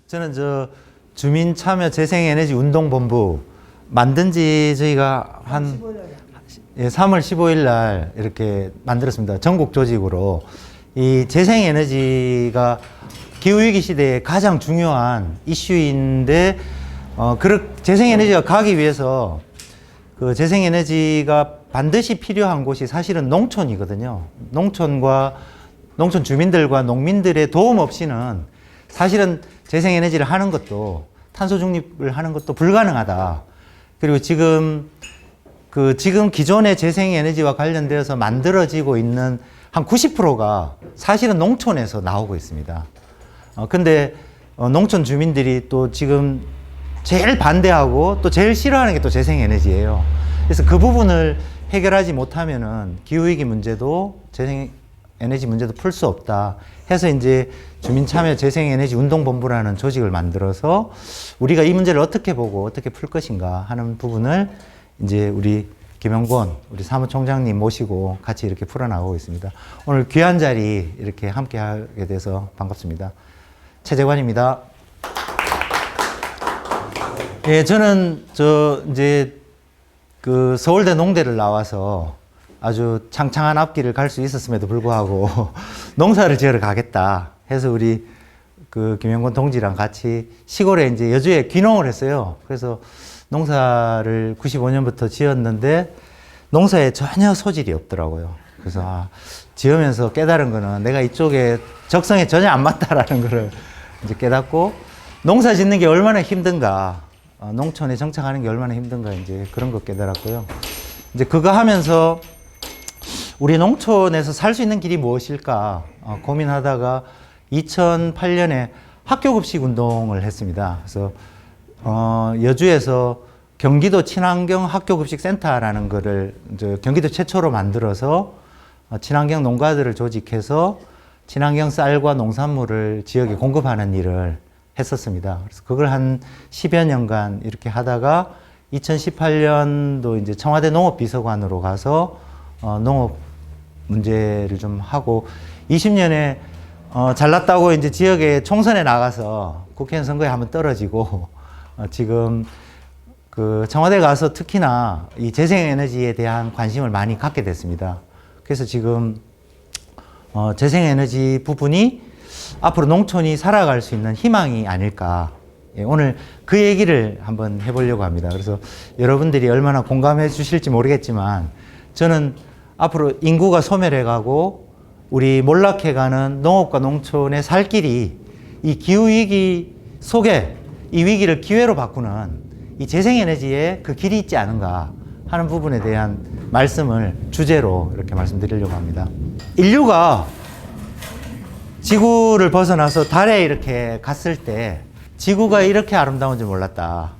저는 주민참여재생에너지운동본부 만든 지 저희가 한 3월 15일 날 이렇게 만들었습니다. 전국 조직으로. 이 재생에너지가 기후위기 시대에 가장 중요한 이슈인데, 재생에너지가 가기 위해서 그 재생에너지가 반드시 필요한 곳이 사실은 농촌이거든요. 농촌 주민들과 농민들의 도움 없이는 사실은 재생에너지를 하는 것도, 탄소 중립을 하는 것도 불가능하다. 그리고 지금 기존의 재생에너지와 관련되어서 만들어지고 있는 한 90%가 사실은 농촌에서 나오고 있습니다. 근데 농촌 주민들이 또 지금 제일 반대하고 또 제일 싫어하는 게 또 재생에너지예요. 그래서 그 부분을 해결하지 못하면은 기후위기 문제도 재생에너지 문제도 풀 수 없다 해서 이제 주민참여 재생에너지운동본부라는 조직을 만들어서 우리가 이 문제를 어떻게 보고 어떻게 풀 것인가 하는 부분을 이제 우리 김영권 우리 사무총장님 모시고 같이 이렇게 풀어나가고 있습니다. 오늘 귀한 자리 이렇게 함께 하게 돼서 반갑습니다. 최재관입니다. 예, 저는 이제 서울대 농대를 나와서 아주 창창한 앞길을 갈 수 있었음에도 불구하고 농사를 지으러 가겠다 해서 우리 김영권 동지랑 같이 시골에 이제 여주에 귀농을 했어요. 그래서 농사를 95년부터 지었는데 농사에 전혀 소질이 없더라고요. 그래서 지으면서 깨달은 거는 내가 이쪽에 적성에 전혀 안 맞다라는 거를 이제 깨닫고, 농사 짓는 게 얼마나 힘든가, 농촌에 정착하는 게 얼마나 힘든가, 이제 그런 거 깨달았고요. 이제 그거 하면서 우리 농촌에서 살 수 있는 길이 무엇일까 고민하다가 2008년에 학교급식 운동을 했습니다. 그래서 여주에서 경기도 친환경 학교급식센터라는 거를 경기도 최초로 만들어서 친환경 농가들을 조직해서 친환경 쌀과 농산물을 지역에 공급하는 일을 했었습니다. 그래서 그걸 한 10여 년간 이렇게 하다가 2018년도 이제 청와대 농업비서관으로 가서 농업 문제를 좀 하고, 20년에 잘났다고 이제 지역에 총선에 나가서 국회의원 선거에 한번 떨어지고, 지금 청와대 가서 특히나 이 재생에너지에 대한 관심을 많이 갖게 됐습니다. 그래서 지금 재생에너지 부분이 앞으로 농촌이 살아갈 수 있는 희망이 아닐까. 예, 오늘 그 얘기를 한번 해보려고 합니다. 그래서 여러분들이 얼마나 공감해 주실지 모르겠지만, 저는 앞으로 인구가 소멸해가고 우리 몰락해가는 농업과 농촌의 살 길이 이 기후위기 속에 이 위기를 기회로 바꾸는 이 재생에너지에 그 길이 있지 않은가 하는 부분에 대한 말씀을 주제로 이렇게 말씀드리려고 합니다. 인류가 지구를 벗어나서 달에 이렇게 갔을 때 지구가 이렇게 아름다운 줄 몰랐다.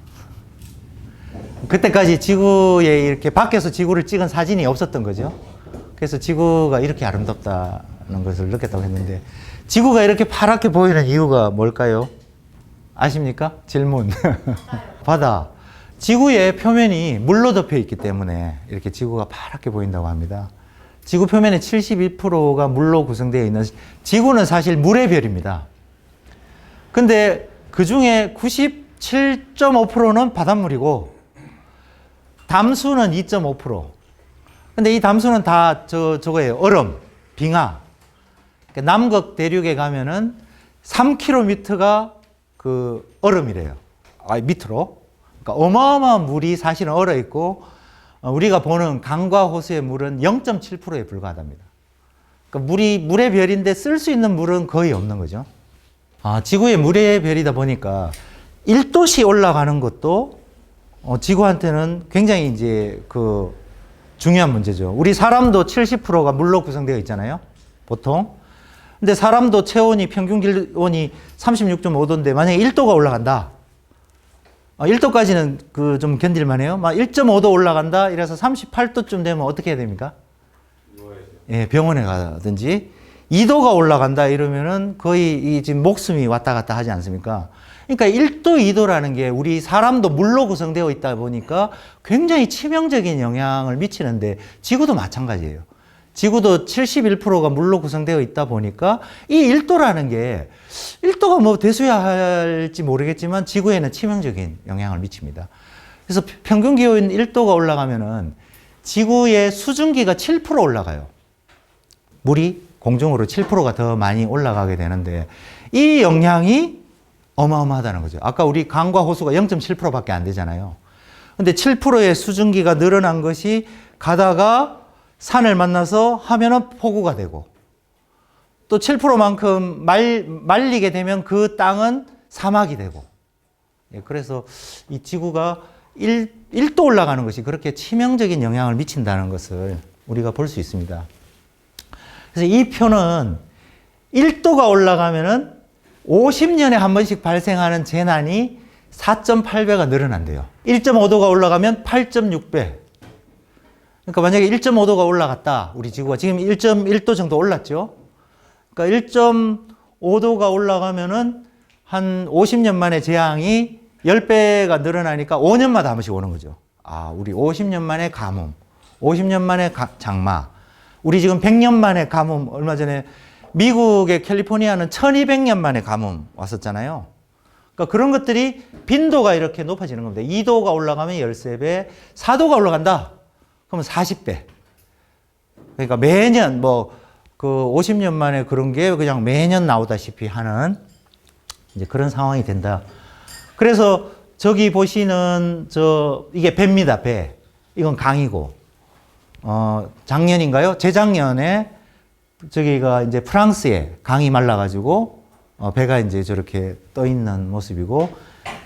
그때까지 지구에 이렇게 밖에서 지구를 찍은 사진이 없었던 거죠. 그래서 지구가 이렇게 아름답다는 것을 느꼈다고 했는데, 지구가 이렇게 파랗게 보이는 이유가 뭘까요? 아십니까? 질문. 바다. 지구의 표면이 물로 덮여 있기 때문에 이렇게 지구가 파랗게 보인다고 합니다. 지구 표면의 71%가 물로 구성되어 있는, 지구는 사실 물의 별입니다. 근데 그 중에 97.5%는 바닷물이고 담수는 2.5%. 근데 이 담수는 다 저거예요. 얼음, 빙하. 그러니까 남극 대륙에 가면은 3km가 얼음이래요. 밑으로. 그러니까 어마어마한 물이 사실은 얼어 있고, 우리가 보는 강과 호수의 물은 0.7%에 불과하답니다. 그러니까 물의 별인데 쓸 수 있는 물은 거의 없는 거죠. 지구의 물의 별이다 보니까 1도씩 올라가는 것도 지구한테는 굉장히 이제 중요한 문제죠. 우리 사람도 70%가 물로 구성되어 있잖아요, 보통. 근데 사람도 체온이, 평균 기온이 36.5도인데 만약에 1도가 올라간다. 1도까지는 좀 견딜만 해요. 막 1.5도 올라간다. 이래서 38도쯤 되면 어떻게 해야 됩니까? 예, 병원에 가든지. 2도가 올라간다 이러면은 거의 지금 목숨이 왔다 갔다 하지 않습니까? 그러니까 1도, 2도라는 게 우리 사람도 물로 구성되어 있다 보니까 굉장히 치명적인 영향을 미치는데, 지구도 마찬가지예요. 지구도 71%가 물로 구성되어 있다 보니까 이 1도라는 게 1도가 뭐 대수야 할지 모르겠지만 지구에는 치명적인 영향을 미칩니다. 그래서 평균 기온 1도가 올라가면은 지구의 수증기가 7% 올라가요. 물이 공중으로 7%가 더 많이 올라가게 되는데 이 영향이 어마어마하다는 거죠. 아까 우리 강과 호수가 0.7%밖에 안 되잖아요. 근데 7%의 수증기가 늘어난 것이 가다가 산을 만나서 하면은 폭우가 되고 또 7%만큼 말리게 되면 그 땅은 사막이 되고 그래서 이 지구가 1도 올라가는 것이 그렇게 치명적인 영향을 미친다는 것을 우리가 볼 수 있습니다. 그래서 이 표는 1도가 올라가면은 50년에 한 번씩 발생하는 재난이 4.8배가 늘어난대요. 1.5도가 올라가면 8.6배. 그러니까 만약에 1.5도가 올라갔다. 우리 지구가 지금 1.1도 정도 올랐죠. 그러니까 1.5도가 올라가면은 한 50년 만에 재앙이 10배가 늘어나니까 5년마다 한 번씩 오는 거죠. 아, 우리 50년 만에 가뭄, 50년 만에 장마. 우리 지금 100년 만에 가뭄, 얼마 전에 미국의 캘리포니아는 1200년 만에 가뭄 왔었잖아요. 그러니까 그런 것들이 빈도가 이렇게 높아지는 겁니다. 2도가 올라가면 13배, 4도가 올라간다. 그러면 40배. 그러니까 매년 그 50년 만에 그런 게 그냥 매년 나오다시피 하는 이제 그런 상황이 된다. 그래서 저기 보시는 이게 배입니다, 배. 이건 강이고, 작년인가요? 재작년에 저기가 이제 프랑스에 강이 말라가지고, 배가 이제 저렇게 떠 있는 모습이고,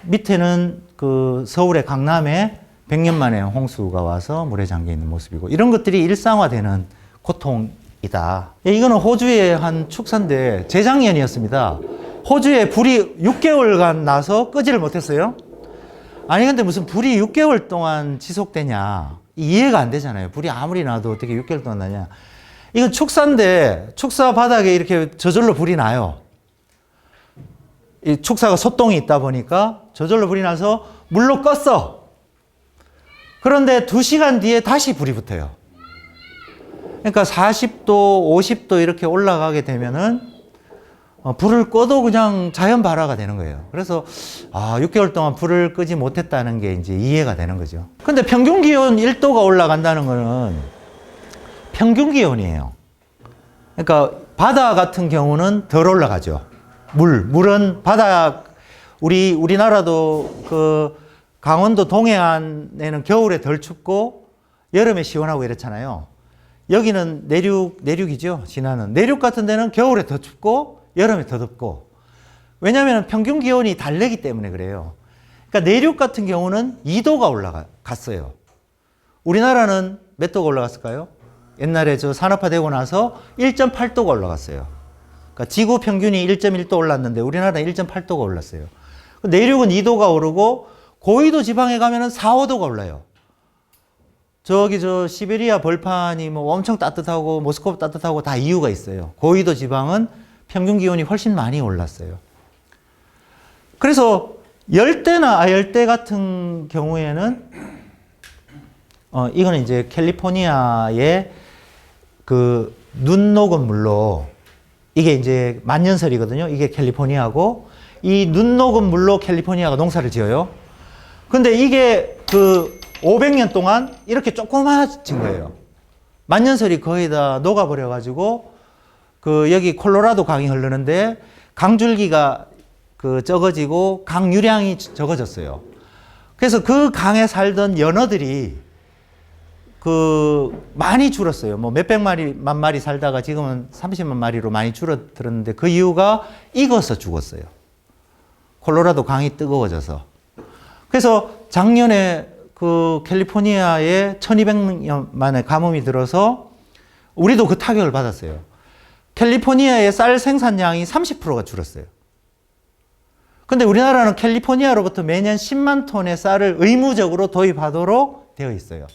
밑에는 그 서울의 강남에 100년 만에 홍수가 와서 물에 잠겨 있는 모습이고, 이런 것들이 일상화되는 고통이다. 이거는 호주의 한 축사인데, 재작년이었습니다. 호주에 불이 6개월간 나서 끄지를 못했어요. 아니 근데 무슨 불이 6개월 동안 지속되냐, 이해가 안 되잖아요. 불이 아무리 나도 어떻게 6개월 동안 나냐. 이건 축사인데 축사 바닥에 이렇게 저절로 불이 나요. 이 축사가 소똥이 있다 보니까 저절로 불이 나서 물로 껐어. 그런데 2시간 뒤에 다시 불이 붙어요. 그러니까 40도, 50도 이렇게 올라가게 되면은 불을 꺼도 그냥 자연 발화가 되는 거예요. 그래서 6개월 동안 불을 끄지 못했다는 게 이제 이해가 되는 거죠. 근데 평균 기온 1도가 올라간다는 거는 평균 기온이에요. 그러니까 바다 같은 경우는 덜 올라가죠. 물은 우리나라도 그 강원도 동해안에는 겨울에 덜 춥고 여름에 시원하고 이렇잖아요. 여기는 내륙이죠. 진화는. 내륙 같은 데는 겨울에 더 춥고 여름에 더 덥고. 왜냐하면 평균 기온이 다르기 때문에 그래요. 그러니까 내륙 같은 경우는 2도가 올라갔어요. 우리나라는 몇 도가 올라갔을까요? 옛날에 산업화되고 나서 1.8도가 올라갔어요. 그러니까 지구 평균이 1.1도 올랐는데 우리나라는 1.8도가 올랐어요. 내륙은 2도가 오르고 고위도 지방에 가면은 4, 5도가 올라요. 시베리아 벌판이 엄청 따뜻하고 모스크바 따뜻하고 다 이유가 있어요. 고위도 지방은 평균 기온이 훨씬 많이 올랐어요. 그래서 열대나 아열대 같은 경우에는 이거는 이제 캘리포니아의 그 눈 녹은 물로, 이게 이제 만년설이거든요. 이게 캘리포니아고, 이 눈 녹은 물로 캘리포니아가 농사를 지어요. 근데 이게 그 500년 동안 이렇게 조그마해진 거예요. 만년설이 거의 다 녹아버려가지고, 여기 콜로라도 강이 흐르는데 강줄기가 적어지고 강유량이 적어졌어요. 그래서 그 강에 살던 연어들이 많이 줄었어요. 몇백 마리, 만 마리 살다가 지금은 30만 마리로 많이 줄어들었는데 그 이유가 익어서 죽었어요. 콜로라도 강이 뜨거워져서. 그래서 작년에 캘리포니아에 1200년 만에 가뭄이 들어서 우리도 그 타격을 받았어요. 캘리포니아의 쌀 생산량이 30%가 줄었어요. 근데 우리나라는 캘리포니아로부터 매년 10만 톤의 쌀을 의무적으로 도입하도록 되어 있어요.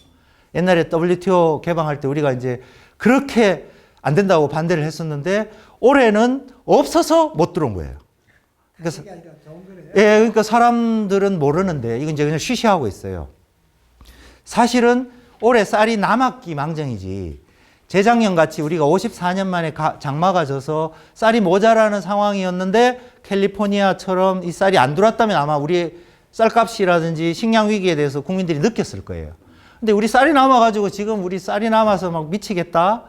옛날에 WTO 개방할 때 우리가 이제 그렇게 안 된다고 반대를 했었는데 올해는 없어서 못 들어온 거예요. 그러니까 사람들은 모르는데 이건 이제 그냥 쉬쉬하고 있어요. 사실은 올해 쌀이 남았기 망정이지 재작년 같이 우리가 54년 만에 장마가 져서 쌀이 모자라는 상황이었는데 캘리포니아처럼 이 쌀이 안 들어왔다면 아마 우리 쌀값이라든지 식량 위기에 대해서 국민들이 느꼈을 거예요. 근데 우리 쌀이 남아가지고 지금 우리 쌀이 남아서 막 미치겠다.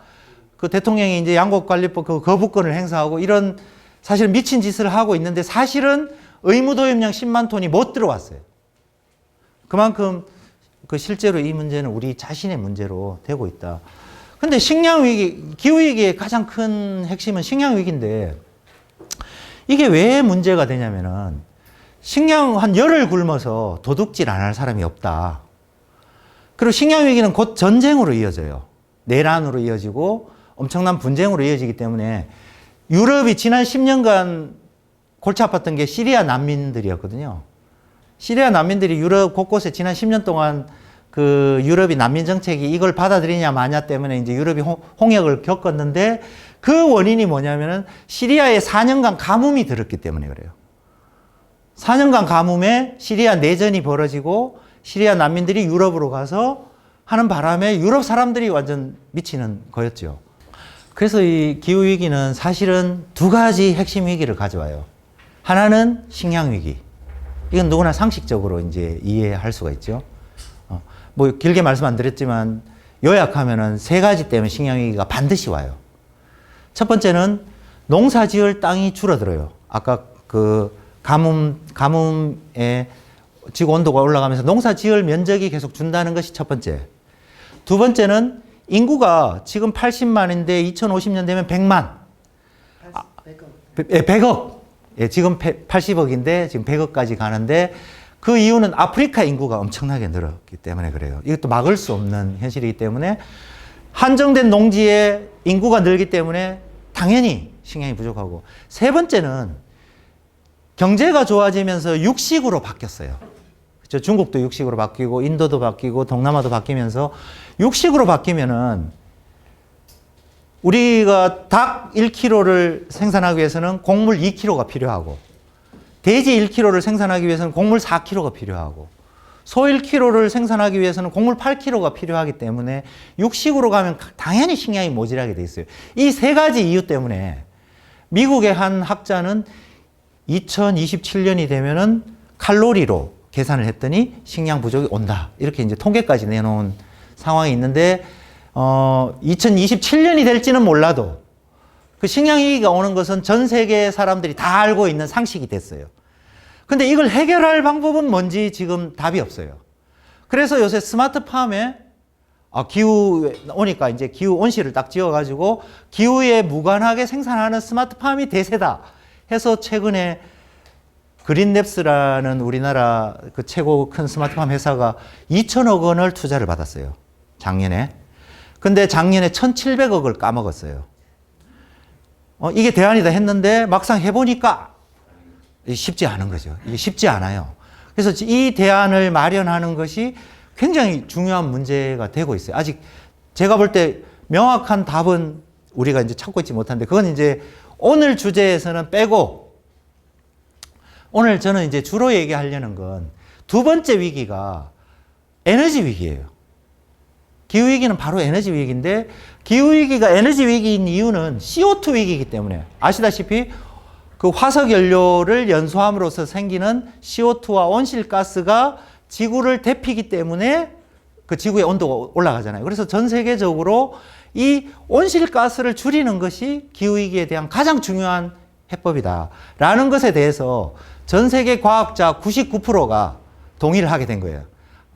그 대통령이 이제 양곡관리법 그 거부권을 행사하고 이런 사실 미친 짓을 하고 있는데 사실은 의무도입량 10만 톤이 못 들어왔어요. 그만큼 그 실제로 이 문제는 우리 자신의 문제로 되고 있다. 근데 식량 위기, 기후 위기의 가장 큰 핵심은 식량 위기인데 이게 왜 문제가 되냐면은 식량 한 열흘 굶어서 도둑질 안 할 사람이 없다. 그리고 식량 위기는 곧 전쟁으로 이어져요. 내란으로 이어지고 엄청난 분쟁으로 이어지기 때문에 유럽이 지난 10년간 골치 아팠던 게 시리아 난민들이었거든요. 시리아 난민들이 유럽 곳곳에 지난 10년 동안 그 유럽이 난민 정책이 이걸 받아들이냐 마냐 때문에 이제 유럽이 홍역을 겪었는데 그 원인이 뭐냐면은 시리아에 4년간 가뭄이 들었기 때문에 그래요. 4년간 가뭄에 시리아 내전이 벌어지고 시리아 난민들이 유럽으로 가서 하는 바람에 유럽 사람들이 완전 미치는 거였죠. 그래서 이 기후위기는 사실은 두 가지 핵심 위기를 가져와요. 하나는 식량 위기. 이건 누구나 상식적으로 이제 이해할 수가 있죠. 뭐 길게 말씀 안 드렸지만 요약하면은 세 가지 때문에 식량 위기가 반드시 와요. 첫 번째는 농사 지을 땅이 줄어들어요. 아까 그 가뭄에 지구 온도가 올라가면서 농사 지을 면적이 계속 준다는 것이 첫 번째. 두 번째는 인구가 지금 80만인데 2050년 되면 100만. 100억. 예, 지금 80억인데 지금 100억까지 가는데 그 이유는 아프리카 인구가 엄청나게 늘었기 때문에 그래요. 이것도 막을 수 없는 현실이기 때문에 한정된 농지에 인구가 늘기 때문에 당연히 식량이 부족하고 세 번째는 경제가 좋아지면서 육식으로 바뀌었어요. 그렇죠? 중국도 육식으로 바뀌고 인도도 바뀌고 동남아도 바뀌면서 육식으로 바뀌면은 우리가 닭 1kg를 생산하기 위해서는 곡물 2kg가 필요하고 돼지 1kg를 생산하기 위해서는 곡물 4kg가 필요하고 소 1kg를 생산하기 위해서는 곡물 8kg가 필요하기 때문에 육식으로 가면 당연히 식량이 모자라게 돼 있어요. 이 세 가지 이유 때문에 미국의 한 학자는 2027년이 되면은 칼로리로 계산을 했더니 식량 부족이 온다. 이렇게 이제 통계까지 내놓은 상황이 있는데 2027년이 될지는 몰라도 그 식량 위기가 오는 것은 전 세계 사람들이 다 알고 있는 상식이 됐어요. 근데 이걸 해결할 방법은 뭔지 지금 답이 없어요. 그래서 요새 스마트팜에 기후 오니까 이제 기후 온실을 딱 지어가지고 기후에 무관하게 생산하는 스마트팜이 대세다 해서 최근에 그린랩스라는 우리나라 그 최고 큰 스마트팜 회사가 2천억 원을 투자를 받았어요. 작년에. 근데 작년에 1,700억을 까먹었어요. 이게 대안이다 했는데 막상 해보니까 쉽지 않은 거죠. 이게 쉽지 않아요. 그래서 이 대안을 마련하는 것이 굉장히 중요한 문제가 되고 있어요. 아직 제가 볼 때 명확한 답은 우리가 이제 찾고 있지 못한데 그건 이제 오늘 주제에서는 빼고 오늘 저는 이제 주로 얘기하려는 건 두 번째 위기가 에너지 위기예요. 기후위기는 바로 에너지 위기인데 기후위기가 에너지 위기인 이유는 CO2 위기이기 때문에 아시다시피 그 화석 연료를 연소함으로써 생기는 CO2와 온실가스가 지구를 데피기 때문에 그 지구의 온도가 올라가잖아요. 그래서 전 세계적으로 이 온실가스를 줄이는 것이 기후위기에 대한 가장 중요한 해법이다 라는 것에 대해서 전 세계 과학자 99%가 동의를 하게 된 거예요.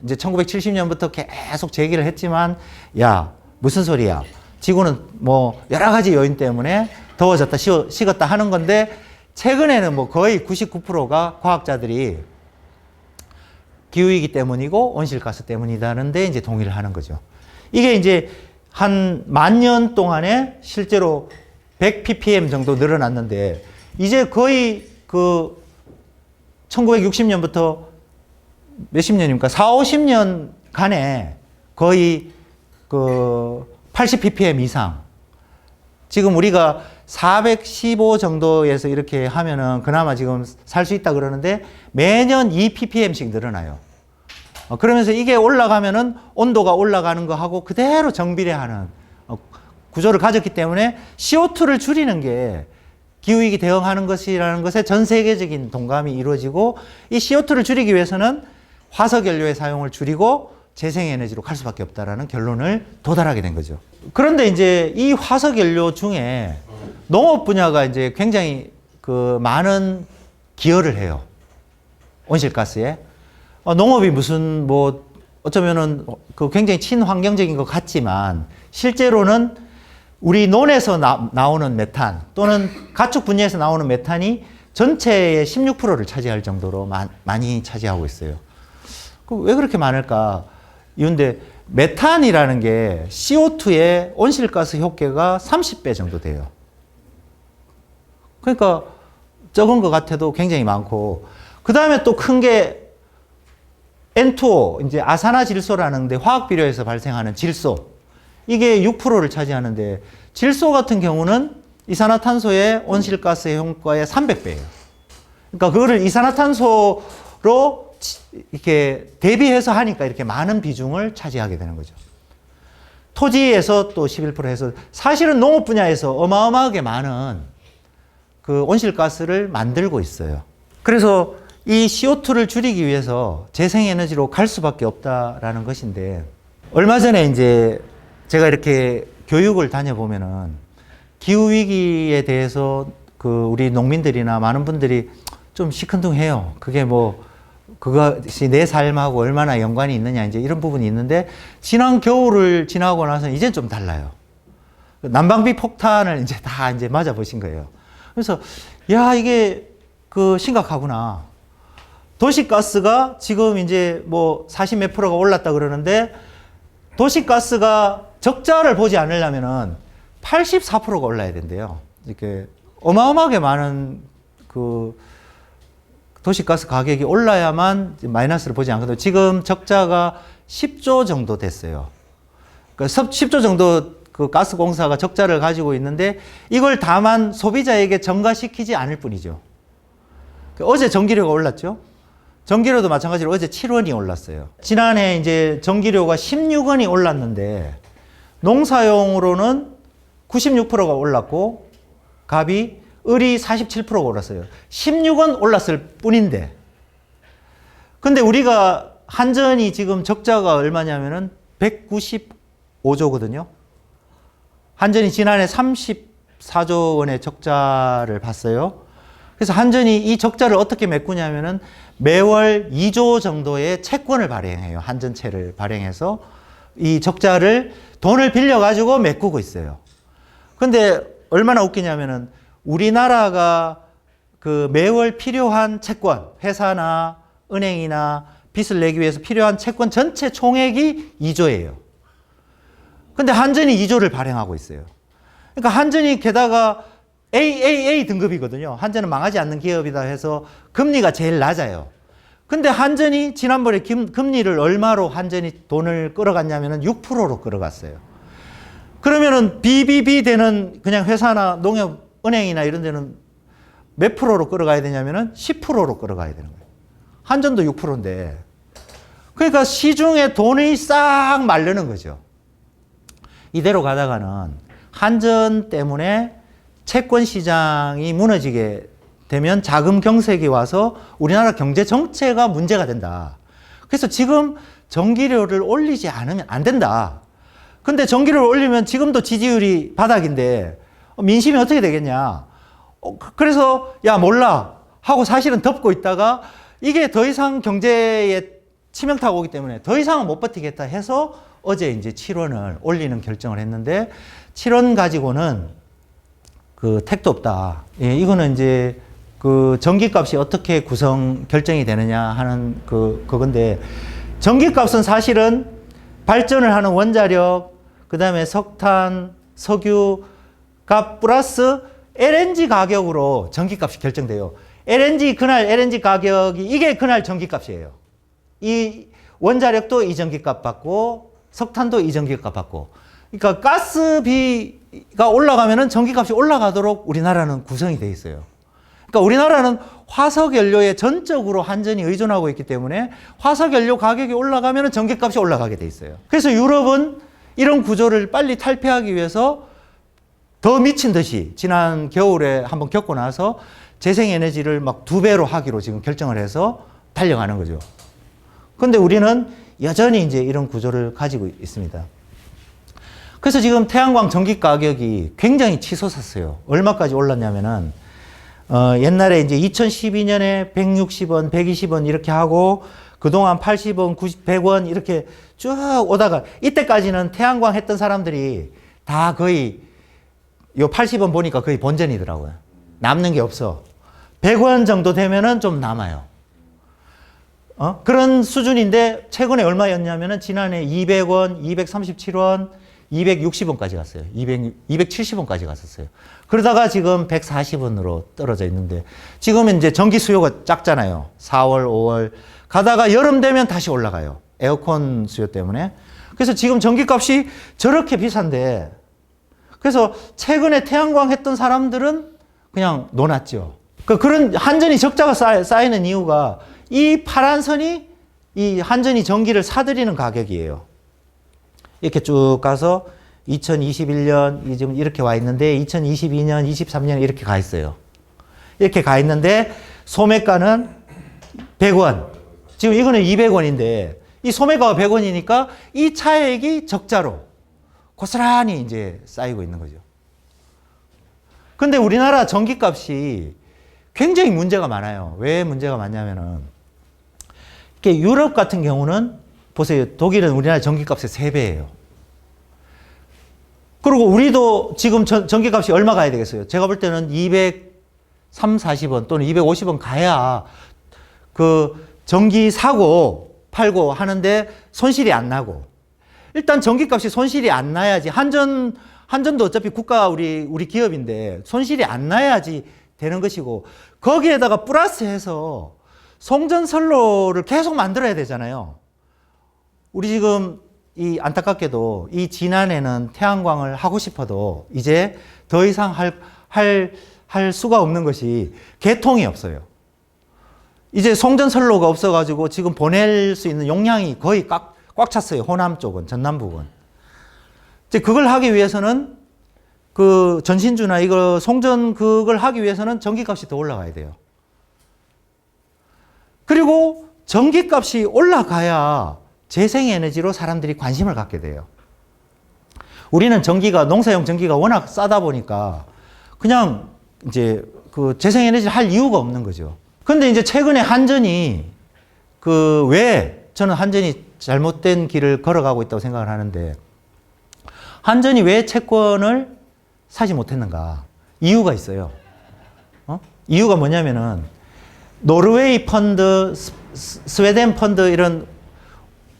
이제 1970년부터 계속 제기를 했지만 야 무슨 소리야. 지구는 뭐 여러 가지 요인 때문에 더워졌다 식었다 하는 건데 최근에는 뭐 거의 99%가 과학자들이 기후위기 때문이고 온실가스 때문이다는데 이제 동의를 하는 거죠. 이게 이제 한 10,000년 동안에 실제로 100ppm 정도 늘어났는데 이제 거의 그 1960년부터 몇십 년입니까? 4, 50년간에 거의 그 80ppm 이상. 지금 우리가 415 정도에서 이렇게 하면은 그나마 지금 살 수 있다 그러는데 매년 2ppm씩 늘어나요. 그러면서 이게 올라가면은 온도가 올라가는 거하고 그대로 정비례하는 구조를 가졌기 때문에 CO2를 줄이는 게 기후위기 대응하는 것이라는 것에 전 세계적인 동감이 이루어지고, 이 CO2를 줄이기 위해서는 화석연료의 사용을 줄이고 재생에너지로 갈 수밖에 없다라는 결론을 도달하게 된 거죠. 그런데 이제 이 화석연료 중에 농업 분야가 이제 굉장히 그 많은 기여를 해요. 온실가스에. 농업이 무슨 뭐 어쩌면은 그 굉장히 친환경적인 것 같지만 실제로는 우리 논에서 나오는 메탄 또는 가축 분야에서 나오는 메탄이 전체의 16%를 차지할 정도로 많이 차지하고 있어요. 왜 그렇게 많을까? 이런데 메탄이라는 게 CO2의 온실가스 효과가 30배 정도 돼요. 그러니까 적은 것 같아도 굉장히 많고, 그 다음에 또 큰 게 N2O, 이제 아산화질소라는 데 화학 비료에서 발생하는 질소. 이게 6%를 차지하는데, 질소 같은 경우는 이산화탄소의 온실가스 효과의 300배예요. 그러니까 그거를 이산화탄소로 이렇게 대비해서 하니까 이렇게 많은 비중을 차지하게 되는 거죠. 토지에서 또 11% 해서 사실은 농업 분야에서 어마어마하게 많은 그 온실가스를 만들고 있어요. 그래서 이 CO2를 줄이기 위해서 재생에너지로 갈 수밖에 없다라는 것인데, 얼마 전에 이제 제가 이렇게 교육을 다녀보면은 기후위기에 대해서 그 우리 농민들이나 많은 분들이 좀 시큰둥해요. 그게 뭐 그것이 내 삶하고 얼마나 연관이 있느냐, 이제 이런 부분이 있는데, 지난 겨울을 지나고 나서는 이제 좀 달라요. 난방비 폭탄을 이제 다 이제 맞아보신 거예요. 그래서, 야, 이게 그 심각하구나. 도시가스가 지금 이제 뭐 40 몇 프로가 올랐다 그러는데, 도시가스가 적자를 보지 않으려면은 84%가 올라야 된대요. 이렇게 어마어마하게 많은 그 도시가스 가격이 올라야만 마이너스를 보지 않거든요. 지금 적자가 10조 정도 됐어요. 그러니까 10조 정도 그 가스공사가 적자를 가지고 있는데, 이걸 다만 소비자에게 전가시키지 않을 뿐이죠. 어제 전기료가 올랐죠? 전기료도 마찬가지로 어제 7원이 올랐어요. 지난해 이제 전기료가 16원이 올랐는데, 농사용으로는 96%가 올랐고, 갑이 을이 47%가 올랐어요. 16원 올랐을 뿐인데. 근데 우리가 한전이 지금 적자가 얼마냐면은 195조거든요. 한전이 지난해 34조 원의 적자를 봤어요. 그래서 한전이 이 적자를 어떻게 메꾸냐면은 매월 2조 정도의 채권을 발행해요. 한전채를 발행해서 이 적자를 돈을 빌려가지고 메꾸고 있어요. 근데 얼마나 웃기냐면은 우리나라가 그 매월 필요한 채권, 회사나 은행이나 빚을 내기 위해서 필요한 채권 전체 총액이 2조예요. 근데 한전이 2조를 발행하고 있어요. 그러니까 한전이 게다가 AAA 등급이거든요. 한전은 망하지 않는 기업이다 해서 금리가 제일 낮아요. 근데 한전이 지난번에 금리를 얼마로 한전이 돈을 끌어갔냐면은 6%로 끌어갔어요. 그러면은 BBB 되는 그냥 회사나 농협, 은행이나 이런 데는 몇 프로로 끌어가야 되냐면은 10%로 끌어가야 되는 거예요. 한전도 6%인데. 그러니까 시중에 돈이 싹 마르는 거죠. 이대로 가다가는 한전 때문에 채권 시장이 무너지게 되면 자금 경색이 와서 우리나라 경제 정체가 문제가 된다. 그래서 지금 전기료를 올리지 않으면 안 된다. 근데 전기료를 올리면 지금도 지지율이 바닥인데 민심이 어떻게 되겠냐. 그래서 야 몰라 하고 사실은 덮고 있다가 이게 더 이상 경제에 치명타가 오기 때문에 더 이상은 못 버티겠다 해서 어제 이제 7원을 올리는 결정을 했는데, 7원 가지고는 그 택도 없다. 예, 이거는 이제 그 전기값이 어떻게 결정이 되느냐 하는 그건데, 전기값은 사실은 발전을 하는 원자력, 그 다음에 석탄, 석유 값 플러스 LNG 가격으로 전기값이 결정돼요. 그날 LNG 가격이 이게 그날 전기값이에요. 이 원자력도 이 전기값 받고 석탄도 이 전기값 받고. 그러니까 가스비가 올라가면은 전기값이 올라가도록 우리나라는 구성이 돼 있어요. 그러니까 우리나라는 화석연료에 전적으로 한전이 의존하고 있기 때문에 화석연료 가격이 올라가면은 전기값이 올라가게 돼 있어요. 그래서 유럽은 이런 구조를 빨리 탈피하기 위해서 더 미친 듯이 지난 겨울에 한번 겪고 나서 재생에너지를 막 2배로 하기로 지금 결정을 해서 달려가는 거죠. 근데 우리는 여전히 이제 이런 구조를 가지고 있습니다. 그래서 지금 태양광 전기 가격이 굉장히 치솟았어요. 얼마까지 올랐냐면은, 옛날에 이제 2012년에 160원, 120원 이렇게 하고, 그동안 80원, 90, 100원 이렇게 쭉 오다가, 이때까지는 태양광 했던 사람들이 다 거의, 요 80원 보니까 거의 본전이더라고요. 남는 게 없어. 100원 정도 되면은 좀 남아요. 그런 수준인데, 최근에 얼마였냐면은, 지난해 200원, 237원, 260원까지 갔어요. 270원까지 갔었어요. 그러다가 지금 140원으로 떨어져 있는데, 지금은 이제 전기 수요가 작잖아요. 4월, 5월. 가다가 여름 되면 다시 올라가요. 에어컨 수요 때문에. 그래서 지금 전기값이 저렇게 비싼데, 그래서 최근에 태양광 했던 사람들은 그냥 놀았죠. 그런 한전이 적자가 쌓이는 이유가 이 파란 선이 이 한전이 전기를 사들이는 가격이에요. 이렇게 쭉 가서 2021년 지금 이렇게 와 있는데 2022년, 23년 이렇게 가 있어요. 이렇게 가 있는데 소매가는 100원. 지금 이거는 200원인데 이 소매가가 100원이니까 이 차액이 적자로 고스란히 이제 쌓이고 있는 거죠. 근데 우리나라 전기값이 굉장히 문제가 많아요. 왜 문제가 많냐면은 이렇게 유럽 같은 경우는 보세요. 독일은 우리나라 전기값의 3배예요. 그리고 우리도 지금 전기값이 얼마 가야 되겠어요? 제가 볼 때는 230, 40원 또는 250원 가야 그 전기 사고 팔고 하는데 손실이 안 나고, 일단 전기값이 손실이 안 나야지, 한전도 어차피 우리 기업인데 손실이 안 나야지 되는 것이고, 거기에다가 플러스해서 송전선로를 계속 만들어야 되잖아요. 우리 지금 이 안타깝게도 이 지난해는 태양광을 하고 싶어도 이제 더 이상 할 수가 없는 것이 개통이 없어요. 이제 송전선로가 없어가지고 지금 보낼 수 있는 용량이 거의 꽉 찼어요. 호남 쪽은, 전남 부근. 이제 그걸 하기 위해서는 그 전신주나 이거 송전 그걸 하기 위해서는 전기값이 더 올라가야 돼요. 그리고 전기값이 올라가야 재생에너지로 사람들이 관심을 갖게 돼요. 우리는 농사용 전기가 워낙 싸다 보니까 그냥 이제 그 재생에너지를 할 이유가 없는 거죠. 근데 이제 최근에 한전이 저는 한전이 잘못된 길을 걸어가고 있다고 생각을 하는데, 한전이 왜 채권을 사지 못했는가? 이유가 있어요. 이유가 뭐냐면은 노르웨이 펀드, 스웨덴 펀드 이런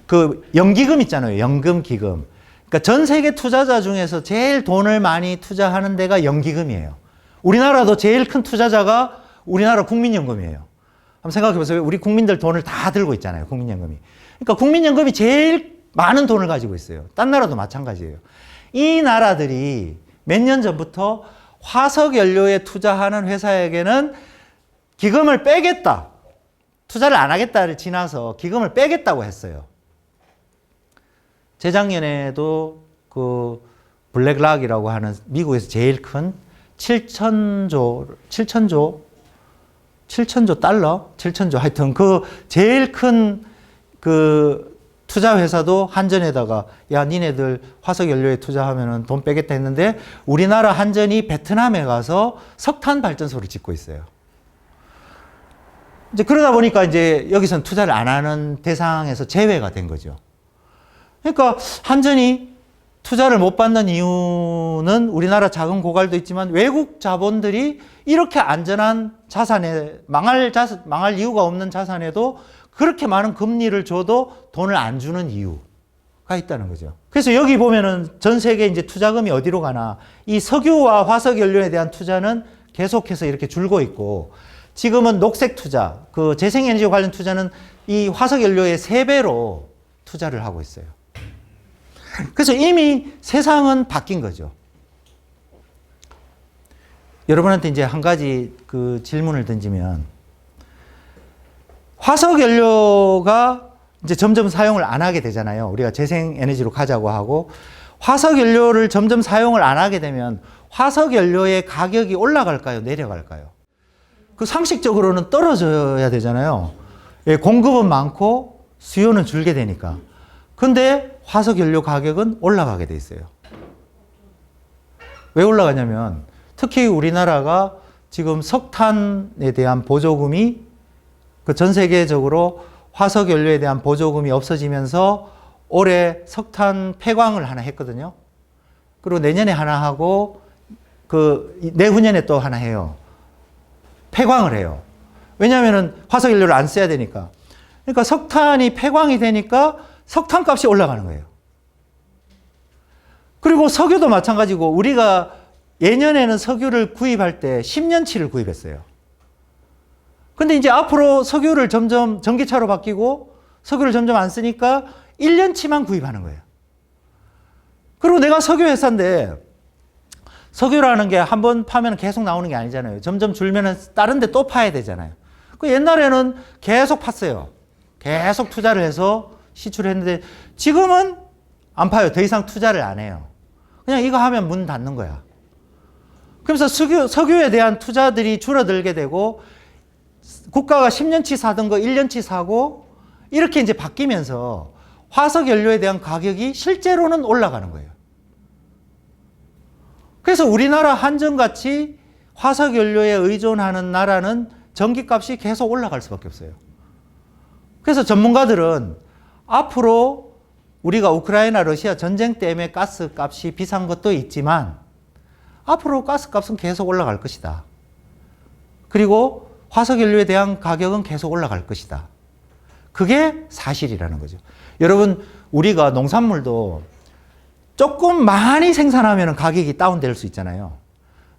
그 연기금 있잖아요. 연금 기금. 그러니까 전 세계 투자자 중에서 제일 돈을 많이 투자하는 데가 연기금이에요. 우리나라도 제일 큰 투자자가 우리나라 국민연금이에요. 한번 생각해 보세요. 우리 국민들 돈을 다 들고 있잖아요. 국민연금이. 그러니까 국민연금이 제일 많은 돈을 가지고 있어요. 딴 나라도 마찬가지예요. 이 나라들이 몇 년 전부터 화석연료에 투자하는 회사에게는 기금을 빼겠다. 투자를 안 하겠다를 지나서 기금을 빼겠다고 했어요. 재작년에도 그 블랙락이라고 하는 미국에서 제일 큰 7천조 달러? 7천조 하여튼 그 제일 큰 그 투자 회사도 한전에다가 야, 니네들 화석연료에 투자하면은 돈 빼겠다 했는데 우리나라 한전이 베트남에 가서 석탄 발전소를 짓고 있어요. 이제 그러다 보니까 이제 여기선 투자를 안 하는 대상에서 제외가 된 거죠. 그러니까 한전이 투자를 못 받는 이유는 우리나라 자금 고갈도 있지만 외국 자본들이 이렇게 안전한 자산에 망할 이유가 없는 자산에도 그렇게 많은 금리를 줘도 돈을 안 주는 이유가 있다는 거죠. 그래서 여기 보면은 전 세계 이제 투자금이 어디로 가나 이 석유와 화석 연료에 대한 투자는 계속해서 이렇게 줄고 있고, 지금은 녹색 투자, 그 재생에너지 관련 투자는 이 화석 연료의 3배로 투자를 하고 있어요. 그래서 이미 세상은 바뀐 거죠. 여러분한테 이제 한 가지 그 질문을 던지면, 화석 연료가 이제 점점 사용을 안 하게 되잖아요. 우리가 재생 에너지로 가자고 하고, 화석연료를 점점 사용을 안 하게 되면 화석연료의 가격이 올라갈까요? 내려갈까요? 그 상식적으로는 떨어져야 되잖아요. 예, 공급은 많고 수요는 줄게 되니까. 근데 화석연료 가격은 올라가게 돼 있어요. 왜 올라가냐면 특히 우리나라가 지금 석탄에 대한 보조금이 그 전 세계적으로 화석연료에 대한 보조금이 없어지면서 올해 석탄 폐광을 하나 했거든요. 그리고 내년에 하나 하고 그 내후년에 또 하나 해요. 폐광을 해요. 왜냐하면 화석연료를 안 써야 되니까. 그러니까 석탄이 폐광이 되니까 석탄값이 올라가는 거예요. 그리고 석유도 마찬가지고 우리가 예년에는 석유를 구입할 때 10년치를 구입했어요. 근데 이제 앞으로 석유를 점점 전기차로 바뀌고 석유를 점점 안 쓰니까 1년치만 구입하는 거예요. 그리고 내가 석유 회사인데 석유라는 게 한 번 파면 계속 나오는 게 아니잖아요. 점점 줄면은 다른 데 또 파야 되잖아요. 그 옛날에는 계속 팠어요. 계속 투자를 해서 시출했는데 지금은 안 파요. 더 이상 투자를 안 해요. 그냥 이거 하면 문 닫는 거야. 그래서 석유에 대한 투자들이 줄어들게 되고 국가가 10년치 사던 거 1년치 사고 이렇게 이제 바뀌면서 화석연료에 대한 가격이 실제로는 올라가는 거예요. 그래서 우리나라 한전같이 화석연료에 의존하는 나라는 전기값이 계속 올라갈 수밖에 없어요. 그래서 전문가들은 앞으로 우리가 우크라이나 러시아 전쟁 때문에 가스값이 비싼 것도 있지만 앞으로 가스값은 계속 올라갈 것이다. 그리고 화석연료에 대한 가격은 계속 올라갈 것이다. 그게 사실이라는 거죠. 여러분, 우리가 농산물도 조금 많이 생산하면 가격이 다운될 수 있잖아요.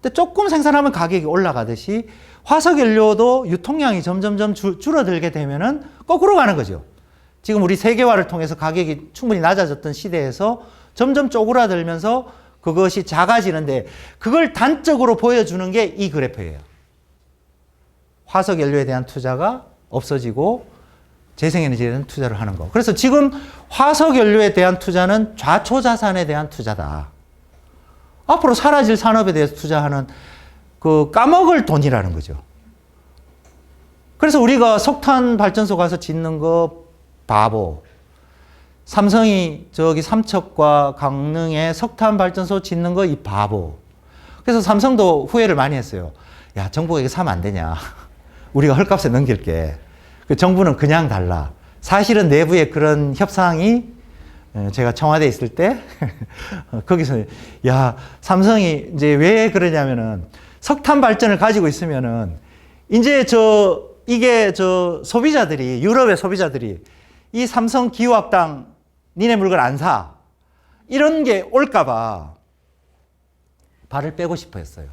근데 조금 생산하면 가격이 올라가듯이 화석연료도 유통량이 점점점 줄어들게 되면은 거꾸로 가는 거죠. 지금 우리 세계화를 통해서 가격이 충분히 낮아졌던 시대에서 점점 쪼그라들면서 그것이 작아지는데 그걸 단적으로 보여주는 게 이 그래프예요. 화석연료에 대한 투자가 없어지고 재생에너지에 대한 투자를 하는 거. 그래서 지금 화석연료에 대한 투자는 좌초자산에 대한 투자다. 앞으로 사라질 산업에 대해서 투자하는 그 까먹을 돈이라는 거죠. 그래서 우리가 석탄 발전소 가서 짓는 거 바보. 삼성이 저기 삼척과 강릉에 석탄 발전소 짓는 거 이 바보. 그래서 삼성도 후회를 많이 했어요. 야, 정부가 이거 사면 안 되냐. 우리가 헐값에 넘길게. 그 정부는 그냥 달라. 사실은 내부에 그런 협상이 제가 청와대에 있을 때 거기서 야, 삼성이 이제 왜 그러냐면은 석탄 발전을 가지고 있으면은 이제 이게 소비자들이 유럽의 소비자들이 이 삼성 기후학당 니네 물건 안 사. 이런 게 올까봐 발을 빼고 싶어 했어요.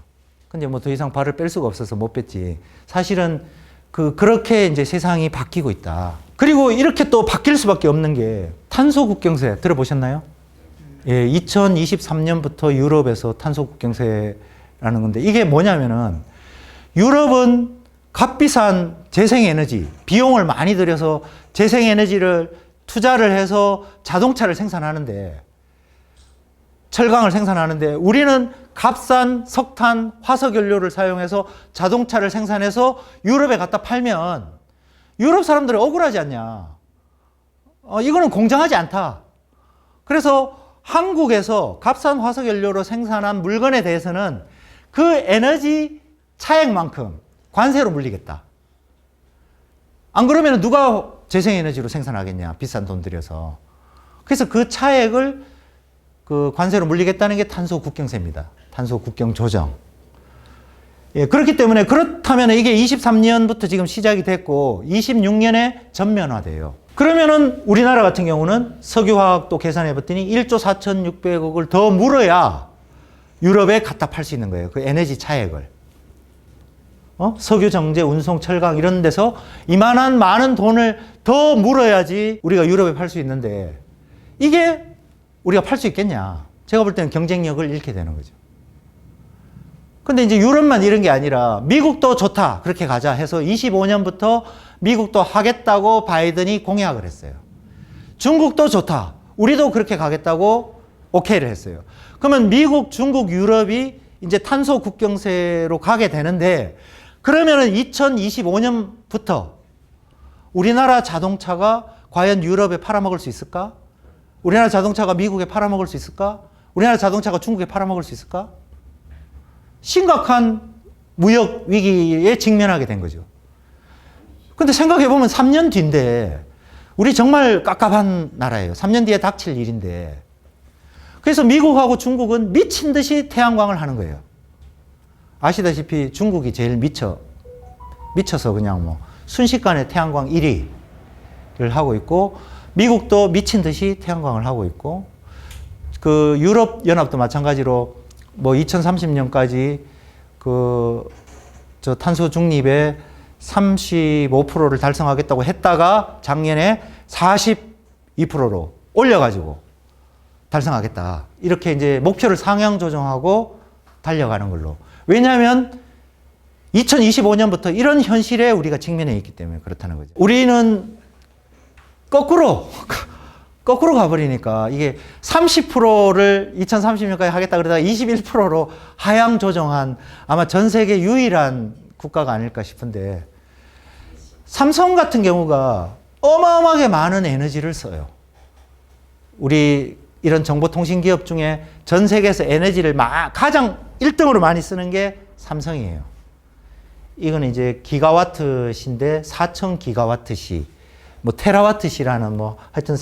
근데 뭐 더 이상 발을 뺄 수가 없어서 못 뺐지. 사실은 그렇게 이제 세상이 바뀌고 있다. 그리고 이렇게 또 바뀔 수밖에 없는 게 탄소 국경세 들어보셨나요? 예, 2023년부터 유럽에서 탄소 국경세라는 건데 이게 뭐냐면은 유럽은 값비싼 재생에너지, 비용을 많이 들여서 재생에너지를 투자를 해서 자동차를 생산하는데 철강을 생산하는데 우리는 값싼 석탄, 화석연료를 사용해서 자동차를 생산해서 유럽에 갖다 팔면 유럽 사람들은 억울하지 않냐. 이거는 공정하지 않다. 그래서 한국에서 값싼 화석연료로 생산한 물건에 대해서는 그 에너지 차액만큼 관세로 물리겠다. 안 그러면 누가 재생에너지로 생산하겠냐. 비싼 돈 들여서. 그래서 그 차액을 그 관세로 물리겠다는 게 탄소 국경세입니다. 탄소 국경 조정. 예, 그렇기 때문에 그렇다면 이게 23년부터 지금 시작이 됐고 26년에 전면화돼요. 그러면은 우리나라 같은 경우는 석유화학도 계산해 봤더니 1조 4,600억을 더 물어야 유럽에 갖다 팔 수 있는 거예요. 그 에너지 차액을. 석유 정제, 운송, 철강 이런 데서 이만한 많은 돈을 더 물어야지 우리가 유럽에 팔 수 있는데 이게 우리가 팔 수 있겠냐. 제가 볼 때는 경쟁력을 잃게 되는 거죠. 근데 이제 유럽만 이런 게 아니라 미국도 좋다. 그렇게 가자 해서 25년부터 미국도 하겠다고 바이든이 공약을 했어요. 중국도 좋다. 우리도 그렇게 가겠다고 오케이를 했어요. 그러면 미국, 중국, 유럽이 이제 탄소 국경세로 가게 되는데, 그러면은 2025년부터 우리나라 자동차가 과연 유럽에 팔아먹을 수 있을까? 우리나라 자동차가 미국에 팔아먹을 수 있을까? 우리나라 자동차가 중국에 팔아먹을 수 있을까? 심각한 무역 위기에 직면하게 된 거죠. 근데 생각해보면 3년 뒤인데, 우리 정말 깝깝한 나라예요. 3년 뒤에 닥칠 일인데. 그래서 미국하고 중국은 미친 듯이 태양광을 하는 거예요. 아시다시피 중국이 제일 미쳐서 그냥 뭐 순식간에 태양광 1위를 하고 있고, 미국도 미친 듯이 태양광을 하고 있고, 그 유럽 연합도 마찬가지로 뭐 2030년까지 저 탄소 중립의 35%를 달성하겠다고 했다가 작년에 42%로 올려가지고 달성하겠다. 이렇게 이제 목표를 상향 조정하고 달려가는 걸로. 왜냐하면 2025년부터 이런 현실에 우리가 직면해 있기 때문에 그렇다는 거죠. 우리는 거꾸로 가버리니까 이게 30%를 2030년까지 하겠다 그러다가 21%로 하향 조정한 아마 전 세계 유일한 국가가 아닐까 싶은데, 삼성 같은 경우가 어마어마하게 많은 에너지를 써요. 우리 이런 정보통신 기업 중에 전 세계에서 에너지를 가장 1등으로 많이 쓰는 게 삼성이에요. 이건 이제 기가와트시인데 4천 기가와트시, 뭐 테라와트시라는 뭐 하여튼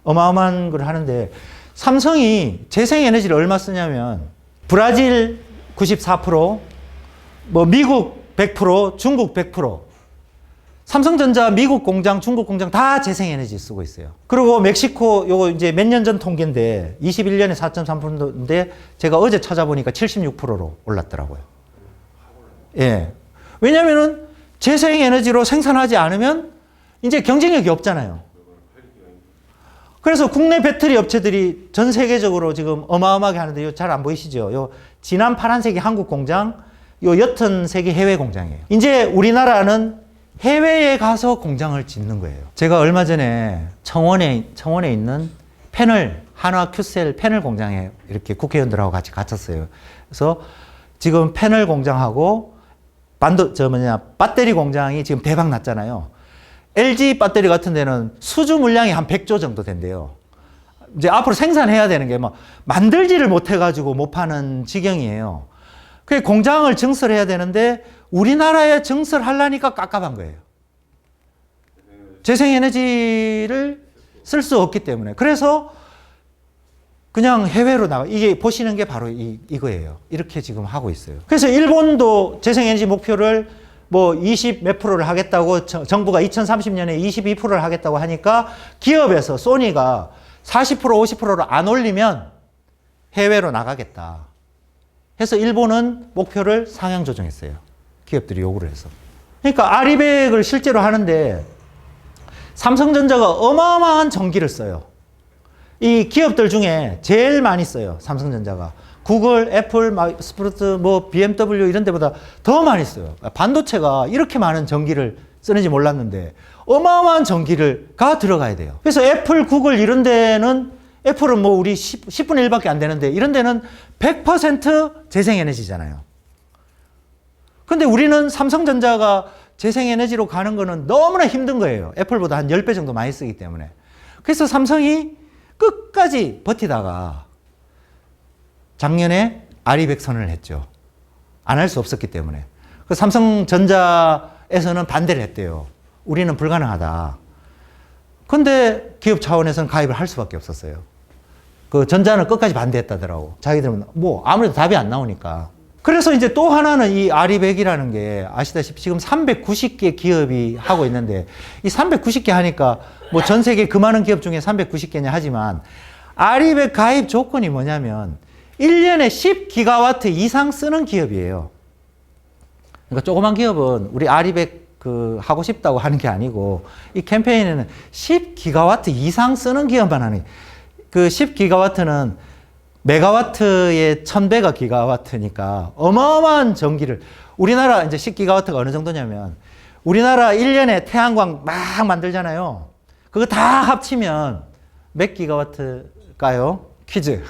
어마어마한 걸 하는데, 삼성이 재생에너지를 얼마 쓰냐면 브라질 94%, 뭐 미국 100%, 중국 100%, 삼성전자 미국 공장, 중국 공장 다 재생에너지 쓰고 있어요. 그리고 멕시코 요거 이제 몇 년 전 통계인데 21년에 4.3%인데 제가 어제 찾아보니까 76%로 올랐더라고요. 예. 왜냐면은 재생에너지로 생산하지 않으면 이제 경쟁력이 없잖아요. 그래서 국내 배터리 업체들이 전 세계적으로 지금 어마어마하게 하는데, 요 잘 안 보이시죠? 요 진한 파란색이 한국 공장, 요 옅은 색이 해외 공장이에요. 이제 우리나라는 해외에 가서 공장을 짓는 거예요. 제가 얼마 전에 청원에 있는 한화 큐셀 패널 공장에 이렇게 국회의원들하고 같이 갔었어요. 그래서 지금 패널 공장하고 배터리 공장이 지금 대박 났잖아요. LG 배터리 같은 데는 수주 물량이 한 100조 정도 된대요. 이제 앞으로 생산해야 되는 게 막 만들지를 못해가지고 못 파는 지경이에요. 그 공장을 증설해야 되는데 우리나라에 증설하려니까 깝깝한 거예요. 재생에너지를 쓸 수 없기 때문에. 그래서 그냥 해외로 나가. 이게 보시는 게 바로 이거예요. 이렇게 지금 하고 있어요. 그래서 일본도 재생에너지 목표를 뭐 20 몇 프로를 하겠다고, 정부가 2030년에 22%를 하겠다고 하니까 기업에서 소니가 40% 50%로 안 올리면 해외로 나가겠다 해서 일본은 목표를 상향 조정했어요. 기업들이 요구를 해서. 그러니까 아리백을 실제로 하는데 삼성전자가 어마어마한 전기를 써요. 이 기업들 중에 제일 많이 써요. 삼성전자가. 구글, 애플, 스프루트, 뭐 BMW 이런 데보다 더 많이 써요. 반도체가 이렇게 많은 전기를 쓰는지 몰랐는데 어마어마한 전기가 들어가야 돼요. 그래서 애플, 구글 이런 데는, 애플은 뭐 우리 10분의 1밖에 안 되는데 이런 데는 100% 재생에너지잖아요. 근데 우리는 삼성전자가 재생에너지로 가는 거는 너무나 힘든 거예요. 애플보다 한 10배 정도 많이 쓰기 때문에. 그래서 삼성이 끝까지 버티다가 작년에 아리백 선언을 했죠. 안 할 수 없었기 때문에. 그 삼성전자에서는 반대를 했대요. 우리는 불가능하다. 근데 기업 차원에서는 가입을 할 수밖에 없었어요. 그 전자는 끝까지 반대했다더라고. 자기들은 뭐 아무래도 답이 안 나오니까. 그래서 이제 또 하나는 이 아리백이라는 게 아시다시피 지금 390개 기업이 하고 있는데, 이 390개 하니까 뭐 전 세계 그 많은 기업 중에 390개냐 하지만, 아리백 가입 조건이 뭐냐면 1년에 10기가와트 이상 쓰는 기업이에요. 그러니까 조그만 기업은 우리 아리백 하고 싶다고 하는 게 아니고, 이 캠페인에는 10기가와트 이상 쓰는 기업만 하는, 그 10기가와트는 메가와트의 1000배가 기가와트니까 어마어마한 전기를, 우리나라 이제 10기가와트가 어느 정도냐면, 우리나라 1년에 태양광 막 만들잖아요. 그거 다 합치면 몇 기가와트일까요? 퀴즈.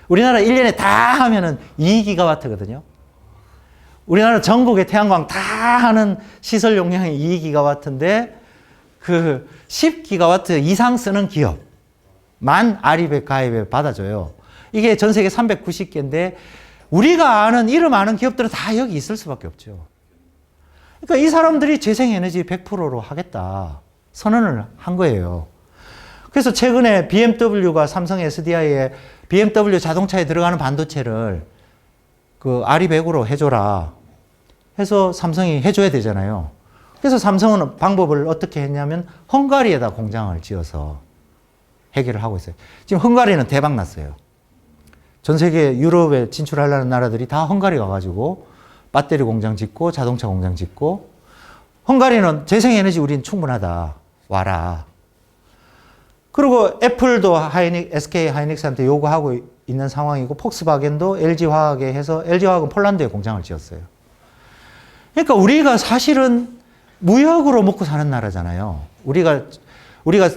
우리나라 1년에 다 하면은 2기가와트거든요. 우리나라 전국의 태양광 다 하는 시설 용량이 2기가와트인데 그 10기가와트 이상 쓰는 기업만 아리백 가입에 받아줘요. 이게 전 세계 390개인데 우리가 아는 이름 아는 기업들은 다 여기 있을 수밖에 없죠. 그러니까 이 사람들이 재생에너지 100%로 하겠다 선언을 한 거예요. 그래서 최근에 BMW가 삼성 SDI에 BMW 자동차에 들어가는 반도체를 그 아리백으로 해줘라 해서 삼성이 해줘야 되잖아요. 그래서 삼성은 방법을 어떻게 했냐면 헝가리에다 공장을 지어서 해결을 하고 있어요. 지금 헝가리는 대박 났어요. 전 세계 유럽에 진출하려는 나라들이 다 헝가리 가가지고 배터리 공장 짓고 자동차 공장 짓고 헝가리는 재생에너지 우린 충분하다. 와라. 그리고 애플도 SK 하이닉스한테 요구하고 있는 상황이고 폭스바겐도 LG화학에 해서 LG화학은 폴란드에 공장을 지었어요. 그러니까 우리가 사실은 무역으로 먹고 사는 나라잖아요. 우리가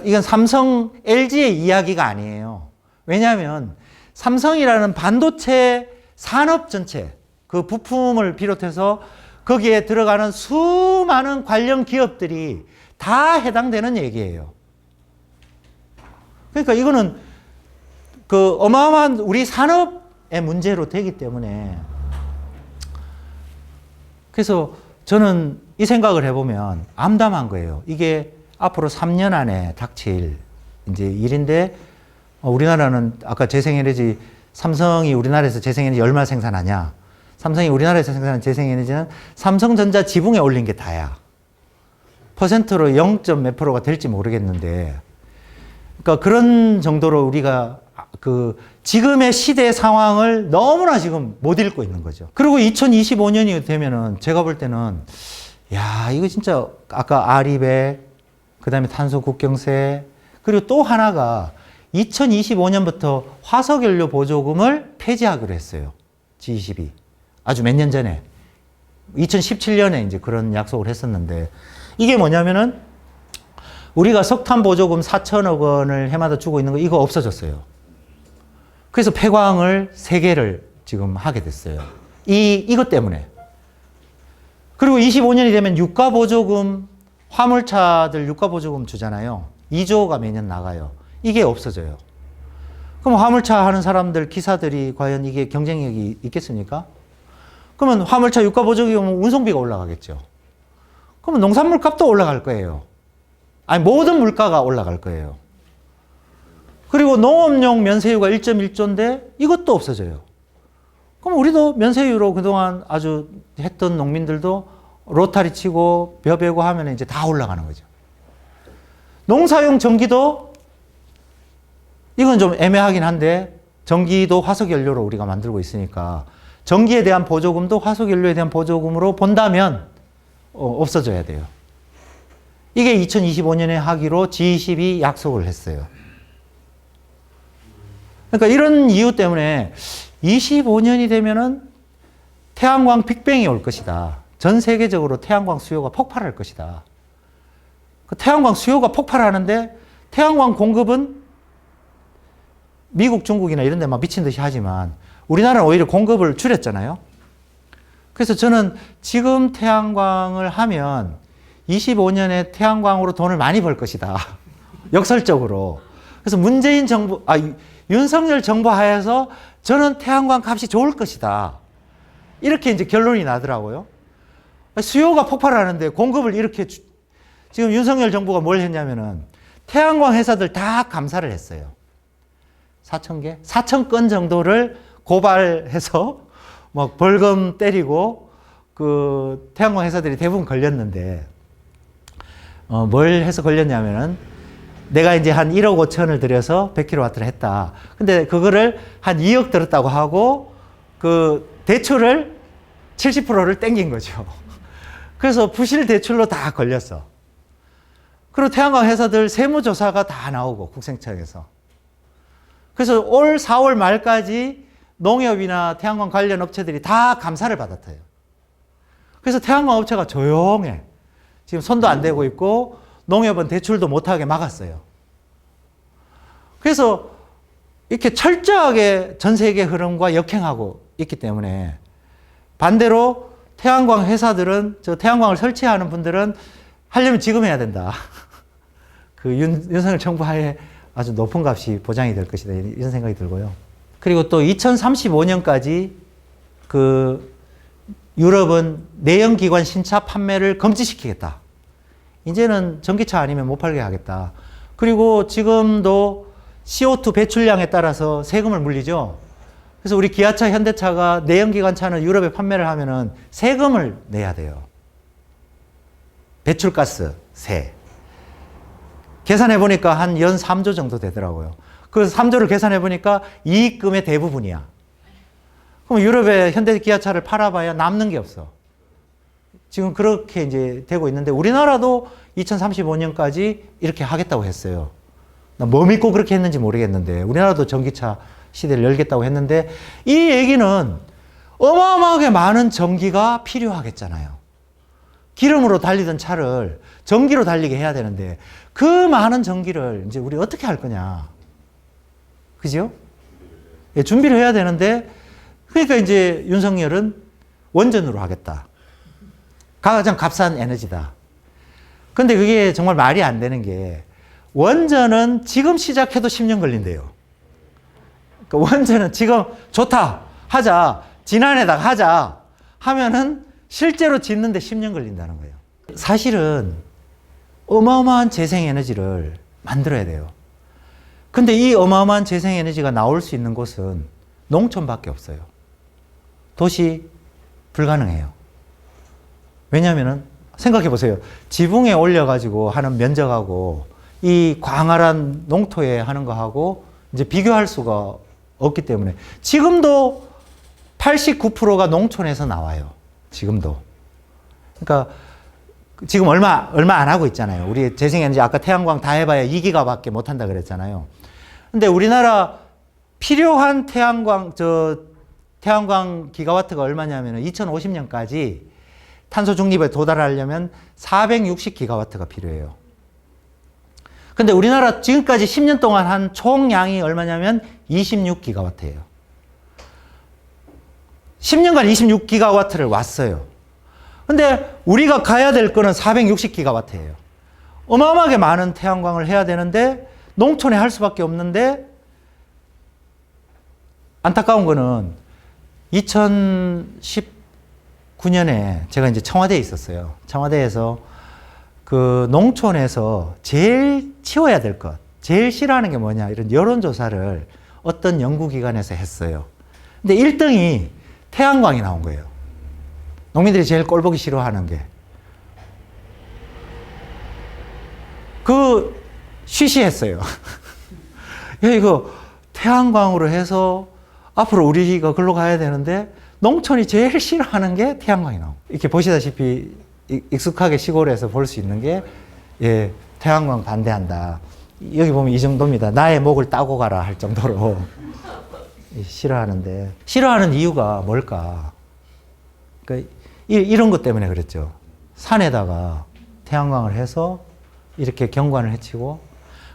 이건 삼성, LG의 이야기가 아니에요. 왜냐하면 삼성이라는 반도체 산업 전체 그 부품을 비롯해서 거기에 들어가는 수많은 관련 기업들이 다 해당되는 얘기예요. 그러니까 이거는 그 어마어마한 우리 산업의 문제로 되기 때문에 그래서 저는 이 생각을 해보면 암담한 거예요. 이게 앞으로 3년 안에 닥칠 이제 일인데 우리나라는 아까 재생에너지 삼성이 우리나라에서 재생에너지 얼마 생산하냐? 삼성이 우리나라에서 생산하는 재생에너지는 삼성전자 지붕에 올린 게 다야. 퍼센트로 0. 몇 프로가 될지 모르겠는데 그러니까 그런 정도로 우리가 그 지금의 시대 상황을 너무나 지금 못 읽고 있는 거죠. 그리고 2025년이 되면은 제가 볼 때는 야, 이거 진짜 아까 아리백, 그다음에 탄소 국경세, 그리고 또 하나가 2025년부터 화석연료 보조금을 폐지하기로 했어요. G20이. 아주 몇 년 전에. 2017년에 이제 그런 약속을 했었는데 이게 뭐냐면은 우리가 석탄 보조금 4천억 원을 해마다 주고 있는 거 이거 없어졌어요. 그래서 폐광을 3개를 지금 하게 됐어요. 이것 때문에. 그리고 25년이 되면 유가 보조금, 화물차들 유가 보조금 주잖아요. 2조가 매년 나가요. 이게 없어져요. 그럼 화물차 하는 사람들, 기사들이 과연 이게 경쟁력이 있겠습니까? 그러면 화물차 유가 보조금이 오면 운송비가 올라가겠죠. 그러면 농산물 값도 올라갈 거예요. 아니, 모든 물가가 올라갈 거예요. 그리고 농업용 면세유가 1.1조인데 이것도 없어져요. 그럼 우리도 면세유로 그동안 아주 했던 농민들도 로타리 치고 벼 베고 하면 이제 다 올라가는 거죠. 농사용 전기도 이건 좀 애매하긴 한데 전기도 화석연료로 우리가 만들고 있으니까 전기에 대한 보조금도 화석연료에 대한 보조금으로 본다면 없어져야 돼요. 이게 2025년에 하기로 G20이 약속을 했어요. 그러니까 이런 이유 때문에 25년이 되면은 태양광 빅뱅이 올 것이다. 전 세계적으로 태양광 수요가 폭발할 것이다. 그 태양광 수요가 폭발하는데 태양광 공급은 미국, 중국이나 이런 데 막 미친 듯이 하지만 우리나라는 오히려 공급을 줄였잖아요. 그래서 저는 지금 태양광을 하면 25년에 태양광으로 돈을 많이 벌 것이다. 역설적으로. 그래서 문재인 정부, 윤석열 정부 하에서 저는 태양광 값이 좋을 것이다. 이렇게 이제 결론이 나더라고요. 수요가 폭발하는데 공급을 이렇게 지금 윤석열 정부가 뭘 했냐면은 태양광 회사들 다 감사를 했어요. 4,000개? 4,000건 정도를 고발해서 막 벌금 때리고 그 태양광 회사들이 대부분 걸렸는데 뭘 해서 걸렸냐면은 내가 이제 한 1억 5천을 들여서 100kW를 했다. 근데 그거를 한 2억 들었다고 하고 그 대출을 70%를 땡긴 거죠. 그래서 부실 대출로 다 걸렸어. 그리고 태양광 회사들 세무조사가 다 나오고 국세청에서. 그래서 올 4월 말까지 농협이나 태양광 관련 업체들이 다 감사를 받았대요. 그래서 태양광 업체가 조용해. 지금 손도 안 대고 있고 농협은 대출도 못하게 막았어요. 그래서 이렇게 철저하게 전 세계 흐름과 역행하고 있기 때문에 반대로 태양광 회사들은, 저 태양광을 설치하는 분들은 하려면 지금 해야 된다. 그 윤석열 정부 하에 아주 높은 값이 보장이 될 것이다. 이런 생각이 들고요. 그리고 또 2035년까지 그 유럽은 내연기관 신차 판매를 금지시키겠다. 이제는 전기차 아니면 못 팔게 하겠다. 그리고 지금도 CO2 배출량에 따라서 세금을 물리죠. 그래서 우리 기아차, 현대차가 내연기관 차는 유럽에 판매를 하면은 세금을 내야 돼요. 배출가스 세. 계산해 보니까 한 연 3조 정도 되더라고요. 그 3조를 계산해 보니까 이익금의 대부분이야. 그럼 유럽에 현대 기아차를 팔아봐야 남는 게 없어. 지금 그렇게 이제 되고 있는데 우리나라도 2035년까지 이렇게 하겠다고 했어요. 나 뭐 믿고 그렇게 했는지 모르겠는데 우리나라도 전기차 시대를 열겠다고 했는데 이 얘기는 어마어마하게 많은 전기가 필요하겠잖아요. 기름으로 달리던 차를 전기로 달리게 해야 되는데 그 많은 전기를 이제 우리 어떻게 할 거냐. 그죠? 예, 준비를 해야 되는데 그러니까 이제 윤석열은 원전으로 하겠다. 가장 값싼 에너지다. 근데 그게 정말 말이 안 되는 게 원전은 지금 시작해도 10년 걸린대요. 그러니까 원전은 지금 좋다. 하자. 지난해다가 하자. 하면은 실제로 짓는데 10년 걸린다는 거예요. 사실은 어마어마한 재생에너지를 만들어야 돼요. 근데 이 어마어마한 재생에너지가 나올 수 있는 곳은 농촌밖에 없어요. 도시 불가능해요. 왜냐하면은 생각해 보세요. 지붕에 올려가지고 하는 면적하고 이 광활한 농토에 하는 거하고 이제 비교할 수가 없기 때문에 지금도 89%가 농촌에서 나와요. 지금도. 그러니까 지금 얼마 안 하고 있잖아요. 우리 재생에너지 아까 태양광 다 해봐야 2기가밖에 못 한다 그랬잖아요. 근데 우리나라 필요한 태양광 기가와트가 얼마냐면 2050년까지 탄소 중립에 도달하려면 460기가와트가 필요해요. 근데 우리나라 지금까지 10년 동안 한 총량이 얼마냐면 26기가와트예요. 10년간 26기가와트를 왔어요. 근데 우리가 가야 될 거는 460기가와트예요. 어마어마하게 많은 태양광을 해야 되는데 농촌에 할 수밖에 없는데 안타까운 거는 2019년에 제가 이제 청와대에 있었어요. 청와대에서 그 농촌에서 제일 치워야 될 것, 제일 싫어하는 게 뭐냐 이런 여론조사를 어떤 연구기관에서 했어요. 근데 1등이 태양광이 나온 거예요. 농민들이 제일 꼴보기 싫어하는 게. 그 쉬쉬했어요. 야, 이거 태양광으로 해서 앞으로 우리가 글로 가야 되는데 농촌이 제일 싫어하는 게 태양광이 나오고. 이렇게 보시다시피 익숙하게 시골에서 볼 수 있는 게 예, 태양광 반대한다. 여기 보면 이 정도입니다. 나의 목을 따고 가라 할 정도로 싫어하는데 싫어하는 이유가 뭘까? 그러니까 이런 것 때문에 그랬죠. 산에다가 태양광을 해서 이렇게 경관을 해치고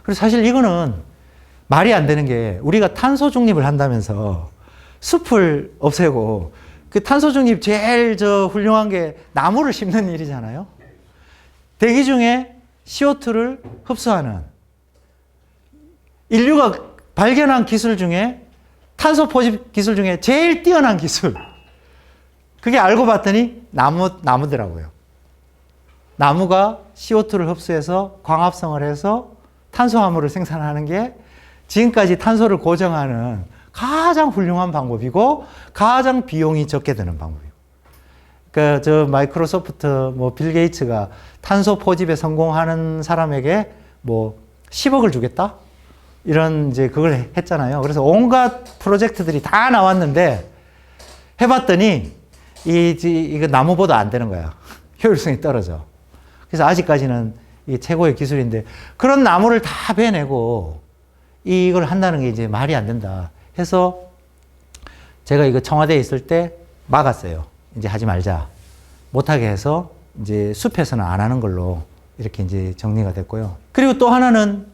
그리고 사실 이거는 말이 안 되는 게 우리가 탄소 중립을 한다면서 숲을 없애고 그 탄소 중립 제일 훌륭한 게 나무를 심는 일이잖아요. 대기 중에 CO2를 흡수하는 인류가 발견한 기술 중에 탄소 포집 기술 중에 제일 뛰어난 기술. 그게 알고 봤더니 나무더라고요. 나무가 CO2를 흡수해서 광합성을 해서 탄소화물을 생산하는 게 지금까지 탄소를 고정하는 가장 훌륭한 방법이고 가장 비용이 적게 드는 방법이고. 그러니까 마이크로소프트 빌 게이츠가 탄소 포집에 성공하는 사람에게 10억을 주겠다? 이런 이제 그걸 했잖아요. 그래서 온갖 프로젝트들이 다 나왔는데 해봤더니 이거 나무보다 안 되는 거야. 효율성이 떨어져. 그래서 아직까지는 이게 최고의 기술인데 그런 나무를 다 베내고 이걸 한다는 게 이제 말이 안 된다. 해서 제가 이거 청와대에 있을 때 막았어요. 이제 하지 말자. 못하게 해서 이제 숲에서는 안 하는 걸로 이렇게 이제 정리가 됐고요. 그리고 또 하나는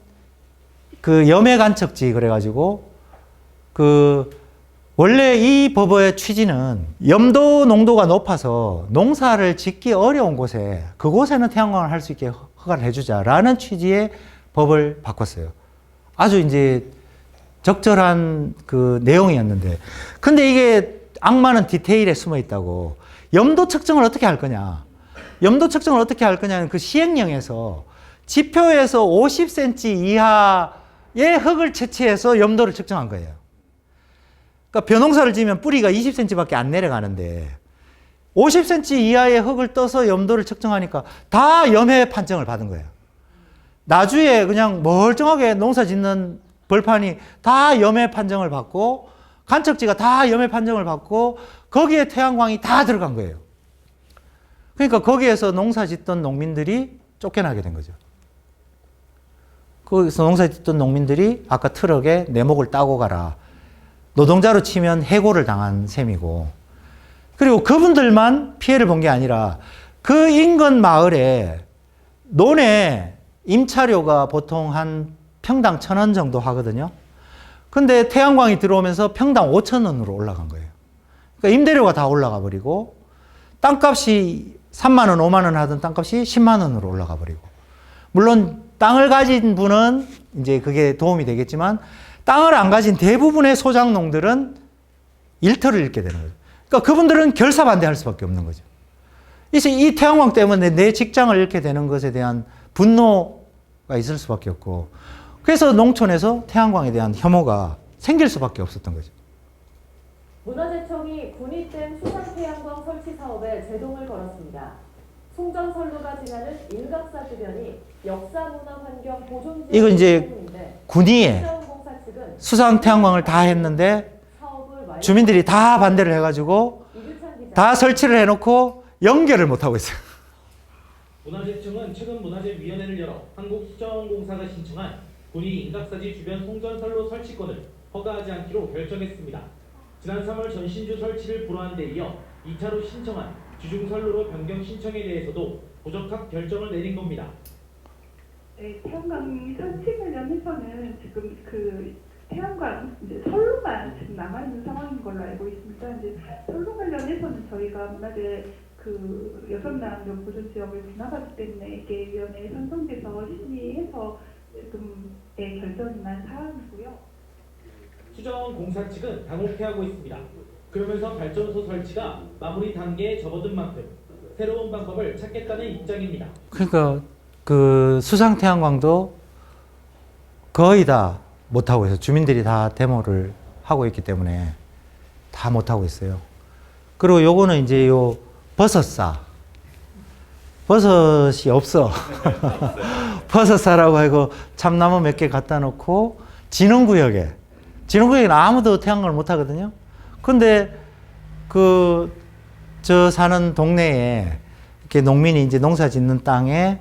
그 염해 간척지 그래가지고 원래 이 법의 취지는 염도 농도가 높아서 농사를 짓기 어려운 곳에, 그곳에는 태양광을 할 수 있게 허가를 해주자라는 취지의 법을 바꿨어요. 아주 이제 적절한 그 내용이었는데, 근데 이게 악마는 디테일에 숨어 있다고. 염도 측정을 어떻게 할 거냐? 염도 측정을 어떻게 할 거냐는 그 시행령에서 지표에서 50cm 이하의 흙을 채취해서 염도를 측정한 거예요. 그러니까 벼농사를 지으면 뿌리가 20cm밖에 안 내려가는데 50cm 이하의 흙을 떠서 염도를 측정하니까 다 염해 판정을 받은 거예요. 나주에 그냥 멀쩡하게 농사 짓는 벌판이 다 염해 판정을 받고 간척지가 다 염해 판정을 받고 거기에 태양광이 다 들어간 거예요. 그러니까 거기에서 농사 짓던 농민들이 쫓겨나게 된 거죠. 거기서 농사 짓던 농민들이 아까 트럭에 내 목을 따고 가라. 노동자로 치면 해고를 당한 셈이고, 그리고 그분들만 피해를 본 게 아니라 그 인근 마을에 논에 임차료가 보통 한 평당 1,000원 정도 하거든요. 근데 태양광이 들어오면서 평당 5,000원으로 올라간 거예요. 그러니까 임대료가 다 올라가 버리고 땅값이 3만 원, 5만 원 하던 땅값이 10만 원으로 올라가 버리고, 물론 땅을 가진 분은 이제 그게 도움이 되겠지만 땅을 안 가진 대부분의 소작농들은 일터를 잃게 되는 거죠. 그러니까 그분들은 결사반대할 수밖에 없는 거죠. 이제 이 태양광 때문에 내 직장을 잃게 되는 것에 대한 분노가 있을 수밖에 없고, 그래서 농촌에서 태양광에 대한 혐오가 생길 수밖에 없었던 거죠. 문화재청이 군위댐 수상태양광 설치 사업에 제동을 걸었습니다. 송정선로가 지나는 일각사 주변이 역사문화환경 보존 이거 이제 군위에 수상 태양광을 다 했는데 주민들이 다 반대를 해가지고 다 설치를 해놓고 연결을 못하고 있어요. 문화재청은 최근 문화재위원회를 열어 한국수자원공사가 신청한 군위 인각사지 주변 송전선로 설치권을 허가하지 않기로 결정했습니다. 지난 3월 전신주 설치를 불허한 데 이어 2차로 신청한 주중선로로 변경 신청에 대해서도 부적합 결정을 내린 겁니다. 네, 태양광 설치 관련해서는 지금 그 태양광 이제 선로만 지금 남아 있는 상황인 걸로 알고 있습니다. 이제 선로 관련해서는 저희가 문화재 그 여성남녀 보존 지역을 분화하기 때문에 이게 위원회에 선정돼서 심의해서 지금의 결정이 난 사안이고요. 수자원 공사 측은 당혹해하고 있습니다. 그러면서 발전소 설치가 마무리 단계에 접어든 만큼 새로운 방법을 찾겠다는 입장입니다. 그러니까 그 수상 태양광도 거의 다 못하고 있어요. 주민들이 다 데모를 하고 있기 때문에 다 못하고 있어요. 그리고 요거는 이제 요 버섯사. 버섯이 없어. 버섯사라고 하고 참나무 몇 개 갖다 놓고 진흥구역에는 아무도 태양광을 못 하거든요. 근데 저 사는 동네에 이렇게 농민이 이제 농사 짓는 땅에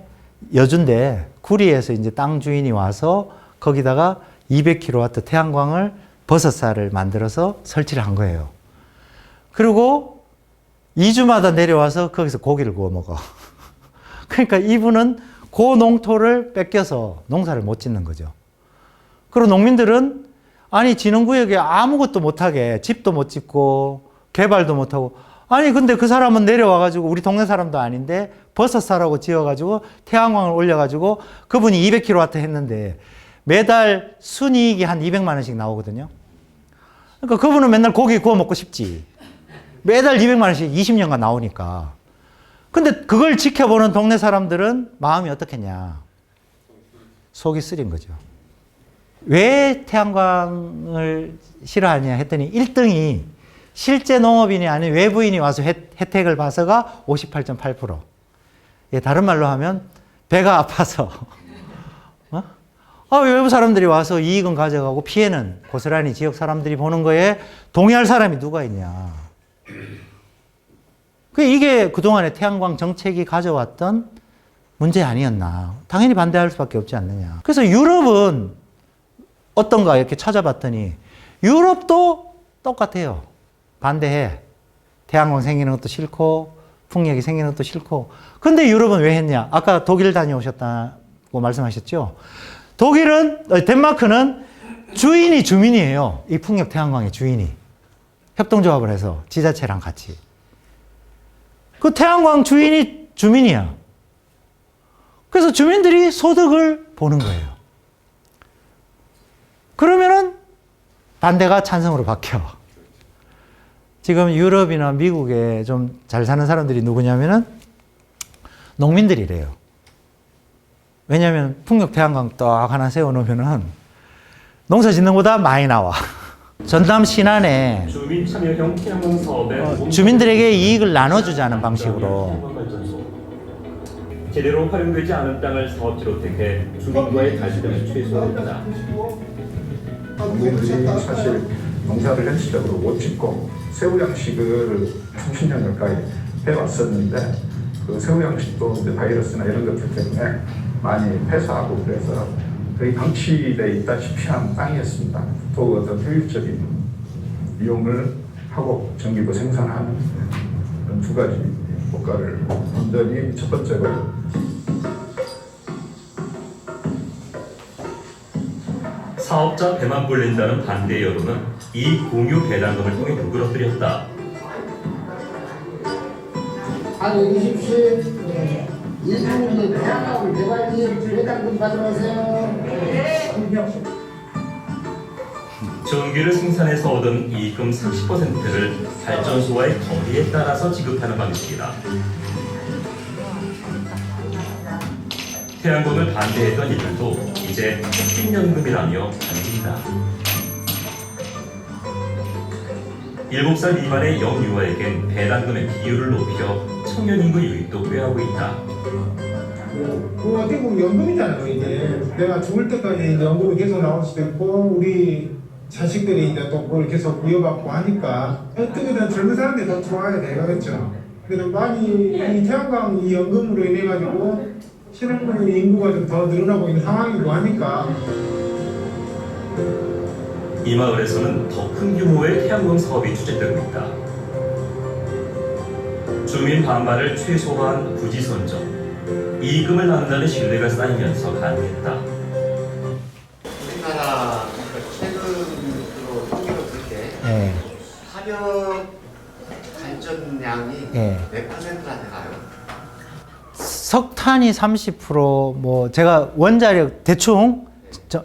여주인데 구리에서 이제 땅 주인이 와서 거기다가 200kW 태양광을 버섯사를 만들어서 설치를 한 거예요. 그리고 2주마다 내려와서 거기서 고기를 구워 먹어. 그러니까 이분은 그 농토를 뺏겨서 농사를 못 짓는 거죠. 그리고 농민들은 아니 진흥구역에 아무것도 못하게 집도 못 짓고 개발도 못하고, 아니 근데 그 사람은 내려와가지고 우리 동네 사람도 아닌데 버섯사라고 지어가지고 태양광을 올려가지고 그분이 200kW 했는데 매달 순이익이 한 200만 원씩 나오거든요. 그러니까 그분은 맨날 고기 구워 먹고 싶지. 매달 200만 원씩 20년간 나오니까. 근데 그걸 지켜보는 동네 사람들은 마음이 어떻겠냐. 속이 쓰린 거죠. 왜 태양광을 싫어하냐 했더니 1등이 실제 농업인이 아닌 외부인이 와서 혜택을 봐서가 58.8%. 예, 다른 말로 하면 배가 아파서 외부 사람들이 와서 이익은 가져가고 피해는 고스란히 지역 사람들이 보는 거에 동의할 사람이 누가 있냐. 이게 그동안의 태양광 정책이 가져왔던 문제 아니었나. 당연히 반대할 수밖에 없지 않느냐. 그래서 유럽은 어떤가 이렇게 찾아봤더니 유럽도 똑같아요. 반대해. 태양광 생기는 것도 싫고 풍력이 생기는 것도 싫고. 근데 유럽은 왜 했냐. 아까 독일 다녀오셨다고 말씀하셨죠. 덴마크는 주인이 주민이에요. 이 풍력 태양광의 주인이. 협동조합을 해서 지자체랑 같이. 그 태양광 주인이 주민이야. 그래서 주민들이 소득을 보는 거예요. 그러면은 반대가 찬성으로 바뀌어. 지금 유럽이나 미국에 좀 잘 사는 사람들이 누구냐면은 농민들이래요. 왜냐하면 풍력 태양광 딱 하나 세워놓으면은 농사 짓는 것보다 많이 나와. 전남 신안에 주민 참여형 태양광 사업에 주민들에게 이익을 나눠주자는 방식으로 제대로 활용되지 않은 땅을 사업지로 택해 주민과의 갈등을 최소화합니다. 농민들이 사실 농사를 현실적으로 못 짓고 새우 양식을 30년 가까이 해왔었는데 그 새우 양식도 이제 바이러스나 이런 것들 때문에 많이 폐사하고 그래서 거의 방치되어 있다시피 한 땅이었습니다. 또 어떤 효율적인 이용을 하고 전기도 생산하는 그런 두 가지 효과를 온전히 첫 번째로 사업자 배만 불린다는 반대 여론은 이 공유 배당금을 통해 누그러뜨렸다. 아니 20시 일분이 대학원 대관님 배당금 받으세요. 전기를 생산해서 얻은 이익금 30%를 발전소와의 거리에 따라서 지급하는 방식이다. 태양광을 반대했던 이들도 이제 햇빛연금이라며 반긴다. 7살 미만의 영유아에겐 배당금의 비율을 높여 청년인구 유입도 꾀하고 있다. 그 어떻게 보면 연금이잖아요. 이제 내가 죽을 때까지 이제 연금이 계속 나올 수도 있고 우리 자식들이 이제 또 그걸 계속 부여받고 하니까 어떻게든 젊은 사람들이 더 좋아야 되겠죠. 그래서 많이 이 태양광 이 연금으로 인해 가지고 신혼부부 인구가 좀 더 늘어나고 있는 상황이고 하니까 이 마을에서는 더 큰 규모의 태양광 사업이 추진되고 있다. 주민 반발을 최소화한 부지 선정, 이익금을 나눈다는 신뢰가 쌓이면서 가능했다. 우리나라 최근으로 통계로 볼 때 예, 화력 발전량이 예. 몇 퍼센트나 되나요? 석탄이 30%, 제가 원자력 대충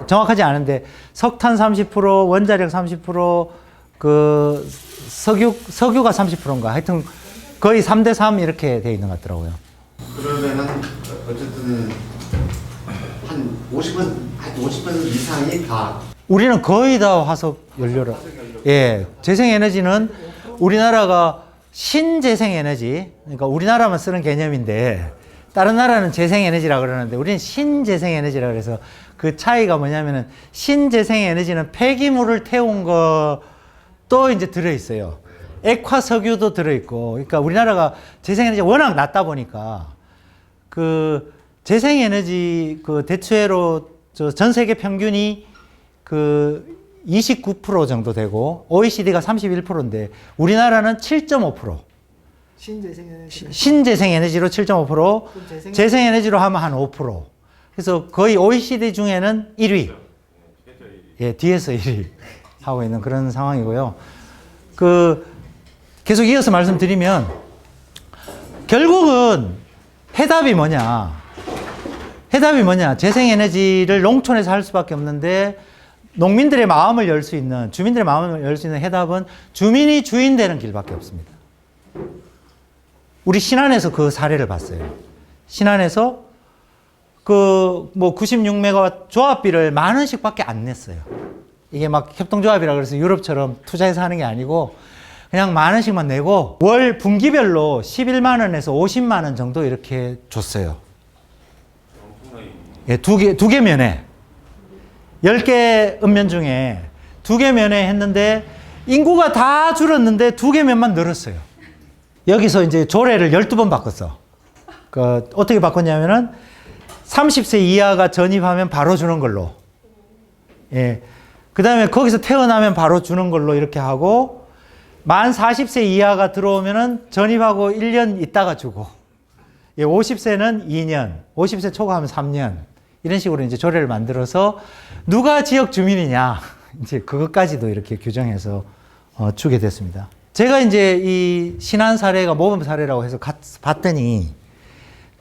정확하지 않은데 석탄 30%, 원자력 30%, 그 석유가 30%인가 하여튼 거의 3대 3 이렇게 돼 있는 것 같더라고요. 그러면은 어쨌든 한 50% 이상이 다 우리는 거의 다 화석 연료로. 예, 재생에너지는 우리나라가 신재생에너지, 그러니까 우리나라만 쓰는 개념인데 다른 나라는 재생에너지라 그러는데 우리는 신재생에너지라 그래서 그 차이가 뭐냐면은 신재생에너지는 폐기물을 태운 것도 이제 들어있어요. 액화석유도 들어있고, 그러니까 우리나라가 재생에너지가 워낙 낮다 보니까 그 재생에너지 그 대체로 전 세계 평균이 그 29% 정도 되고 OECD가 31%인데 우리나라는 7.5%. 신재생에너지로 7.5%, 재생에너지로 하면 한 5%. 그래서 거의 OECD 중에는 1위. 예, 뒤에서 1위 하고 있는 그런 상황이고요. 계속 이어서 말씀드리면 결국은 해답이 뭐냐? 재생에너지를 농촌에서 할 수밖에 없는데 농민들의 마음을 열 수 있는, 주민들의 마음을 열 수 있는 해답은 주민이 주인 되는 길밖에 없습니다. 우리 신안에서 그 사례를 봤어요. 신안에서 96메가와트 조합비를 10,000원씩밖에 안 냈어요. 이게 막 협동조합이라 그래서 유럽처럼 투자해서 하는 게 아니고 그냥 10,000원씩만 내고 월 분기별로 11만 원에서 50만 원 정도 이렇게 줬어요. 예, 두 개 면에 10개 읍면 중에 2개 면에 했는데 인구가 다 줄었는데 2개 면만 늘었어요. 여기서 이제 조례를 12번 바꿨어. 어떻게 바꿨냐면은 30세 이하가 전입하면 바로 주는 걸로. 예. 그 다음에 거기서 태어나면 바로 주는 걸로 이렇게 하고, 만 40세 이하가 들어오면은 전입하고 1년 있다가 주고, 예, 50세는 2년, 50세 초과하면 3년, 이런 식으로 이제 조례를 만들어서 누가 지역 주민이냐 이제 그것까지도 이렇게 규정해서 주게 됐습니다. 제가 이제 이 신안 사례가 모범 사례라고 해서 봤더니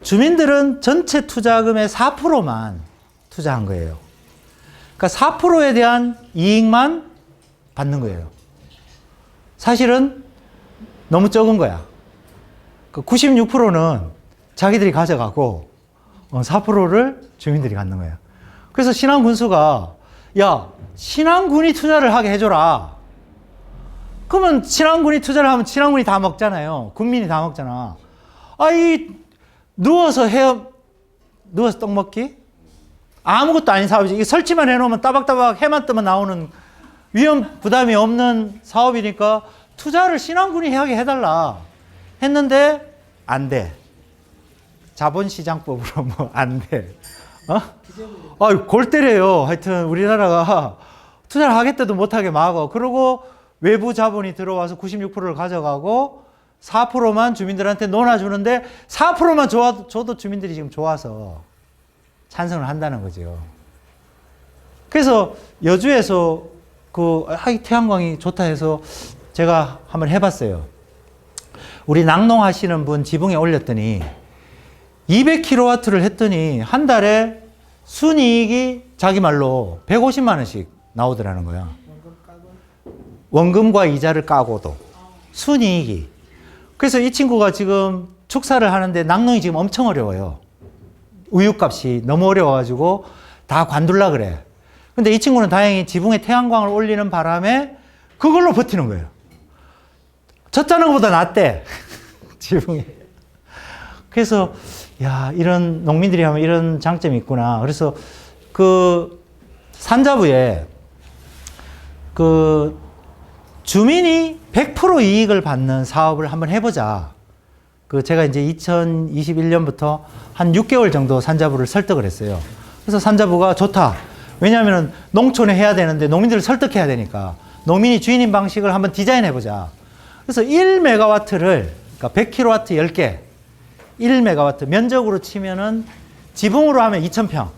주민들은 전체 투자금의 4%만 투자한 거예요. 그러니까 4%에 대한 이익만 받는 거예요. 사실은 너무 적은 거야. 96%는 자기들이 가져가고 4%를 주민들이 갖는 거예요. 그래서 신안군수가 야, 신안군이 투자를 하게 해줘라. 그러면 신안군이 투자를 하면 신안군이 다 먹잖아요. 국민이 다 먹잖아. 누워서 떡 먹기? 아무것도 아닌 사업이지. 이게 설치만 해놓으면 따박따박 해만 뜨면 나오는 위험 부담이 없는 사업이니까 투자를 신안군이 하게 해달라 했는데 안 돼. 자본시장법으로 뭐 안 돼. 골 때려요. 하여튼 우리나라가 투자를 하겠다도 못하게 막어. 그리고 외부 자본이 들어와서 96%를 가져가고 4%만 주민들한테 논아주는데 4%만 줘도 주민들이 지금 좋아서 찬성을 한다는 거죠. 그래서 여주에서 태양광이 좋다 해서 제가 한번 해봤어요. 우리 낙농하시는 분 지붕에 올렸더니 200kW를 했더니 한 달에 순이익이 자기 말로 150만 원씩 나오더라는 거야. 원금과 이자를 까고도 순이익이. 그래서 이 친구가 지금 축사를 하는데 낙농이 지금 엄청 어려워요. 우유값이 너무 어려워가지고 다 관둘라 그래. 근데 이 친구는 다행히 지붕에 태양광을 올리는 바람에 그걸로 버티는 거예요. 젖자는 것보다 낫대. 지붕에. 그래서 야, 이런 농민들이 하면 이런 장점이 있구나. 그래서 산자부에 주민이 100% 이익을 받는 사업을 한번 해보자. 제가 이제 2021년부터 한 6개월 정도 산자부를 설득을 했어요. 그래서 산자부가 좋다. 왜냐하면 농촌에 해야 되는데 농민들을 설득해야 되니까 농민이 주인인 방식을 한번 디자인해보자. 그래서 1메가와트를, 그러니까 100kW 10개, 1메가와트, 면적으로 치면은 지붕으로 하면 2,000평,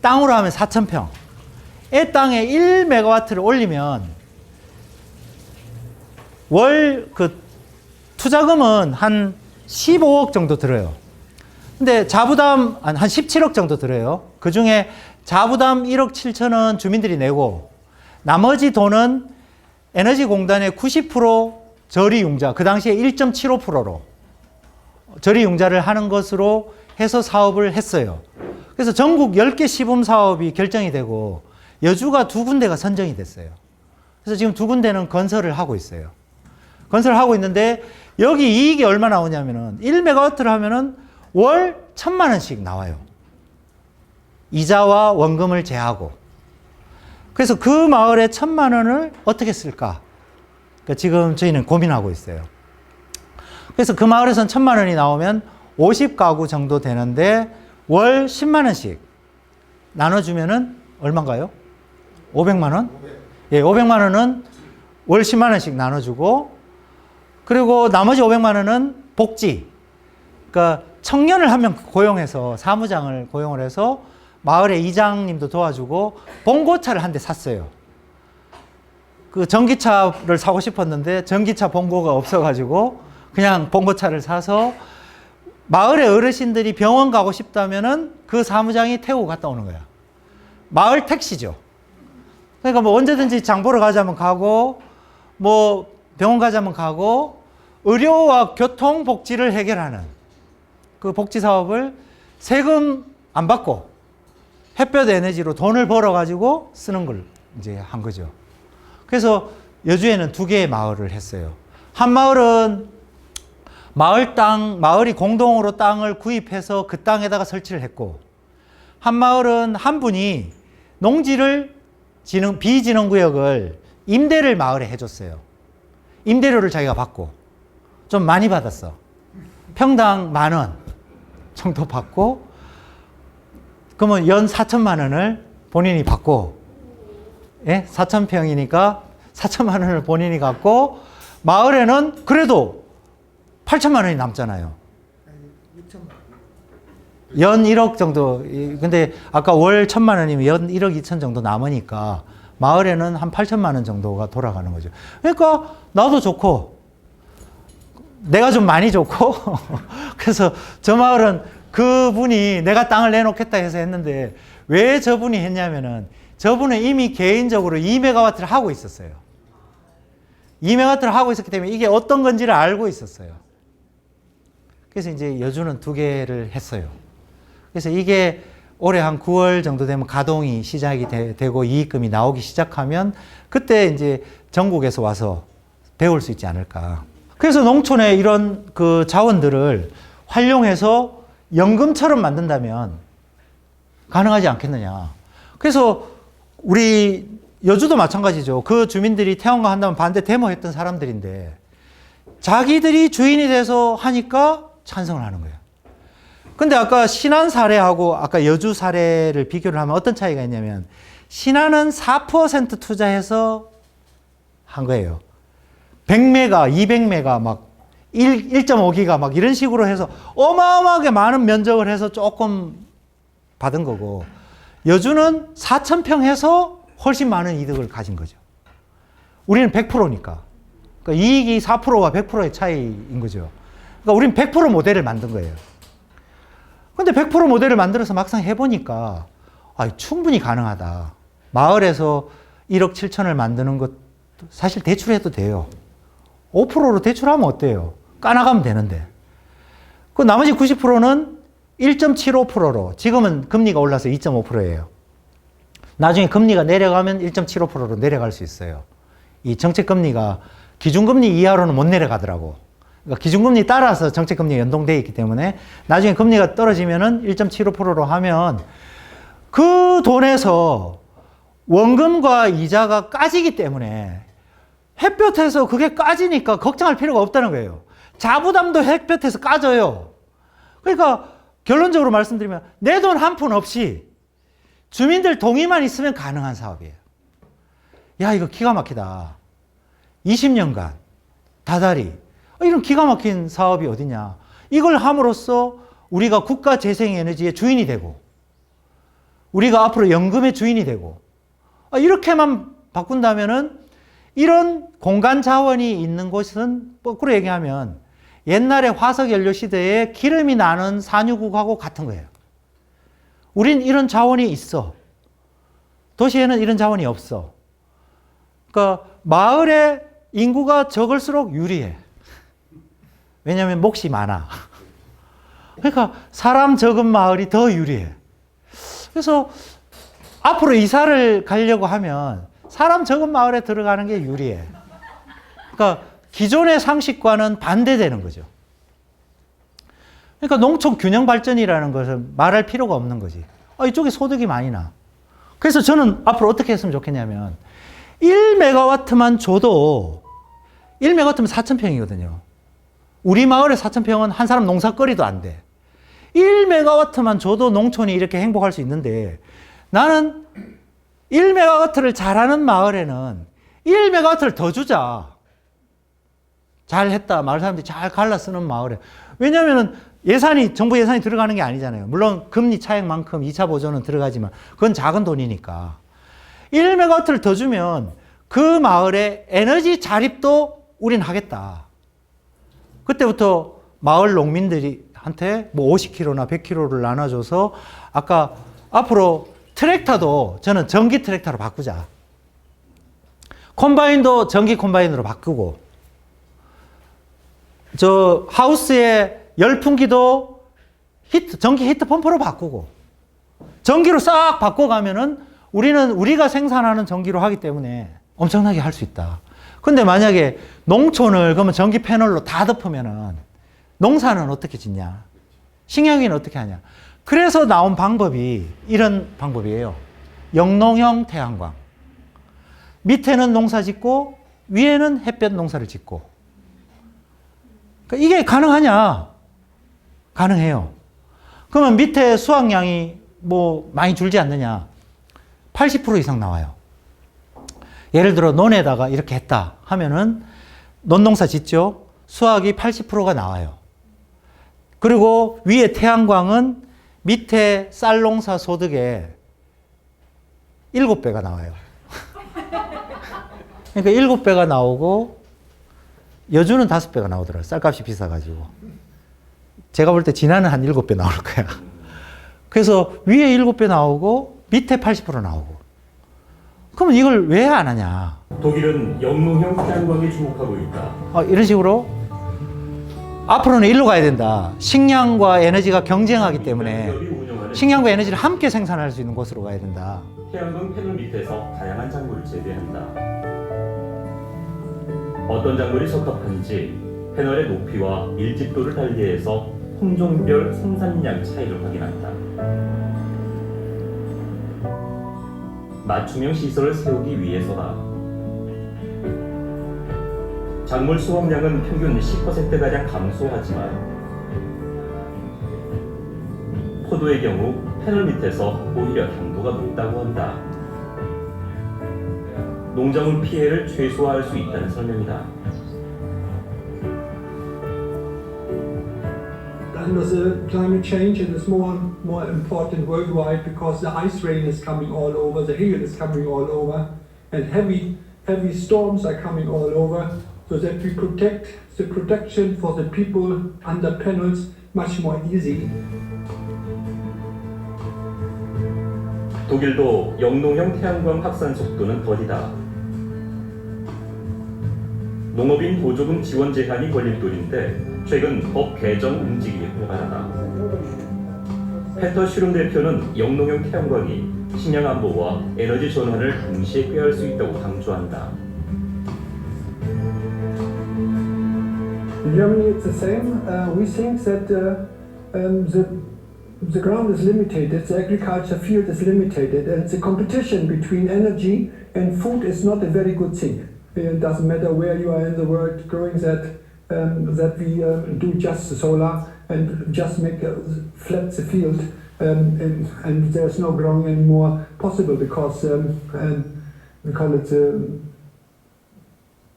땅으로 하면 4,000평. 이 땅에 1메가와트를 올리면 월 투자금은 한 15억 정도 들어요. 근데 자부담 한 17억 정도 들어요. 그 중에 자부담 1억 7천은 주민들이 내고 나머지 돈은 에너지공단의 90% 저리융자, 그 당시에 1.75%로 저리융자를 하는 것으로 해서 사업을 했어요. 그래서 전국 10개 시범 사업이 결정이 되고 여주가 2군데가 선정이 됐어요. 그래서 지금 2군데는 건설을 하고 있어요. 건설을 하고 있는데 여기 이익이 얼마 나오냐면은 1메가와트를 하면은 월 1,000만 원씩 나와요. 이자와 원금을 제하고. 그래서 그 마을에 1,000만 원을 어떻게 쓸까? 그러니까 지금 저희는 고민하고 있어요. 그래서 그 마을에선 1,000만 원이 나오면 50가구 정도 되는데 월 10만 원씩 나눠주면은 얼마인가요? 500만 원? 예, 500만 원은 월 10만 원씩 나눠주고 그리고 나머지 500만 원은 복지. 그러니까 청년을 한 명 고용해서 사무장을 고용을 해서 마을의 이장님도 도와주고 봉고차를 한 대 샀어요. 전기차를 사고 싶었는데 전기차 봉고가 없어가지고 그냥 봉고차를 사서 마을의 어르신들이 병원 가고 싶다면은 그 사무장이 태우고 갔다 오는 거야. 마을 택시죠. 그러니까 뭐 언제든지 장 보러 가자면 가고 뭐 병원 가자면 가고 의료와 교통 복지를 해결하는 그 복지 사업을 세금 안 받고 햇볕 에너지로 돈을 벌어 가지고 쓰는 걸 이제 한 거죠. 그래서 여주에는 2개의 마을을 했어요. 한 마을은 마을이 공동으로 땅을 구입해서 그 땅에다가 설치를 했고, 한 마을은 한 분이 농지를 비진흥구역을 임대를 마을에 해줬어요. 임대료를 자기가 받고 좀 많이 받았어. 평당 10,000원 정도 받고, 그러면 연 4천만 원을 본인이 받고, 예? 4,000평이니까 4천만 원을 본인이 갖고, 마을에는 그래도 8천만 원이 남잖아요. 연 1억 정도. 근데 아까 월 1,000만 원이면 연 1억 2천 정도 남으니까 마을에는 한 8천만 원 정도가 돌아가는 거죠. 그러니까 나도 좋고 내가 좀 많이 좋고 그래서 저 마을은 그분이 내가 땅을 내놓겠다 해서 했는데 왜 저분이 했냐면은 저분은 이미 개인적으로 2메가와트를 하고 있었어요. 2메가와트를 하고 있었기 때문에 이게 어떤 건지를 알고 있었어요. 그래서 이제 여주는 2개를 했어요. 그래서 이게 올해 한 9월 정도 되면 가동이 시작이 되고 이익금이 나오기 시작하면 그때 이제 전국에서 와서 배울 수 있지 않을까. 그래서 농촌에 이런 그 자원들을 활용해서 연금처럼 만든다면 가능하지 않겠느냐. 그래서 우리 여주도 마찬가지죠. 그 주민들이 태양광 한다면 반대 데모했던 사람들인데 자기들이 주인이 돼서 하니까 찬성을 하는 거예요. 근데 아까 신안 사례하고 아까 여주 사례를 비교를 하면 어떤 차이가 있냐면 신안은 4% 투자해서 한 거예요. 100메가, 200메가 막 1.5기가 막 이런 식으로 해서 어마어마하게 많은 면적을 해서 조금 받은 거고 여주는 4,000평 해서 훨씬 많은 이득을 가진 거죠. 우리는 100%니까. 그러니까 이익이 4%와 100%의 차이인 거죠. 그러니까 우리는 100% 모델을 만든 거예요. 근데 100% 모델을 만들어서 막상 해보니까 충분히 가능하다. 마을에서 1억 7천을 만드는 것도 사실 대출해도 돼요. 5%로 대출하면 어때요? 까나가면 되는데. 그 나머지 90%는 1.75%로 지금은 금리가 올라서 2.5%예요. 나중에 금리가 내려가면 1.75%로 내려갈 수 있어요. 이 정책금리가 기준금리 이하로는 못 내려가더라고. 그러니까 기준금리 따라서 정책금리가 연동되어 있기 때문에 나중에 금리가 떨어지면은 1.75%로 하면 그 돈에서 원금과 이자가 까지기 때문에 햇볕에서 그게 까지니까 걱정할 필요가 없다는 거예요. 자부담도 햇볕에서 까져요. 그러니까 결론적으로 말씀드리면 내 돈 한 푼 없이 주민들 동의만 있으면 가능한 사업이에요. 야, 이거 기가 막히다. 20년간 다달이 이런 기가 막힌 사업이 어디냐. 이걸 함으로써 우리가 국가 재생에너지의 주인이 되고 우리가 앞으로 연금의 주인이 되고 이렇게만 바꾼다면은 이런 공간 자원이 있는 곳은 거꾸로 얘기하면 옛날에 화석연료 시대에 기름이 나는 산유국하고 같은 거예요. 우린 이런 자원이 있어. 도시에는 이런 자원이 없어. 그러니까 마을에 인구가 적을수록 유리해. 왜냐하면 몫이 많아. 그러니까 사람 적은 마을이 더 유리해. 그래서 앞으로 이사를 가려고 하면 사람 적은 마을에 들어가는 게 유리해. 그러니까 기존의 상식과는 반대되는 거죠. 그러니까 농촌 균형 발전이라는 것을 말할 필요가 없는 거지. 이쪽에 소득이 많이 나. 그래서 저는 앞으로 어떻게 했으면 좋겠냐면 1메가와트만 줘도 1메가와트면 4,000평이거든요. 우리 마을에 4,000평은 한 사람 농사거리도 안 돼. 1메가와트만 줘도 농촌이 이렇게 행복할 수 있는데 나는 1메가와트를 잘하는 마을에는 1메가와트를 더 주자. 잘했다. 마을 사람들이 잘 갈라 쓰는 마을에. 왜냐하면 정부 예산이 들어가는 게 아니잖아요. 물론 금리 차익만큼 2차 보조는 들어가지만 그건 작은 돈이니까. 1메가와트를 더 주면 그 마을의 에너지 자립도 우린 하겠다. 그때부터 마을 농민들한테 뭐 50kg나 100kg를 나눠줘서 아까 앞으로 트랙터도 저는 전기 트랙터로 바꾸자. 콤바인도 전기 콤바인으로 바꾸고 저 하우스의 열풍기도 전기 히트 펌프로 바꾸고 전기로 싹 바꿔가면은 우리가 생산하는 전기로 하기 때문에 엄청나게 할 수 있다. 근데 만약에 농촌을 그러면 전기 패널로 다 덮으면은 농사는 어떻게 짓냐? 식량위는 어떻게 하냐? 그래서 나온 방법이 이런 방법이에요. 영농형 태양광. 밑에는 농사 짓고 위에는 햇볕 농사를 짓고. 그러니까 이게 가능하냐? 가능해요. 그러면 밑에 수확량이 뭐 많이 줄지 않느냐? 80% 이상 나와요. 예를 들어 논에다가 이렇게 했다 하면은 논농사 짓죠. 수확이 80%가 나와요. 그리고 위에 태양광은 밑에 쌀농사 소득의 7배가 나와요. 그러니까 7배가 나오고 여주는 5배가 나오더라고요. 쌀값이 비싸가지고. 제가 볼 때 진화는 한 7배 나올 거야. 그래서 위에 7배 나오고 밑에 80% 나오고. 그러면 이걸 왜 안 하냐? 독일은 영농형 태양광에 주목하고 있다. 이런 식으로 앞으로는 일로 가야 된다. 식량과 에너지가 경쟁하기 때문에 기업이 운영하는 식량과 에너지를 함께 생산할 수 있는 곳으로 가야 된다. 태양광 패널 밑에서 다양한 작물을 재배한다. 어떤 작물이 적합한지 패널의 높이와 밀집도를 달리해서 품종별 생산량 차이를 확인한다. 맞춤형 시설을 세우기 위해서다. 작물 수확량은 평균 10%가량 감소하지만 포도의 경우 패널 밑에서 오히려 당도가 높다고 한다. 농작물 피해를 최소화할 수 있다는 설명이다. Under the climate change, it is more and more important worldwide because the ice rain is coming all over, the hail is coming all over, and heavy storms are coming all over, so that we protect the protection for the people under panels much more easy. 독일도 영농형 태양광 확산 속도는 더디다. 농업인 보조금 지원 제한이 걸림돌인데 최근 법 개정 움직임이 활발하다. 페터 슈름 대표는 영농형 태양광이 식량 안보와 에너지 전환을 동시에 꾀할 수 있다고 강조한다. In Germany, it's the same. We think that the ground is limited, the agriculture field is limited, and the competition between energy and food is not a very good thing. It doesn't matter where you are in the world growing that we do just the solar and just make flat the field, and there's no growing anymore possible because we call it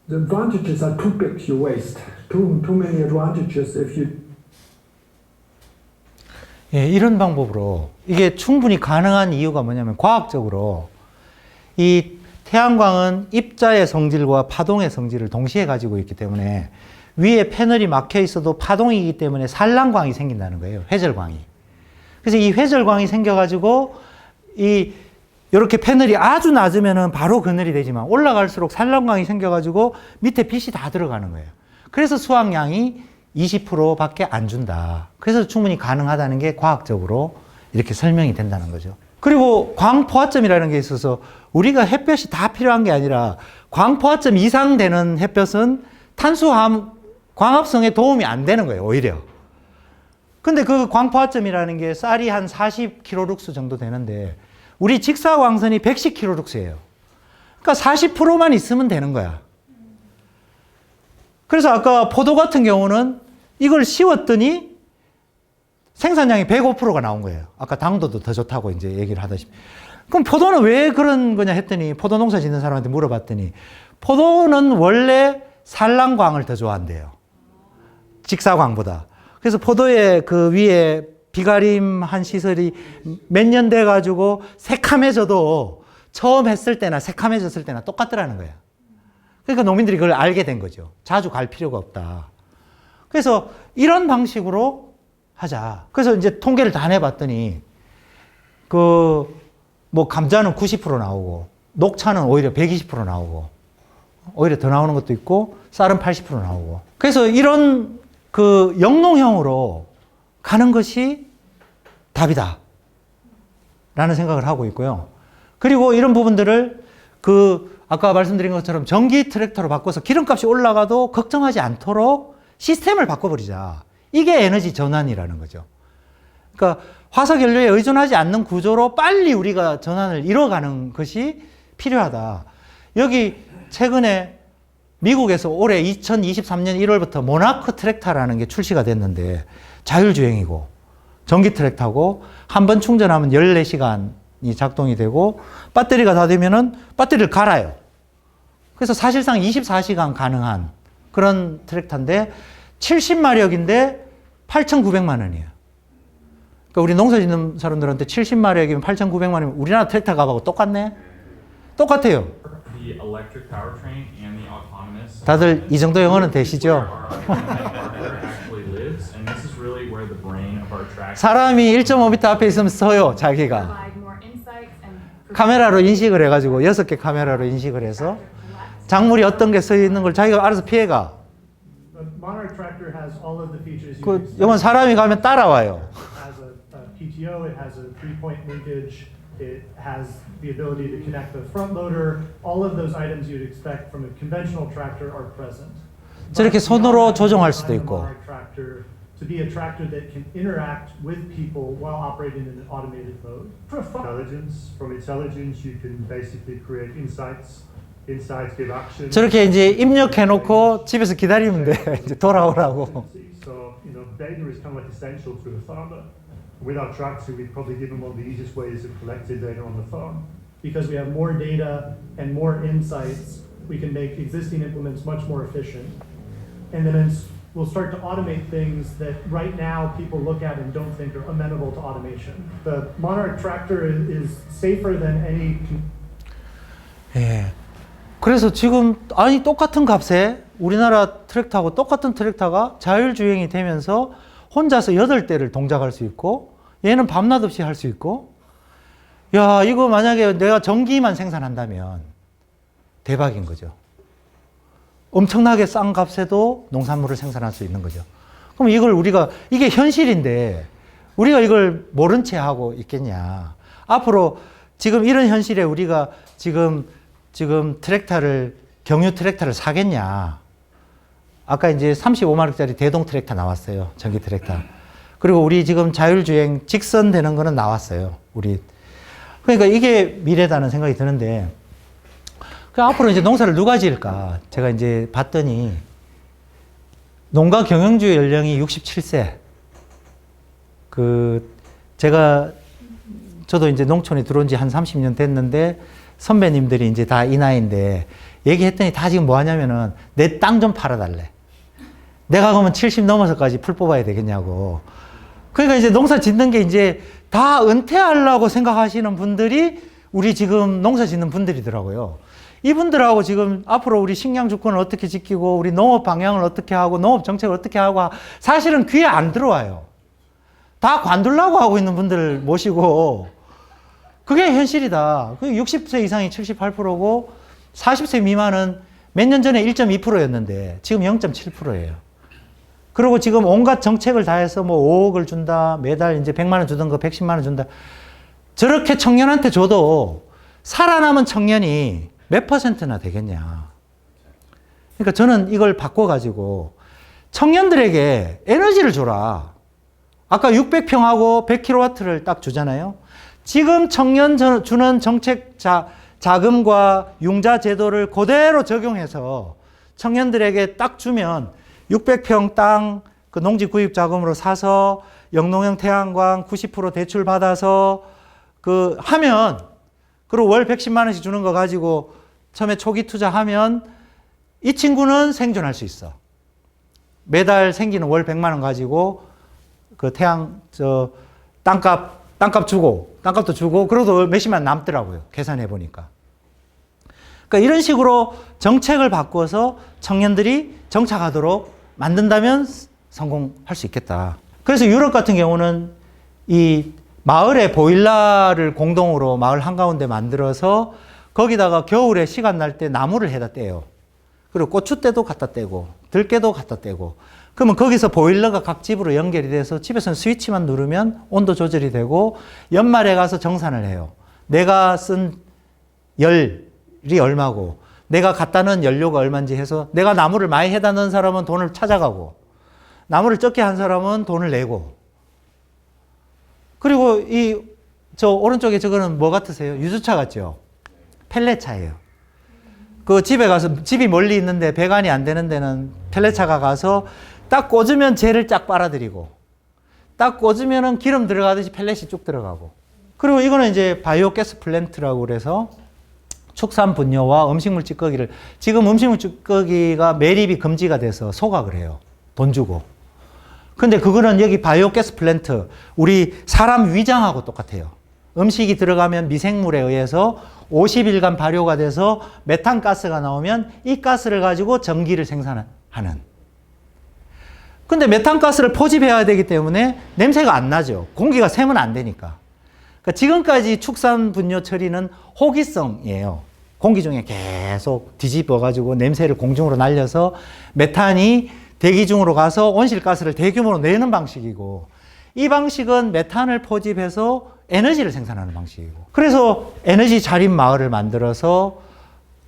the advantages are too big. You waste too many advantages if you. 예, 이런 방법으로 이게 충분히 가능한 이유가 뭐냐면 과학적으로 이 태양광은 입자의 성질과 파동의 성질을 동시에 가지고 있기 때문에 위에 패널이 막혀 있어도 파동이기 때문에 산란광이 생긴다는 거예요. 회절광이. 그래서 이 회절광이 생겨가지고 이렇게 패널이 아주 낮으면은 바로 그늘이 되지만 올라갈수록 산란광이 생겨가지고 밑에 빛이 다 들어가는 거예요. 그래서 수확량이 20%밖에 안 준다. 그래서 충분히 가능하다는 게 과학적으로 이렇게 설명이 된다는 거죠. 그리고 광포화점이라는 게 있어서 우리가 햇볕이 다 필요한 게 아니라 광포화점 이상 되는 햇볕은 탄수화물 광합성에 도움이 안 되는 거예요, 오히려. 근데 그 광포화점이라는 게 쌀이 한 40kLux 정도 되는데 우리 직사광선이 110kLux예요. 그러니까 40%만 있으면 되는 거야. 그래서 아까 포도 같은 경우는 이걸 씌웠더니 생산량이 105%가 나온 거예요. 아까 당도도 더 좋다고 이제 얘기를 하다시피. 그럼 포도는 왜 그런 거냐 했더니 포도 농사 짓는 사람한테 물어봤더니 포도는 원래 산란광을 더 좋아한대요. 직사광보다. 그래서 포도의 그 위에 비가림한 시설이 몇 년 돼가지고 새카매져도 처음 했을 때나 새카매졌을 때나 똑같더라는 거예요. 그러니까 농민들이 그걸 알게 된 거죠. 자주 갈 필요가 없다. 그래서 이런 방식으로 하자. 그래서 이제 통계를 다 내봤더니 뭐 감자는 90% 나오고 녹차는 오히려 120% 나오고 오히려 더 나오는 것도 있고 쌀은 80% 나오고. 그래서 이런 그 영농형으로 가는 것이 답이다 라는 생각을 하고 있고요. 그리고 이런 부분들을 아까 말씀드린 것처럼 전기 트랙터로 바꿔서 기름값이 올라가도 걱정하지 않도록 시스템을 바꿔버리자. 이게 에너지 전환이라는 거죠. 그러니까 화석연료에 의존하지 않는 구조로 빨리 우리가 전환을 이뤄가는 것이 필요하다. 여기 최근에 미국에서 올해 2023년 1월부터 모나코 트랙터라는 게 출시가 됐는데 자율주행이고 전기 트랙터고 한 번 충전하면 14시간이 작동이 되고 배터리가 다 되면은 배터리를 갈아요. 그래서 사실상 24시간 가능한 그런 트랙터인데 70마력인데 8,900만 원이에요. 그러니까 우리 농사 짓는 사람들한테 70마력이면 8,900마력이면 우리나라 트랙터 값하고 똑같네? 똑같아요. The electric powertrain and the autonomous. 다들 이 정도 영어는 되시죠? actually lives, and this is really where the brain of our track. 사람이 1.5m 앞에 있으면 서요, 자기가. provide more insights and 카메라로 인식을 해가지고 6개 카메라로 인식을 해서 작물이 어떤 게 서 있는 걸 자기가 알아서 피해가. The Monarch tractor has all of the features you 그 expect. 이건 사람이 가면 따라와요. It has a PTO, it has a 3-point linkage, it has the ability to connect the front loader. All of those items you'd expect from a conventional tractor are present. 저렇게 손으로 조종할 수도 Design the 있고. Monarch tractor to be a tractor that can interact with people while operating in an automated mode. From intelligence, you can basically create insights. Insights give action. 저렇게 이제 입력해놓고 집에서 기다리면 돼. 이제 돌아오라고. So, data is kind of like essential to the farmer. With our tractor, we'd probably give them one of the easiest ways of collecting data on the farm. Because we have more data and more insights, we can make existing implements much more efficient. And then we'll start to automate things that right now people look at and don't think are amenable to automation. The Monarch tractor is safer than any. 예. 그래서 지금 아니 똑같은 값에 우리나라 트랙터하고 똑같은 트랙터가 자율주행이 되면서 혼자서 8대를 동작할 수 있고 얘는 밤낮 없이 할 수 있고 야 이거 만약에 내가 전기만 생산한다면 대박인 거죠. 엄청나게 싼 값에도 농산물을 생산할 수 있는 거죠. 그럼 이걸 우리가 이게 현실인데 우리가 이걸 모른 채 하고 있겠냐. 앞으로 지금 이런 현실에 우리가 지금 트랙터를 경유 트랙터를 사겠냐. 아까 이제 35마력짜리 대동 트랙터 나왔어요. 전기 트랙터. 그리고 우리 지금 자율주행 직선 되는 거는 나왔어요. 우리. 그러니까 이게 미래다는 생각이 드는데 그 앞으로 이제 농사를 누가 지을까? 제가 이제 봤더니 농가 경영주 연령이 67세. 저도 이제 농촌에 들어온 지 한 30년 됐는데 선배님들이 이제 다 이 나이인데 얘기했더니 다 지금 뭐 하냐면은 내 땅 좀 팔아달래. 내가 그러면 70 넘어서까지 풀 뽑아야 되겠냐고. 그러니까 이제 농사 짓는 게 이제 다 은퇴하려고 생각하시는 분들이 우리 지금 농사 짓는 분들이더라고요. 이분들하고 지금 앞으로 우리 식량 주권을 어떻게 지키고 우리 농업 방향을 어떻게 하고 농업 정책을 어떻게 하고 사실은 귀에 안 들어와요. 다 관두려고 하고 있는 분들 모시고 그게 현실이다. 60세 이상이 78%고 40세 미만은 몇 년 전에 1.2%였는데 지금 0.7%예요. 그리고 지금 온갖 정책을 다 해서 뭐 5억을 준다. 매달 이제 100만 원 주던 거 110만 원 준다. 저렇게 청년한테 줘도 살아남은 청년이 몇 %나 되겠냐. 그러니까 저는 이걸 바꿔가지고 청년들에게 에너지를 줘라. 아까 600평하고 100kW를 딱 주잖아요. 지금 청년 주는 정책 자금과 융자 제도를 그대로 적용해서 청년들에게 딱 주면 600평 땅 그 농지 구입 자금으로 사서 영농형 태양광 90% 대출 받아서 하면 그리고 월 110만 원씩 주는 거 가지고 처음에 초기 투자하면 이 친구는 생존할 수 있어. 매달 생기는 월 100만 원 가지고 땅값도 주고 그래도 몇십만 남더라고요. 계산해 보니까. 그러니까 이런 식으로 정책을 바꿔서 청년들이 정착하도록 만든다면 성공할 수 있겠다. 그래서 유럽 같은 경우는 이 마을에 보일러를 공동으로 마을 한가운데 만들어서 거기다가 겨울에 시간 날 때 나무를 해다 떼요. 그리고 고추대도 갖다 떼고 들깨도 갖다 떼고 그러면 거기서 보일러가 각 집으로 연결이 돼서 집에서는 스위치만 누르면 온도 조절이 되고 연말에 가서 정산을 해요. 내가 쓴 열이 얼마고 내가 갖다 넣은 연료가 얼마인지 해서 내가 나무를 많이 해다 넣은 사람은 돈을 찾아가고 나무를 적게 한 사람은 돈을 내고 그리고 저 오른쪽에 저거는 뭐 같으세요? 유주차 같죠? 펠렛차예요. 집에 가서 집이 멀리 있는데 배관이 안 되는 데는 펠렛차가 가서 딱 꽂으면 젤을 쫙 빨아들이고 딱 꽂으면은 기름 들어가듯이 펠렛이 쭉 들어가고 그리고 이거는 이제 바이오 가스 플랜트라고 그래서 축산 분뇨와 음식물 찌꺼기를 지금 음식물 찌꺼기가 매립이 금지가 돼서 소각을 해요. 돈 주고. 근데 그거는 여기 바이오가스 플랜트, 우리 사람 위장하고 똑같아요. 음식이 들어가면 미생물에 의해서 50일간 발효가 돼서 메탄가스가 나오면 이 가스를 가지고 전기를 생산하는. 근데 메탄가스를 포집해야 되기 때문에 냄새가 안 나죠. 공기가 새면 안 되니까. 그러니까 지금까지 축산 분뇨 처리는 호기성이에요. 공기 중에 계속 뒤집어가지고 냄새를 공중으로 날려서 메탄이 대기 중으로 가서 온실가스를 대규모로 내는 방식이고, 이 방식은 메탄을 포집해서 에너지를 생산하는 방식이고, 그래서 에너지 자립 마을을 만들어서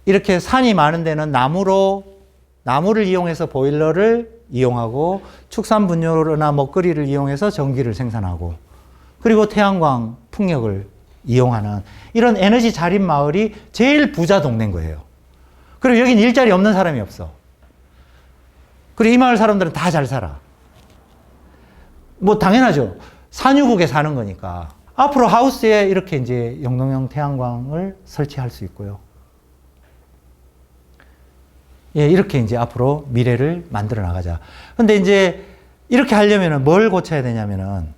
이렇게 산이 많은 데는 나무를 이용해서 보일러를 이용하고, 축산 분뇨나 먹거리를 이용해서 전기를 생산하고, 그리고 태양광 풍력을 이용하는 이런 에너지 자립 마을이 제일 부자 동네인 거예요. 그리고 여긴 일자리 없는 사람이 없어. 그리고 이 마을 사람들은 다 잘 살아. 뭐 당연하죠. 산유국에 사는 거니까. 앞으로 하우스에 이렇게 이제 영농형 태양광을 설치할 수 있고요. 예, 이렇게 이제 앞으로 미래를 만들어 나가자. 근데 이제 이렇게 하려면은 뭘 고쳐야 되냐면은,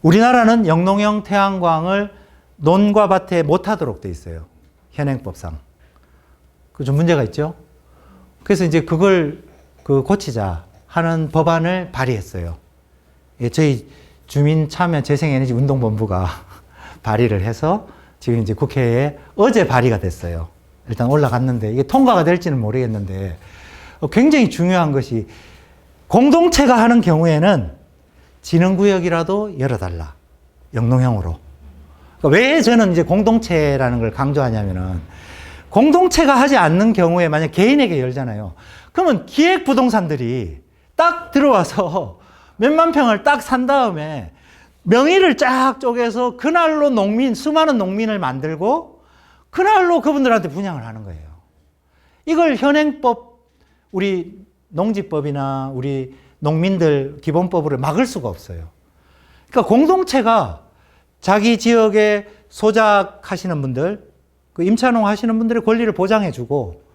우리나라는 영농형 태양광을 논과 밭에 못 하도록 돼 있어요. 현행법상. 그 좀 문제가 있죠? 그래서 이제 그걸 고치자 하는 법안을 발의했어요. 예, 저희 주민참여재생에너지운동본부가 발의를 해서 지금 이제 국회에 어제 발의가 됐어요. 일단 올라갔는데 이게 통과가 될지는 모르겠는데, 굉장히 중요한 것이 공동체가 하는 경우에는 진흥구역이라도 열어달라. 영농형으로. 그러니까 왜 저는 이제 공동체라는 걸 강조하냐면은, 공동체가 하지 않는 경우에 만약 개인에게 열잖아요. 그러면 기획부동산들이 딱 들어와서 몇만 평을 딱 산 다음에 명의를 쫙 쪼개서 그날로 수많은 농민을 만들고 그날로 그분들한테 분양을 하는 거예요. 이걸 현행법, 우리 농지법이나 우리 농민들 기본법으로 막을 수가 없어요. 그러니까 공동체가 자기 지역에 소작하시는 분들, 그 임차농 하시는 분들의 권리를 보장해주고,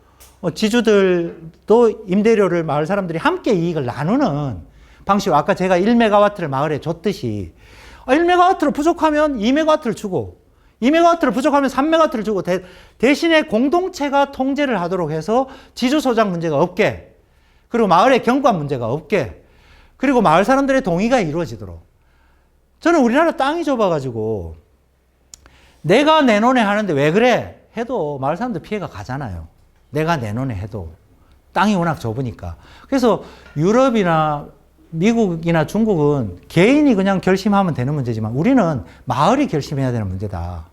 지주들도 임대료를 마을 사람들이 함께 이익을 나누는 방식으로, 아까 제가 1메가와트를 마을에 줬듯이 1메가와트로 부족하면 2메가와트를 주고 2메가와트를 부족하면 3메가와트를 주고 대신에 공동체가 통제를 하도록 해서 지주 소작 문제가 없게, 그리고 마을의 경관 문제가 없게, 그리고 마을 사람들의 동의가 이루어지도록. 저는 우리나라 땅이 좁아가지고 내가 내놓네 하는데 왜 그래? 해도 마을 사람들 피해가 가잖아요. 내가 내놓네 해도. 땅이 워낙 좁으니까. 그래서 유럽이나 미국이나 중국은 개인이 그냥 결심하면 되는 문제지만 우리는 마을이 결심해야 되는 문제다.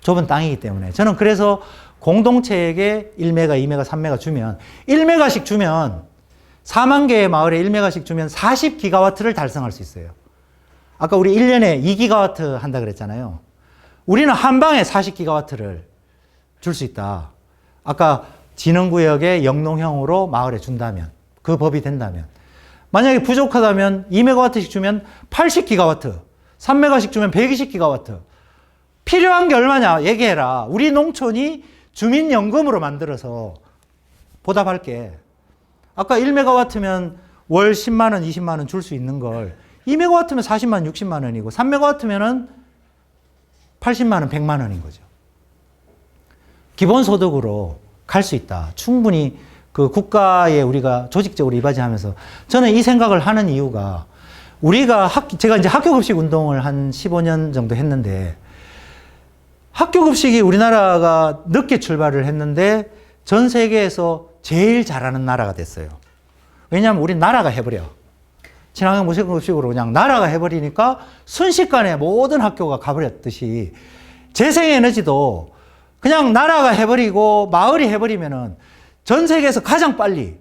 좁은 땅이기 때문에. 저는 그래서 공동체에게 1메가, 2메가, 3메가 주면 1메가씩 주면 4만 개의 마을에 1메가씩 주면 40기가와트를 달성할 수 있어요. 아까 우리 1년에 2기가와트 한다 그랬잖아요. 우리는 한 방에 40기가와트를 줄 수 있다. 아까 진흥구역에 영농형으로 마을에 준다면, 그 법이 된다면. 만약에 부족하다면 2메가와트씩 주면 80기가와트, 3메가씩 주면 120기가와트. 필요한 게 얼마냐? 얘기해라. 우리 농촌이 주민연금으로 만들어서 보답할게. 아까 1메가와트면 월 10만원, 20만원 줄 수 있는 걸 2메가와트면 40만원, 60만원이고 3메가와트면 80만원, 100만원인 거죠. 기본소득으로 갈 수 있다. 충분히 그 국가에 우리가 조직적으로 이바지하면서, 저는 이 생각을 하는 이유가, 제가 이제 학교급식 운동을 한 15년 정도 했는데, 학교급식이 우리나라가 늦게 출발을 했는데 전 세계에서 제일 잘하는 나라가 됐어요. 왜냐하면 우린 나라가 해버려. 친환경 무상급식으로 그냥 나라가 해버리니까 순식간에 모든 학교가 가버렸듯이, 재생에너지도 그냥 나라가 해버리고 마을이 해버리면은 전 세계에서 가장 빨리,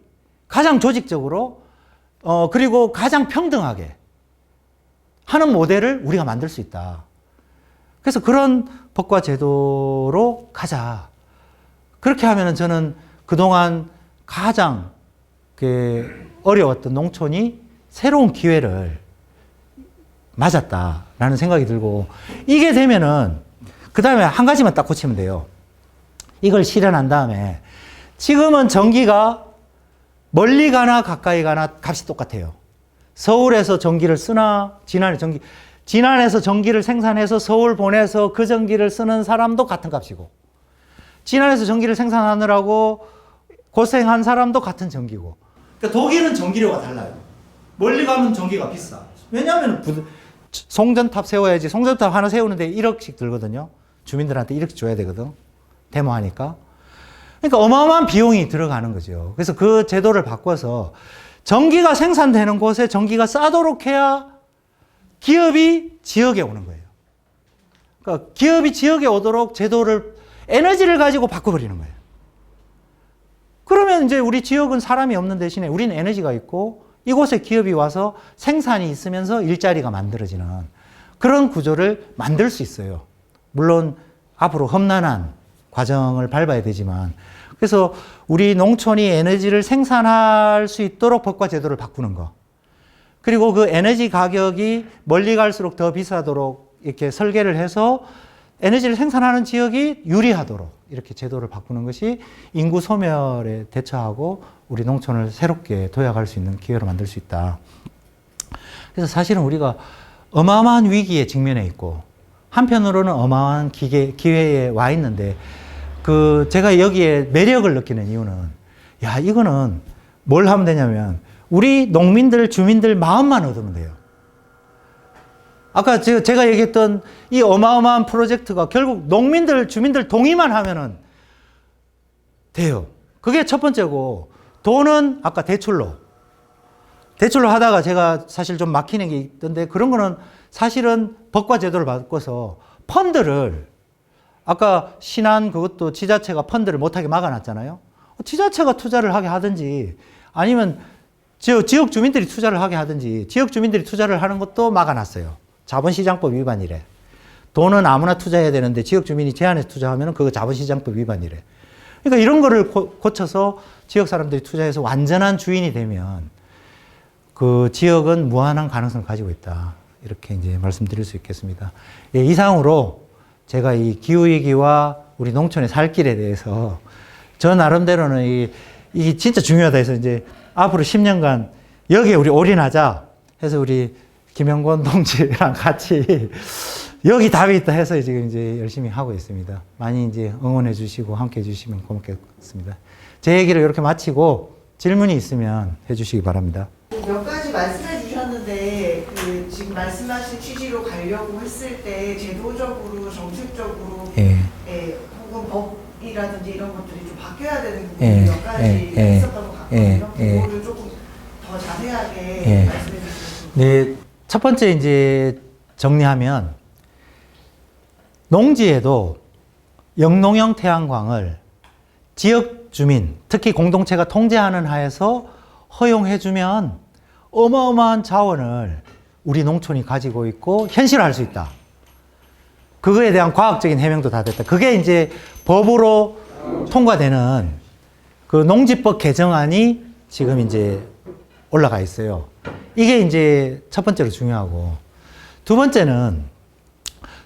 가장 조직적으로, 그리고 가장 평등하게 하는 모델을 우리가 만들 수 있다. 그래서 그런 법과 제도로 가자. 그렇게 하면은 저는 그동안 가장 어려웠던 농촌이 새로운 기회를 맞았다라는 생각이 들고, 이게 되면은 그 다음에 한 가지만 딱 고치면 돼요. 이걸 실현한 다음에, 지금은 전기가 멀리 가나 가까이 가나 값이 똑같아요. 서울에서 전기를 쓰나, 진안에서 전기를 생산해서 서울 보내서 그 전기를 쓰는 사람도 같은 값이고, 진안에서 전기를 생산하느라고 고생한 사람도 같은 전기고. 그러니까 독일은 전기료가 달라요. 멀리 가면 전기가 비싸. 왜냐하면 송전탑 세워야지. 송전탑 하나 세우는데 1억씩 들거든요. 주민들한테 1억씩 줘야 되거든. 데모하니까. 그러니까 어마어마한 비용이 들어가는 거죠. 그래서 그 제도를 바꿔서 전기가 생산되는 곳에 전기가 싸도록 해야 기업이 지역에 오는 거예요. 그러니까 기업이 지역에 오도록 제도를, 에너지를 가지고 바꿔버리는 거예요. 그러면 이제 우리 지역은 사람이 없는 대신에 우리는 에너지가 있고 이곳에 기업이 와서 생산이 있으면서 일자리가 만들어지는 그런 구조를 만들 수 있어요. 물론 앞으로 험난한 과정을 밟아야 되지만, 그래서 우리 농촌이 에너지를 생산할 수 있도록 법과 제도를 바꾸는 거, 그리고 그 에너지 가격이 멀리 갈수록 더 비싸도록 이렇게 설계를 해서 에너지를 생산하는 지역이 유리하도록 이렇게 제도를 바꾸는 것이 인구 소멸에 대처하고 우리 농촌을 새롭게 도약할 수 있는 기회로 만들 수 있다. 그래서 사실은 우리가 어마어마한 위기에 직면해 있고 한편으로는 어마어마한 기회에 와 있는데, 제가 여기에 매력을 느끼는 이유는, 야, 이거는 뭘 하면 되냐면 우리 농민들, 주민들 마음만 얻으면 돼요. 아까 제가 얘기했던 이 어마어마한 프로젝트가 결국 농민들, 주민들 동의만 하면은 돼요. 그게 첫 번째고, 돈은 아까 대출로 하다가 제가 사실 좀 막히는 게 있던데, 그런 거는 사실은 법과 제도를 바꿔서 펀드를, 아까 신안 그것도 지자체가 펀드를 못하게 막아놨잖아요. 지자체가 투자를 하게 하든지, 아니면 지역 주민들이 투자를 하게 하든지, 지역 주민들이 투자를 하는 것도 막아놨어요. 자본시장법 위반이래. 돈은 아무나 투자해야 되는데 지역 주민이 제한해서 투자하면 그거 자본시장법 위반이래. 그러니까 이런 거를 고쳐서 지역 사람들이 투자해서 완전한 주인이 되면 그 지역은 무한한 가능성을 가지고 있다. 이렇게 이제 말씀드릴 수 있겠습니다. 예, 이상으로 제가 이 기후위기와 우리 농촌의 살 길에 대해서 저 나름대로는 이게 진짜 중요하다 해서 이제 앞으로 10년간 여기에 우리 올인하자 해서 우리 김영권 동지랑 같이 여기 답이 있다 해서 지금 이제 열심히 하고 있습니다. 많이 이제 응원해 주시고 함께 해 주시면 고맙겠습니다. 제 얘기를 이렇게 마치고 질문이 있으면 해 주시기 바랍니다. 몇 가지 말씀해 주셨는데 지금 말씀하신 취지로 가려고 했을 때 제도적으로, 정책적으로, 혹은 법이라든지 이런 것들이 좀 바뀌어야 되는 부분이 몇 가지 있었던 것 같거든요. 그거를 조금 더 자세하게 말씀해 주시면. 네, 첫 번째 이제 정리하면, 농지에도 영농형 태양광을 지역 주민, 특히 공동체가 통제하는 하에서 허용해주면 어마어마한 자원을 우리 농촌이 가지고 있고 현실화할 수 있다. 그거에 대한 과학적인 해명도 다 됐다. 그게 이제 법으로 통과되는 그 농지법 개정안이 지금 이제 올라가 있어요. 이게 이제 첫 번째로 중요하고, 두 번째는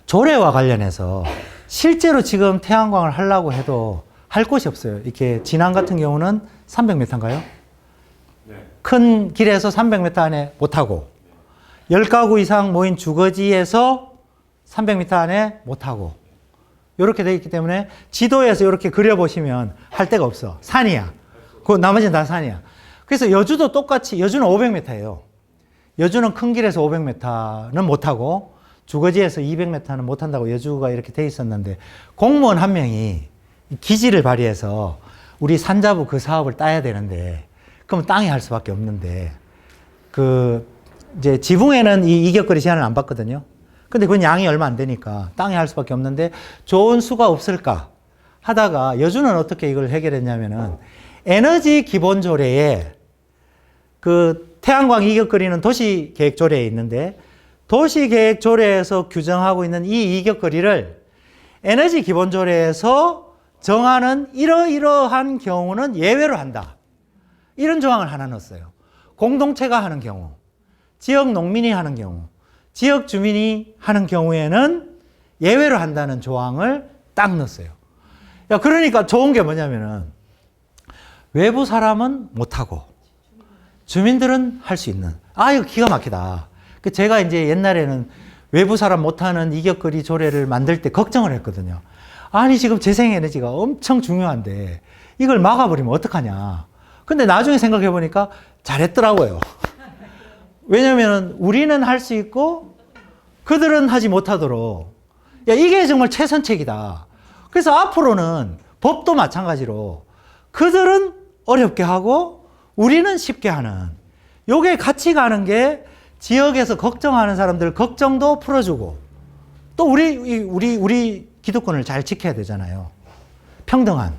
조례와 관련해서 실제로 지금 태양광을 하려고 해도 할 곳이 없어요. 이렇게 진안 같은 경우는 300m인가요? 큰 길에서 300m 안에 못하고, 10가구 이상 모인 주거지에서 300m 안에 못하고, 이렇게 되어 있기 때문에 지도에서 이렇게 그려보시면 할 데가 없어. 산이야. 그 나머지는 다 산이야. 그래서 여주도 똑같이, 여주는 500m예요. 여주는 큰 길에서 500m는 못하고 주거지에서 200m는 못한다고 여주가 이렇게 돼 있었는데, 공무원 한 명이 기지를 발휘해서 우리 산자부 그 사업을 따야 되는데, 그럼 땅이 할 수밖에 없는데, 이제 지붕에는 이 이격거리 제한을 안 받거든요. 근데 그건 양이 얼마 안 되니까 땅이 할 수밖에 없는데, 좋은 수가 없을까 하다가 여주는 어떻게 이걸 해결했냐면은, 에너지 기본조례에 그 태양광 이격거리는 도시계획조례에 있는데, 도시계획조례에서 규정하고 있는 이 이격거리를 에너지 기본조례에서 정하는 이러이러한 경우는 예외로 한다. 이런 조항을 하나 넣었어요. 공동체가 하는 경우, 지역 농민이 하는 경우, 지역 주민이 하는 경우에는 예외로 한다는 조항을 딱 넣었어요. 야, 그러니까 좋은 게 뭐냐면은, 외부 사람은 못하고 주민들은 할 수 있는. 아, 이거 기가 막히다. 제가 이제 옛날에는 외부 사람 못하는 이격거리 조례를 만들 때 걱정을 했거든요. 아니, 지금 재생에너지가 엄청 중요한데 이걸 막아버리면 어떡하냐. 근데 나중에 생각해 보니까 잘했더라고요. 왜냐면 우리는 할 수 있고 그들은 하지 못하도록. 야, 이게 정말 최선책이다. 그래서 앞으로는 법도 마찬가지로 그들은 어렵게 하고 우리는 쉽게 하는, 요게 같이 가는 게 지역에서 걱정하는 사람들 걱정도 풀어주고, 또 우리 기득권을 잘 지켜야 되잖아요. 평등한,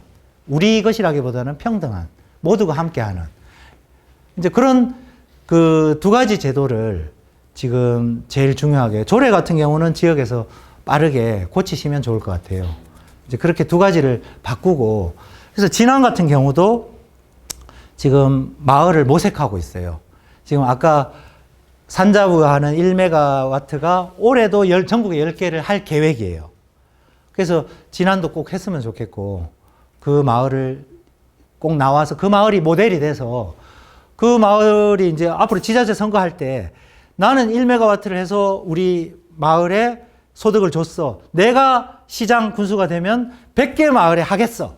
우리 것이라기보다는 평등한, 모두가 함께하는 이제 그런 그 두 가지 제도를 지금 제일 중요하게, 조례 같은 경우는 지역에서 빠르게 고치시면 좋을 것 같아요. 이제 그렇게 두 가지를 바꾸고, 그래서 진안 같은 경우도 지금 마을을 모색하고 있어요. 지금 아까 산자부 하는 1메가와트가 올해도 전국에 10개를 할 계획이에요. 그래서 진안도 꼭 했으면 좋겠고, 그 마을을 꼭 나와서 그 마을이 모델이 돼서 그 마을이 이제 앞으로 지자체 선거할 때 나는 1메가와트를 해서 우리 마을에 소득을 줬어. 내가 시장 군수가 되면 100개 마을에 하겠어.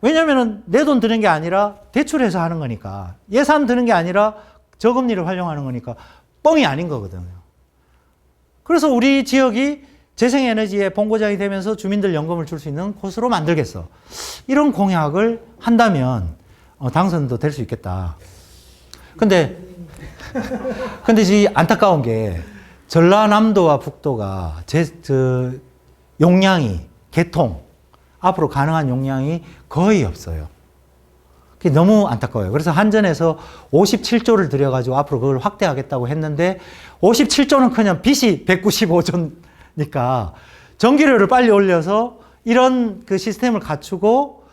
왜냐면은 내 돈 드는 게 아니라 대출해서 하는 거니까, 예산 드는 게 아니라 저금리를 활용하는 거니까 뻥이 아닌 거거든요. 그래서 우리 지역이 재생에너지의 본고장이 되면서 주민들 연금을 줄 수 있는 곳으로 만들겠어. 이런 공약을 한다면 당선도 될 수 있겠다. 근데 지금 안타까운 게 전라남도와 북도가 용량이, 개통, 앞으로 가능한 용량이 거의 없어요. 그게 너무 안타까워요. 그래서 한전에서 57조를 들여가지고 앞으로 그걸 확대하겠다고 했는데 57조는 그냥 빚이 195조니까 전기료를 빨리 올려서 이런 그 시스템을 갖추고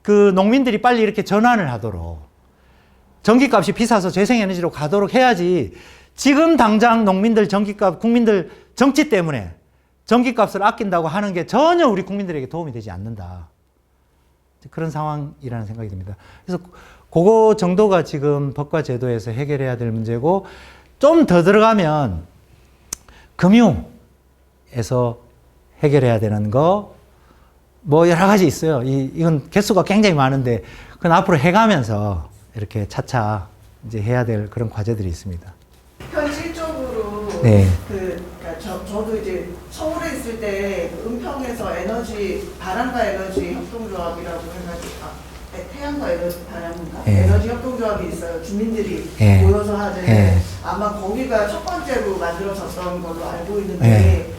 그 농민들이 빨리 이렇게 전환을 하도록, 전기값이 비싸서 재생에너지로 가도록 해야지. 지금 당장 농민들 전기값, 국민들 정치 때문에 전기값을 아낀다고 하는 게 전혀 우리 국민들에게 도움이 되지 않는다. 그런 상황이라는 생각이 듭니다. 그래서 그거 정도가 지금 법과 제도에서 해결해야 될 문제고, 좀 더 들어가면 금융에서 해결해야 되는 거, 뭐 여러 가지 있어요. 이건 개수가 굉장히 많은데, 그건 앞으로 해가면서 이렇게 차차 이제 해야 될 그런 과제들이 있습니다. 현실적으로 네. 그러니까 저도 이제 서울에 있을 때 은평에서 바람과 에너지 협동조합이라고 해가지고 태양과 에너지 바람인가 에너지 협동조합이 있어요. 주민들이 모여서 하는 아마 거기가 첫 번째로 만들어졌던 걸로 알고 있는데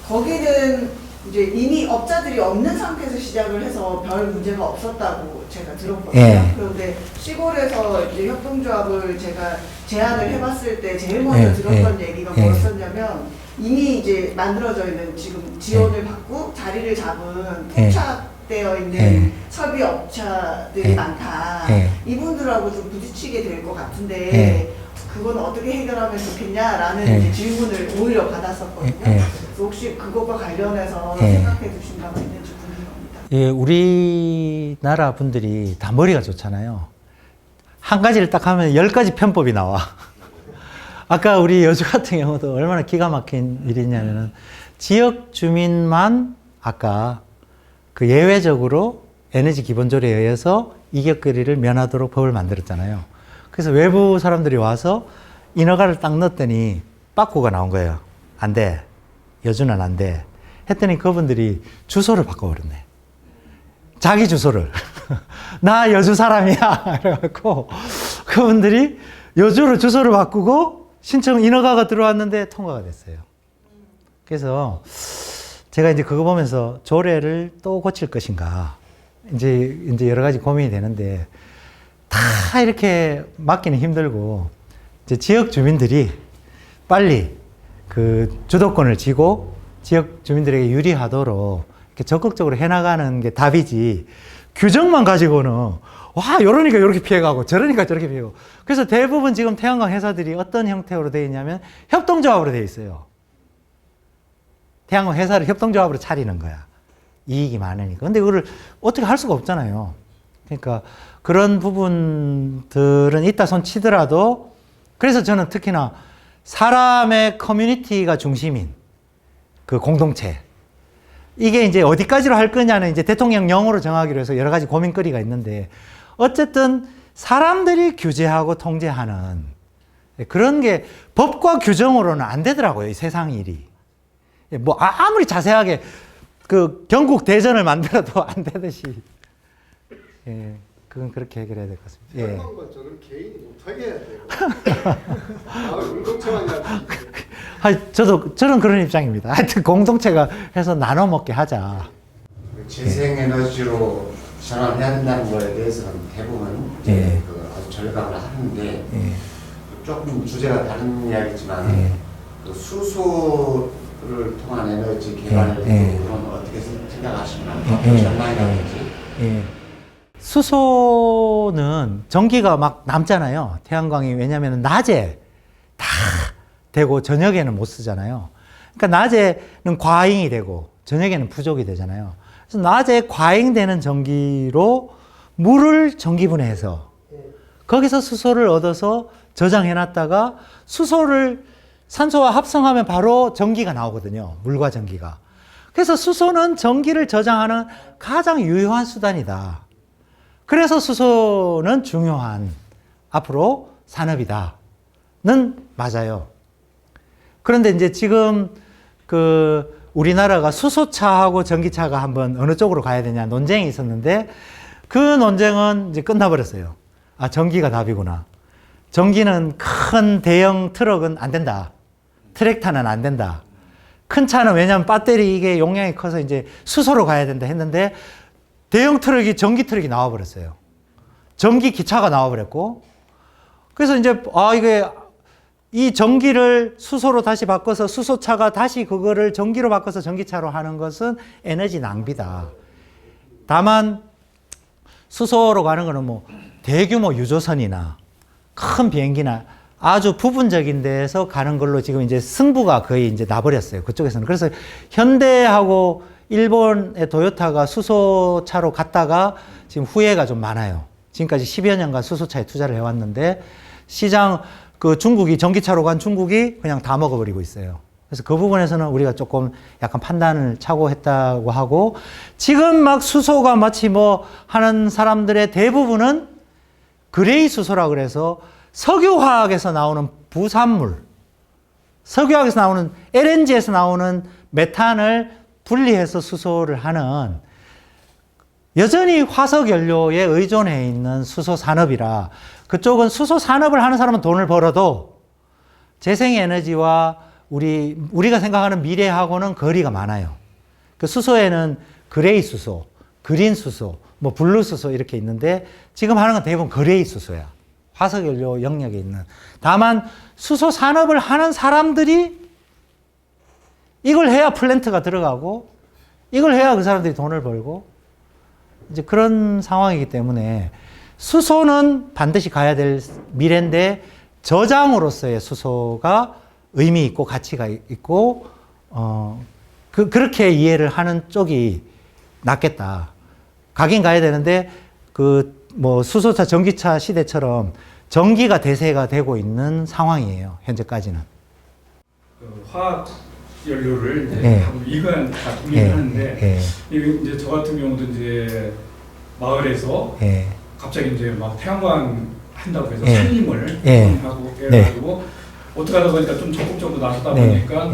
거기는 이제 이미 업자들이 없는 상태에서 시작을 해서 별 문제가 없었다고 제가 들었거든요. 그런데 시골에서 이제 협동조합을 제가 제안을 해봤을 때 제일 먼저 들었던 얘기가 뭐였었냐면, 이미 이제 만들어져 있는 지금 지원을 받고 자리를 잡은 포착되어 있는 설비 업자들이 많다. 이분들하고 좀 부딪히게 될 것 같은데 그건 어떻게 해결하면 좋겠냐라는 이제 질문을 오히려 받았었거든요. 그래서 혹시 그것과 관련해서 생각해 두신 바가 있는지 궁금합니다. 예, 우리나라 분들이 다 머리가 좋잖아요. 한 가지를 딱 하면 10가지 편법이 나와. 아까 우리 여주 같은 경우도 얼마나 기가 막힌 일이냐면은, 지역 주민만 아까 그 예외적으로 에너지 기본조례에 의해서 이격거리를 면하도록 법을 만들었잖아요. 그래서 외부 사람들이 와서 인허가를 딱 넣었더니 빠꾸가 나온 거예요. 안 돼. 여주는 안 돼. 했더니 그분들이 주소를 바꿔버렸네. 자기 주소를. 나 여주 사람이야. 그래갖고 그분들이 여주로 주소를 바꾸고 신청 인허가가 들어왔는데 통과가 됐어요. 그래서 제가 이제 그거 보면서 조례를 또 고칠 것인가. 이제 여러 가지 고민이 되는데, 다 이렇게 맡기는 힘들고, 이제 지역 주민들이 빨리 그 주도권을 쥐고 지역 주민들에게 유리하도록 이렇게 적극적으로 해나가는 게 답이지, 규정만 가지고는 와, 이러니까 이렇게 피해가고 저러니까 저렇게 피해가고. 그래서 대부분 지금 태양광 회사들이 어떤 형태로 되어 있냐면 협동조합으로 되어 있어요. 태양광 회사를 협동조합으로 차리는 거야. 이익이 많으니까. 근데 그걸 어떻게 할 수가 없잖아요. 그러니까 그런 부분들은 있다 손 치더라도 그래서 저는 특히나 사람의 커뮤니티가 중심인 그 공동체 이게 이제 어디까지로 할 거냐는 이제 대통령령으로 정하기로 해서 여러 가지 고민거리가 있는데 어쨌든 사람들이 규제하고 통제하는 그런 게 법과 규정으로는 안 되더라고요. 이 세상 일이. 뭐 아무리 자세하게 그 경국 대전을 만들어도 안 되듯이. 예, 그건 그렇게 해결해야 될 것 같습니다. 예. 건 저는 개인이 못하게 해야 돼요. 공동체만 저는 그런 입장입니다. 하여튼 공동체가 해서 나눠 먹게 하자. 재생에너지로 전환해야 된다는 거에 대해서는 대부분 예. 그 아주 절감을 하는데 예. 조금 주제가 다른 이야기지만 그 수소를 통한 에너지 개발에 대해서는 어떻게 생각하시나요? 전망이라든지. 예. 수소는 전기가 막 남잖아요. 태양광이 왜냐하면 낮에 다 되고 저녁에는 못 쓰잖아요. 그러니까 낮에는 과잉이 되고 저녁에는 부족이 되잖아요. 그래서 낮에 과잉되는 전기로 물을 전기분해해서 거기서 수소를 얻어서 저장해놨다가 수소를 산소와 합성하면 바로 전기가 나오거든요. 물과 전기가. 그래서 수소는 전기를 저장하는 가장 유효한 수단이다. 그래서 수소는 중요한 앞으로 산업이다는 맞아요. 그런데 이제 지금 그 우리나라가 수소차하고 전기차가 한번 어느 쪽으로 가야 되냐 논쟁이 있었는데 그 논쟁은 이제 끝나버렸어요. 아, 전기가 답이구나. 전기는 큰 대형 트럭은 안 된다. 트랙터는 안 된다. 큰 차는 왜냐하면 배터리 이게 용량이 커서 이제 수소로 가야 된다 했는데 대형 트럭이 전기 트럭이 나와버렸어요. 전기 기차가 나와버렸고 그래서 이제 이게 이 전기를 수소로 다시 바꿔서 수소차가 다시 그거를 전기로 바꿔서 전기차로 하는 것은 에너지 낭비다. 다만 수소로 가는 거는 뭐 대규모 유조선이나 큰 비행기나 아주 부분적인 데에서 가는 걸로 지금 이제 승부가 거의 이제 나버렸어요. 그쪽에서는. 그래서 현대하고 일본의 도요타가 수소차로 갔다가 지금 후회가 좀 많아요. 지금까지 10여 년간 수소차에 투자를 해왔는데 시장 그 중국이 전기차로 간 중국이 그냥 다 먹어버리고 있어요. 그래서 그 부분에서는 우리가 조금 약간 판단을 착오했다고 하고 지금 막 수소가 마치 뭐 하는 사람들의 대부분은 그레이 수소라 그래서 석유화학에서 나오는 부산물, 석유화학에서 나오는 LNG에서 나오는 메탄을 분리해서 수소를 하는 여전히 화석 연료에 의존해 있는 수소 산업이라 그쪽은 수소 산업을 하는 사람은 돈을 벌어도 재생에너지와 우리가 생각하는 미래하고는 거리가 많아요. 그 수소에는 그레이 수소, 그린 수소, 뭐 블루 수소 이렇게 있는데 지금 하는 건 대부분 그레이 수소야. 화석 연료 영역에 있는. 다만 수소 산업을 하는 사람들이 이걸 해야 플랜트가 들어가고 이걸 해야 그 사람들이 돈을 벌고 이제 그런 상황이기 때문에 수소는 반드시 가야 될 미래인데 저장으로서의 수소가 의미 있고 가치가 있고 그렇게 이해를 하는 쪽이 낫겠다. 가긴 가야 되는데 그 뭐 수소차, 전기차 시대처럼 전기가 대세가 되고 있는 상황이에요. 현재까지는. 화학 연료를 이제 이건 다 동의하는데 이제 저 같은 경우도 이제 마을에서 갑자기 이제 막 태양광 한다고 해서 산림을 하고 해가지고 어떻게 하다 보니까 좀 적극적으로 나서다 보니까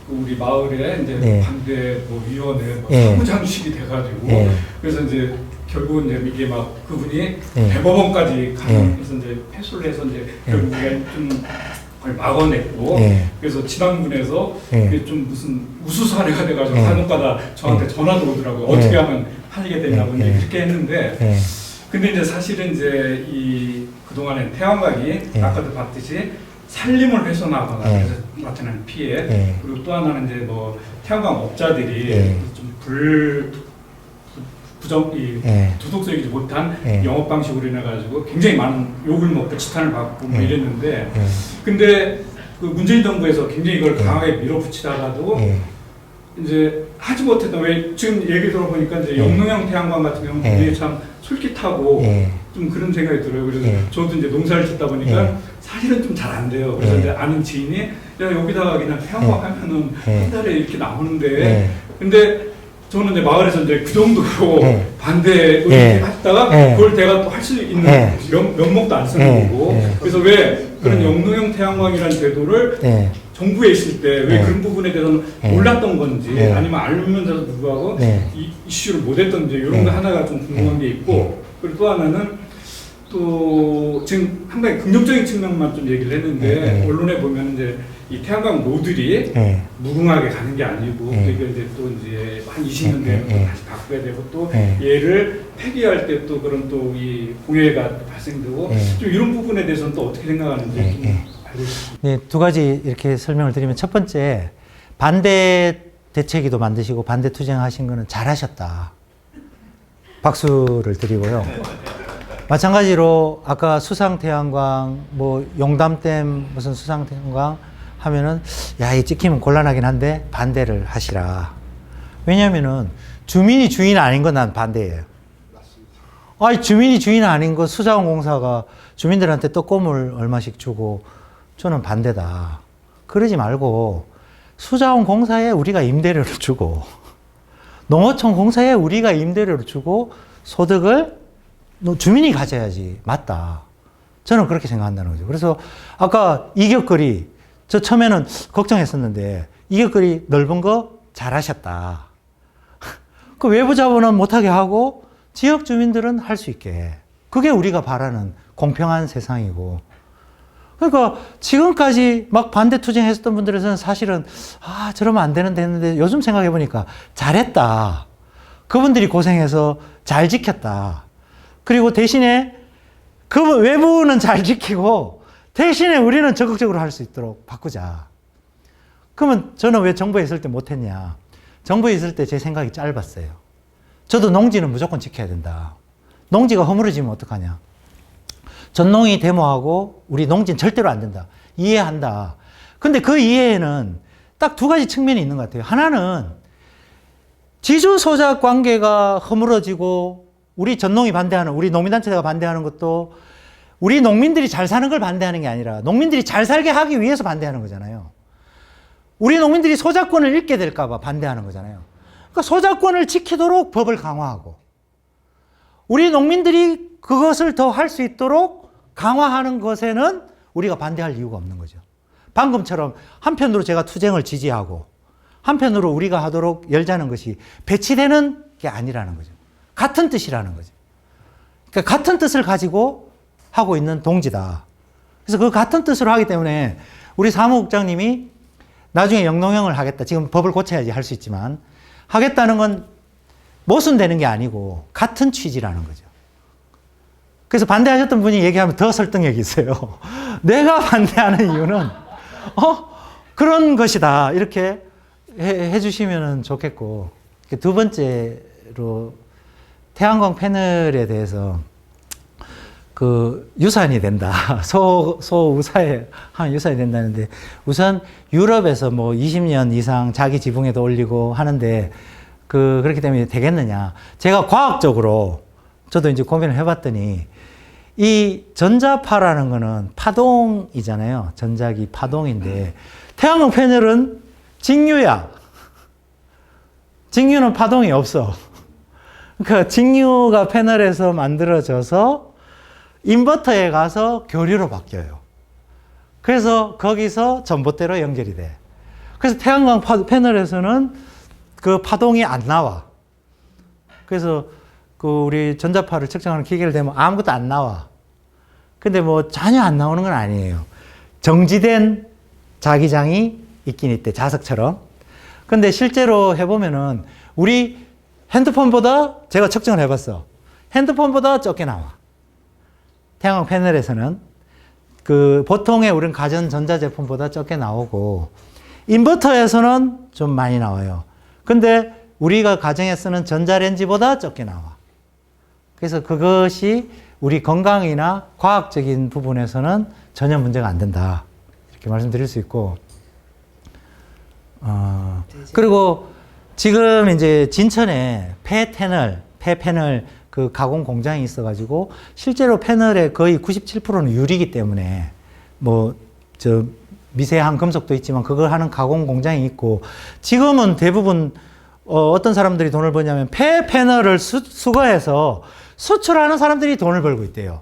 우리 마을에 이제 반대 뭐 위원회 뭐 사무장식이 돼가지고 그래서 이제 결국은 이제 이게 막 그분이 대법원까지 가면서 이제 패소를 해서 이제 결국에 좀 막아냈고 그래서 지방군에서 이게 좀 무슨 우수 사례가 돼가지고 간혹가다 저한테 전화도 오더라고요. 어떻게 하면 하게 되냐고 이제 그렇게 했는데 근데 이제 사실은 이제 이 그동안에 태양광이 아까도 봤듯이 산림을 훼손하거나 그래서 나타나는 피해 그리고 또 하나는 이제 뭐 태양광 업자들이 좀 도덕적이지 못한 영업 방식으로 인해 가지고 굉장히 많은 욕을 먹고 지탄을 받고 뭐 이랬는데 근데 그 문재인 정부에서 굉장히 이걸 강하게 밀어붙이다가도 이제 하지 못했던 왜 지금 얘기 들어보니까 이제 영농형 태양광 같은 경우는 굉장히 참 솔깃하고 좀 그런 생각이 들어요. 그래서 저도 이제 농사를 짓다 보니까 사실은 좀 잘 안 돼요. 그래서 이제 아는 지인이 야 여기다가 그냥 태양광 하면은 한 달에 이렇게 나오는데 근데 저는 이제 마을에서 이제 그 정도로 반대 의견을 했다가 그걸 내가 또 할 수 있는 면목도 안 쓰는 거고 그래서 왜 그런 영농형 태양광이라는 제도를 정부에 있을 때 왜 그런 부분에 대해서는 몰랐던 건지 아니면 알면서도 불구하고 이 이슈를 못했던지 이런 거 하나가 좀 궁금한 게 있고 그리고 또 하나는 또 지금 상당히 긍정적인 측면만 좀 얘기를 했는데 언론에 보면 이제 이 태양광 노들이 무궁하게 가는 게 아니고 그러니까 이제 또 이제 한 20년 되면 또 다시 바꿔야 되고 또 얘를 폐기할 때 또 그런 또 이 공해가 발생되고 좀 이런 부분에 대해서는 또 어떻게 생각하는지 좀 알고 싶습니다. 네, 두 가지 이렇게 설명을 드리면 첫 번째 반대 대책위도 만드시고 반대 투쟁하신 거는 잘하셨다. 박수를 드리고요. 마찬가지로 아까 수상태양광, 뭐 용담댐 무슨 수상태양광 하면은 야, 이 찍히면 곤란하긴 한데 반대를 하시라. 왜냐면은 주민이 주인 아닌 건 난 반대예요. 아니, 주민이 주인 아닌 거 수자원공사가 주민들한테 떡고물 얼마씩 주고 저는 반대다. 그러지 말고 수자원공사에 우리가 임대료를 주고 농어촌 공사에 우리가 임대료를 주고 소득을 주민이 가져야지. 맞다. 저는 그렇게 생각한다는 거죠. 그래서 아까 이격거리 저 처음에는 걱정했었는데 이격거리 넓은 거 잘하셨다. 그 외부 자본은 못하게 하고 지역 주민들은 할 수 있게. 그게 우리가 바라는 공평한 세상이고. 그러니까 지금까지 막 반대 투쟁했었던 분들에서는 사실은 아 저러면 안 되는데 했는데 요즘 생각해 보니까 잘했다. 그분들이 고생해서 잘 지켰다. 그리고 대신에 그 외부는 잘 지키고 대신에 우리는 적극적으로 할 수 있도록 바꾸자. 그러면 저는 왜 정부에 있을 때 못했냐. 정부에 있을 때 제 생각이 짧았어요. 저도 농지는 무조건 지켜야 된다. 농지가 허물어지면 어떡하냐. 전농이 데모하고 우리 농지는 절대로 안 된다. 이해한다. 근데 그 이해에는 딱 두 가지 측면이 있는 것 같아요. 하나는 지주소작 관계가 허물어지고 우리 전농이 반대하는, 우리 농민단체가 반대하는 것도 우리 농민들이 잘 사는 걸 반대하는 게 아니라 농민들이 잘 살게 하기 위해서 반대하는 거잖아요. 우리 농민들이 소작권을 잃게 될까 봐 반대하는 거잖아요. 그러니까 소작권을 지키도록 법을 강화하고 우리 농민들이 그것을 더 할 수 있도록 강화하는 것에는 우리가 반대할 이유가 없는 거죠. 방금처럼 한편으로 제가 투쟁을 지지하고 한편으로 우리가 하도록 열자는 것이 배치되는 게 아니라는 거죠. 같은 뜻이라는 거죠. 그러니까 같은 뜻을 가지고 하고 있는 동지다. 그래서 그 같은 뜻으로 하기 때문에 우리 사무국장님이 나중에 영농형을 하겠다. 지금 법을 고쳐야지 할 수 있지만 하겠다는 건 모순되는 게 아니고 같은 취지라는 거죠. 그래서 반대하셨던 분이 얘기하면 더 설득력이 있어요. 내가 반대하는 이유는 그런 것이다. 이렇게 해주시면 좋겠고. 두 번째로 태양광 패널에 대해서 그 유산이 된다. 소우사에 한 유산이 된다는데 우선 유럽에서 뭐 20년 이상 자기 지붕에도 올리고 하는데 그렇기 때문에 되겠느냐. 제가 과학적으로 저도 이제 고민을 해봤더니 이 전자파라는 거는 파동이잖아요. 전자기 파동인데 태양광 패널은 직류야. 직류는 파동이 없어. 그러니까 직류가 패널에서 만들어져서 인버터에 가서 교류로 바뀌어요. 그래서 거기서 전봇대로 연결이 돼. 그래서 태양광 패널에서는 그 파동이 안 나와. 그래서 그 우리 전자파를 측정하는 기계를 대면 아무것도 안 나와. 근데 뭐 전혀 안 나오는 건 아니에요. 정지된 자기장이 있긴 있대. 자석처럼. 근데 실제로 해보면은 우리 핸드폰보다 제가 측정을 해봤어. 핸드폰보다 적게 나와. 태양광 패널에서는 그 보통의 우리는 가전 전자제품보다 적게 나오고 인버터에서는 좀 많이 나와요. 근데 우리가 가정에 쓰는 전자레인지보다 적게 나와. 그래서 그것이 우리 건강이나 과학적인 부분에서는 전혀 문제가 안 된다. 이렇게 말씀드릴 수 있고 그리고 지금 이제 진천에 폐 패널 그 가공 공장이 있어가지고 실제로 패널의 거의 97%는 유리이기 때문에 뭐 저 미세한 금속도 있지만 그걸 하는 가공 공장이 있고 지금은 대부분 어떤 사람들이 돈을 버냐면 폐 패널을 수거해서 수출하는 사람들이 돈을 벌고 있대요.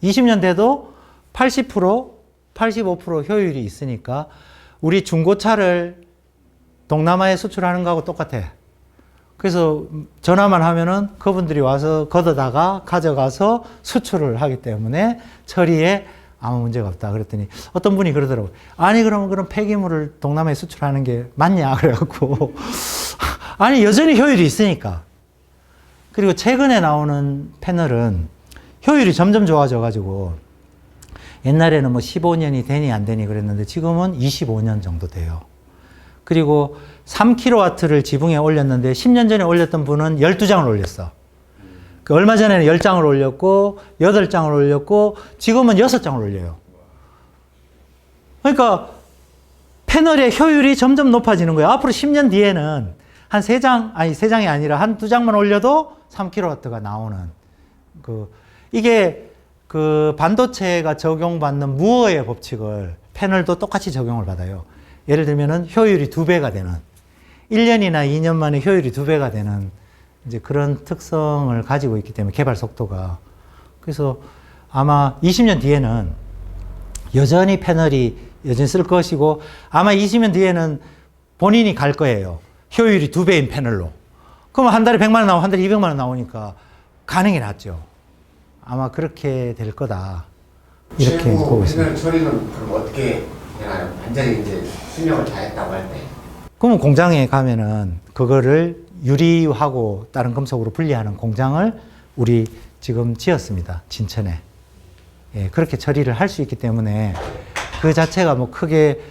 20년 돼도 80%, 85% 효율이 있으니까 우리 중고차를 동남아에 수출하는 거하고 똑같아. 그래서 전화만 하면은 그분들이 와서 걷어다가 가져가서 수출을 하기 때문에 처리에 아무 문제가 없다. 그랬더니 어떤 분이 그러더라고요. 아니, 그러면 그런 폐기물을 동남아에 수출하는 게 맞냐? 그래갖고. 아니, 여전히 효율이 있으니까. 그리고 최근에 나오는 패널은 효율이 점점 좋아져가지고 옛날에는 뭐 15년이 되니 안 되니 그랬는데 지금은 25년 정도 돼요. 그리고 3kW를 지붕에 올렸는데 10년 전에 올렸던 분은 12장을 올렸어. 얼마 전에는 10장을 올렸고 8장을 올렸고 지금은 6장을 올려요. 그러니까 패널의 효율이 점점 높아지는 거예요. 앞으로 10년 뒤에는 한 3장이 아니라 한 2장만 올려도 3kW가 나오는 이게 그 반도체가 적용받는 무어의 법칙을 패널도 똑같이 적용을 받아요. 예를 들면은 효율이 2배가 되는 1년이나 2년 만에 효율이 2배가 되는 이제 그런 특성을 가지고 있기 때문에 개발 속도가. 그래서 아마 20년 뒤에는 여전히 패널이 여전히 쓸 것이고 아마 20년 뒤에는 본인이 갈 거예요. 효율이 2배인 패널로. 그러면 한 달에 100만 원 나오고 한 달에 200만 원 나오니까 가능이 낮죠. 아마 그렇게 될 거다. 이렇게 보고 있습니다. 패널 처리는 그럼 어떻게 되나요? 완전히 이제 수명을 다했다고 할 때. 그러면 공장에 가면은 그거를 유리하고 다른 금속으로 분리하는 공장을 우리 지금 지었습니다. 진천에. 예, 그렇게 처리를 할 수 있기 때문에 그 자체가 뭐 크게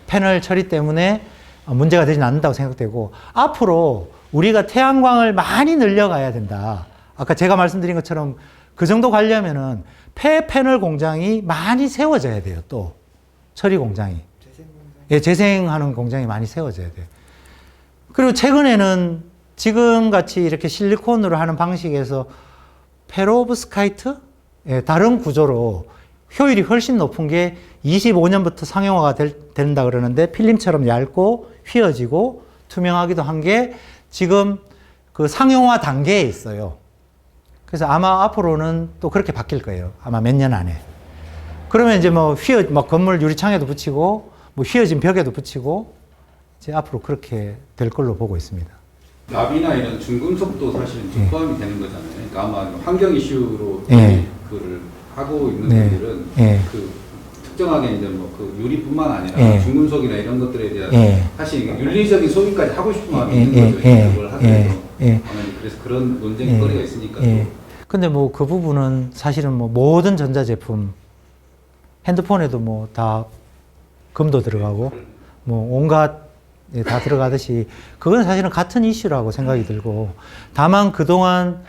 패널 처리 때문에 문제가 되지는 않는다고 생각되고 앞으로 우리가 태양광을 많이 늘려가야 된다. 아까 제가 말씀드린 것처럼 그 정도 가려면은 폐 패널 공장이 많이 세워져야 돼요. 또 처리 공장이. 예, 재생하는 공장이 많이 세워져야 돼요. 그리고 최근에는 지금 같이 이렇게 실리콘으로 하는 방식에서 페로브스카이트? 예, 다른 구조로 효율이 훨씬 높은 게 25년부터 상용화가 된다 그러는데 필름처럼 얇고 휘어지고 투명하기도 한 게 지금 그 상용화 단계에 있어요. 그래서 아마 앞으로는 또 그렇게 바뀔 거예요. 아마 몇 년 안에. 그러면 이제 뭐 건물 유리창에도 붙이고 뭐 휘어진 벽에도 붙이고 이제 앞으로 그렇게 될 걸로 보고 있습니다. 납이나 이런 중금속도 사실은 좀 포함이 되는 거잖아요. 그러니까 아마 환경 이슈로 그를 하고 있는 분들은 그 특정하게 이제 뭐 그 유리뿐만 아니라 중금속이나 이런 것들에 대한 사실 윤리적인 소비까지 하고 싶은 마음이 있는 거죠. 그걸 하더라도 그래서 그런 논쟁거리가 있으니까. 근데 뭐 그 부분은 사실은 뭐 모든 전자제품 핸드폰에도 뭐 다 금도 들어가고 뭐 온갖 다 들어가듯이 그건 사실은 같은 이슈라고 생각이 들고 다만 그동안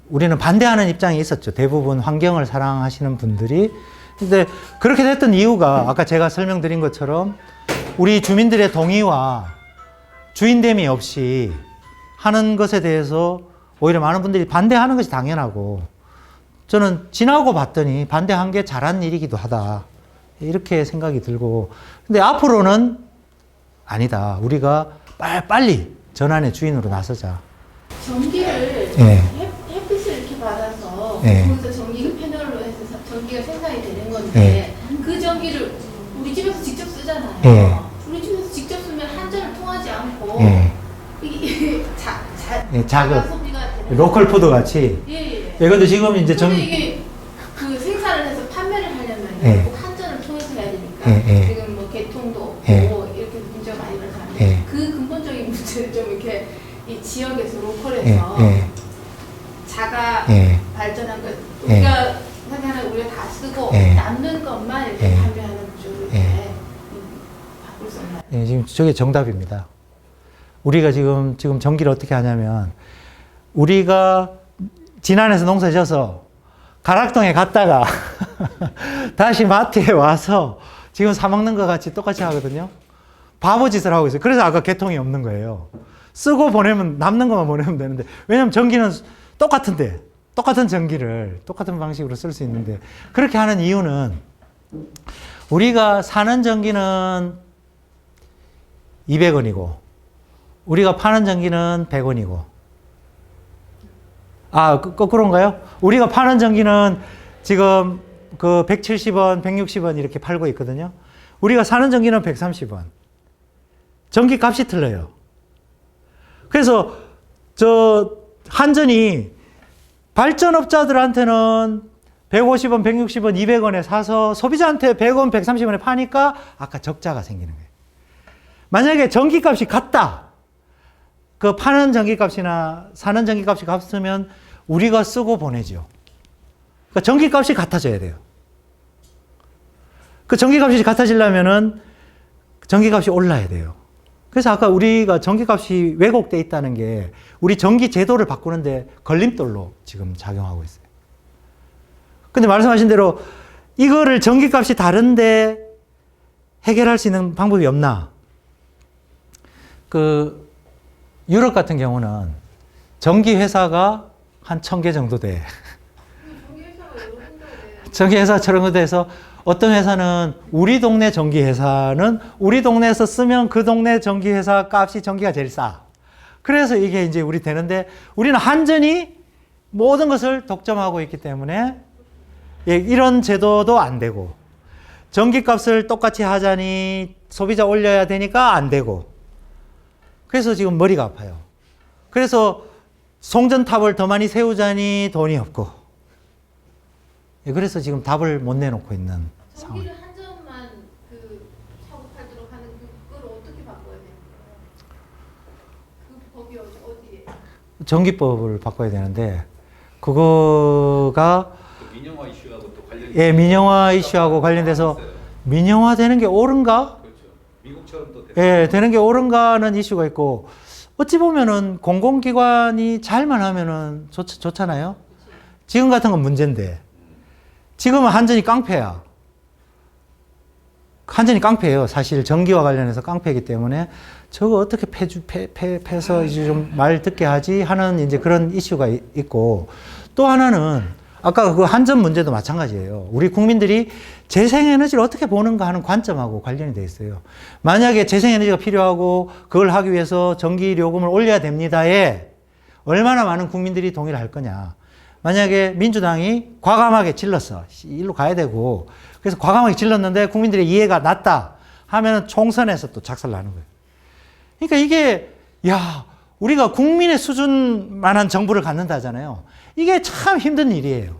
우리는 반대하는 입장이 있었죠. 대부분 환경을 사랑하시는 분들이. 근데 그렇게 됐던 이유가 아까 제가 설명드린 것처럼 우리 주민들의 동의와 주인됨이 없이 하는 것에 대해서 오히려 많은 분들이 반대하는 것이 당연하고 저는 지나고 봤더니 반대한 게 잘한 일이기도 하다. 이렇게 생각이 들고 근데 앞으로는 아니다. 우리가 빨리 전환의 주인으로 나서자. 전기를 햇빛을 이렇게 받아서 거기서 전기가 패널로 해서 전기가 생산이 되는 건데 그 전기를 우리 집에서 직접 쓰잖아요. 우리 집에서 직접 쓰면 한전을 통하지 않고 이게 자가 소비가 되는 로컬 푸드 같이. 근데 지금 이제 이게 그 생산을 해서 판매를 하려면 꼭 한전을 통해서 해야 되니까 지금 뭐 개통도 없고 이렇게 문제가 많이 일어나는데 그 근본적인 문제를 좀 이렇게 이 지역에서 로컬에서 자가 발전한 것 우리가 생산하는 우리가 다 쓰고 남는 것만 이렇게 판매하는 쪽으로 이렇게 바꿀 수 없나요? 지금 저게 정답입니다. 우리가 지금 전기를 어떻게 하냐면 우리가 진안에서 농사 지어서 가락동에 갔다가 다시 마트에 와서 지금 사 먹는 것 같이 똑같이 하거든요. 바보짓을 하고 있어요. 그래서 아까 개통이 없는 거예요. 쓰고 보내면 남는 것만 보내면 되는데, 왜냐면 전기는 똑같은데, 똑같은 전기를 똑같은 방식으로 쓸 수 있는데, 그렇게 하는 이유는 우리가 사는 전기는 200원이고 우리가 파는 전기는 100원이고, 거꾸로인가요? 우리가 파는 전기는 지금 그 170원, 160원 이렇게 팔고 있거든요. 우리가 사는 전기는 130원. 전기 값이 틀려요. 그래서 한전이 발전업자들한테는 150원, 160원, 200원에 사서 소비자한테 100원, 130원에 파니까 아까 적자가 생기는 거예요. 만약에 전기값이 같다. 그 파는 전기값이나 사는 전기값이 같으면 우리가 쓰고 보내죠. 그러니까 전기값이 같아져야 돼요. 그 전기값이 같아지려면은 전기값이 올라야 돼요. 그래서 아까 우리가 전기값이 왜곡돼 있다는 게 우리 전기 제도를 바꾸는데 걸림돌로 지금 작용하고 있어요. 근데 말씀하신 대로 이거를 전기값이 다른데 해결할 수 있는 방법이 없나? 그 유럽 같은 경우는 전기회사가 한 1000개 정도 돼. 전기회사 저런 거 돼서 어떤 회사는 우리 동네 전기회사는 우리 동네에서 쓰면 그 동네 전기회사 값이 전기가 제일 싸. 그래서 이게 이제 우리 되는데 우리는 한전이 모든 것을 독점하고 있기 때문에 이런 제도도 안 되고 전기값을 똑같이 하자니 소비자 올려야 되니까 안 되고 그래서 지금 머리가 아파요. 그래서 송전탑을 더 많이 세우자니 돈이 없고 그래서 지금 답을 못 내놓고 있는 상황. 전기를 한전만 그 사고 팔도록 하는 그걸 어떻게 바꿔야 돼요? 그 법이 어디에? 전기법을 바꿔야 되는데 그거가 민영화 이슈하고 또 관련이 민영화 이슈하고 관련돼서 민영화되는 게 옳은가? 그렇죠. 미국처럼 또 되는 게 옳은가는 이슈가 있고 어찌 보면은 공공기관이 잘만 하면은 좋잖아요. 지금 같은 건 문제인데 지금은 한전이 깡패야. 한전이 깡패예요. 사실 전기와 관련해서 깡패이기 때문에 저거 어떻게 패서 이제 좀 말 듣게 하지 하는 이제 그런 이슈가 있고 또 하나는 아까 그 한전 문제도 마찬가지예요. 우리 국민들이 재생에너지를 어떻게 보는가 하는 관점하고 관련이 돼 있어요. 만약에 재생에너지가 필요하고 그걸 하기 위해서 전기요금을 올려야 됩니다에 얼마나 많은 국민들이 동의를 할 거냐. 만약에 민주당이 과감하게 질렀어. 일로 가야 되고. 그래서 과감하게 질렀는데 국민들의 이해가 낮다 하면 총선에서 또 작살나는 거예요. 그러니까 이게, 우리가 국민의 수준만한 정부를 갖는다잖아요. 이게 참 힘든 일이에요.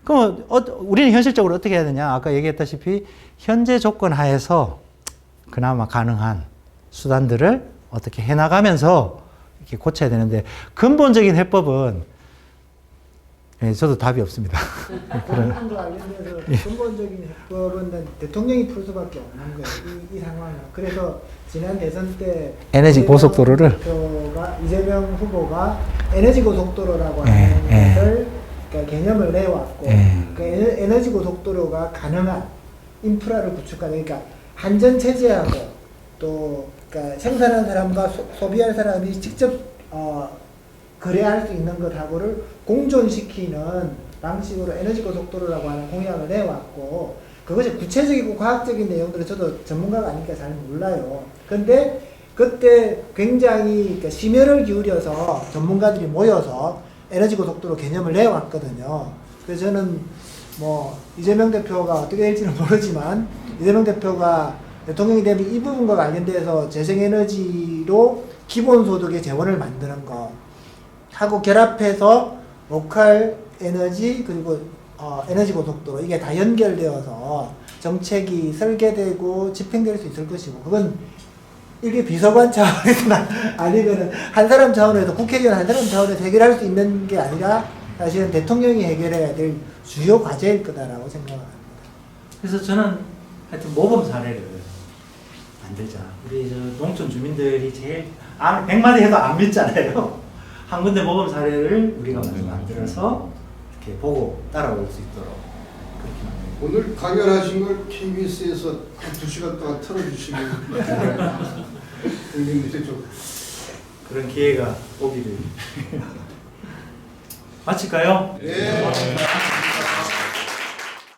그럼 우리는 현실적으로 어떻게 해야 되냐. 아까 얘기했다시피 현재 조건 하에서 그나마 가능한 수단들을 어떻게 해나가면서 이렇게 고쳐야 되는데 근본적인 해법은 저도 답이 없습니다. 그런 거 관련해서 근본적인 해법은 대통령이 풀 수밖에 없는 거예요. 이 상황은. 그래서 지난 대선 때 에너지 고속도로를 이재명 후보가 에너지 고속도로라고 하는 것을 그러니까 개념을 내왔고 그 에너지 고속도로가 가능한 인프라를 구축하는 그러니까 한전 체제하고 또 그러니까 생산하는 사람과 소비할 사람이 직접 거래할 수 있는 것하고를 공존시키는 방식으로 에너지 고속도로라고 하는 공약을 내왔고 그것이 구체적이고 과학적인 내용들을 저도 전문가가 아니니까 잘 몰라요. 근데 그때 굉장히 그러니까 심혈을 기울여서 전문가들이 모여서 에너지 고속도로 개념을 내왔거든요. 그래서 저는 뭐 이재명 대표가 어떻게 될지는 모르지만 이재명 대표가 대통령이 되면 이 부분과 관련돼서 재생에너지로 기본소득의 재원을 만드는 거 하고 결합해서 로컬 에너지 그리고 에너지 고속도로 이게 다 연결되어서 정책이 설계되고 집행될 수 있을 것이고 그건 이게 비서관 차원에서나 아니면은 한 사람 차원에서 국회의원 한 사람 차원에서 해결할 수 있는 게 아니라 사실은 대통령이 해결해야 될 주요 과제일 거다라고 생각합니다. 그래서 저는 하여튼 모범 사례를 만들자. 우리 농촌 주민들이 제일 100마디 해도 안 믿잖아요. 한 군데 모범 사례를 우리가 만들어서 이렇게 보고 따라올 수 있도록 그렇게 만들자. 오늘 강연하신 걸 KBS에서 한 2시간 동안 틀어주시면 국민들이 좀 그런 기회가 오기를. 마칠까요? 예.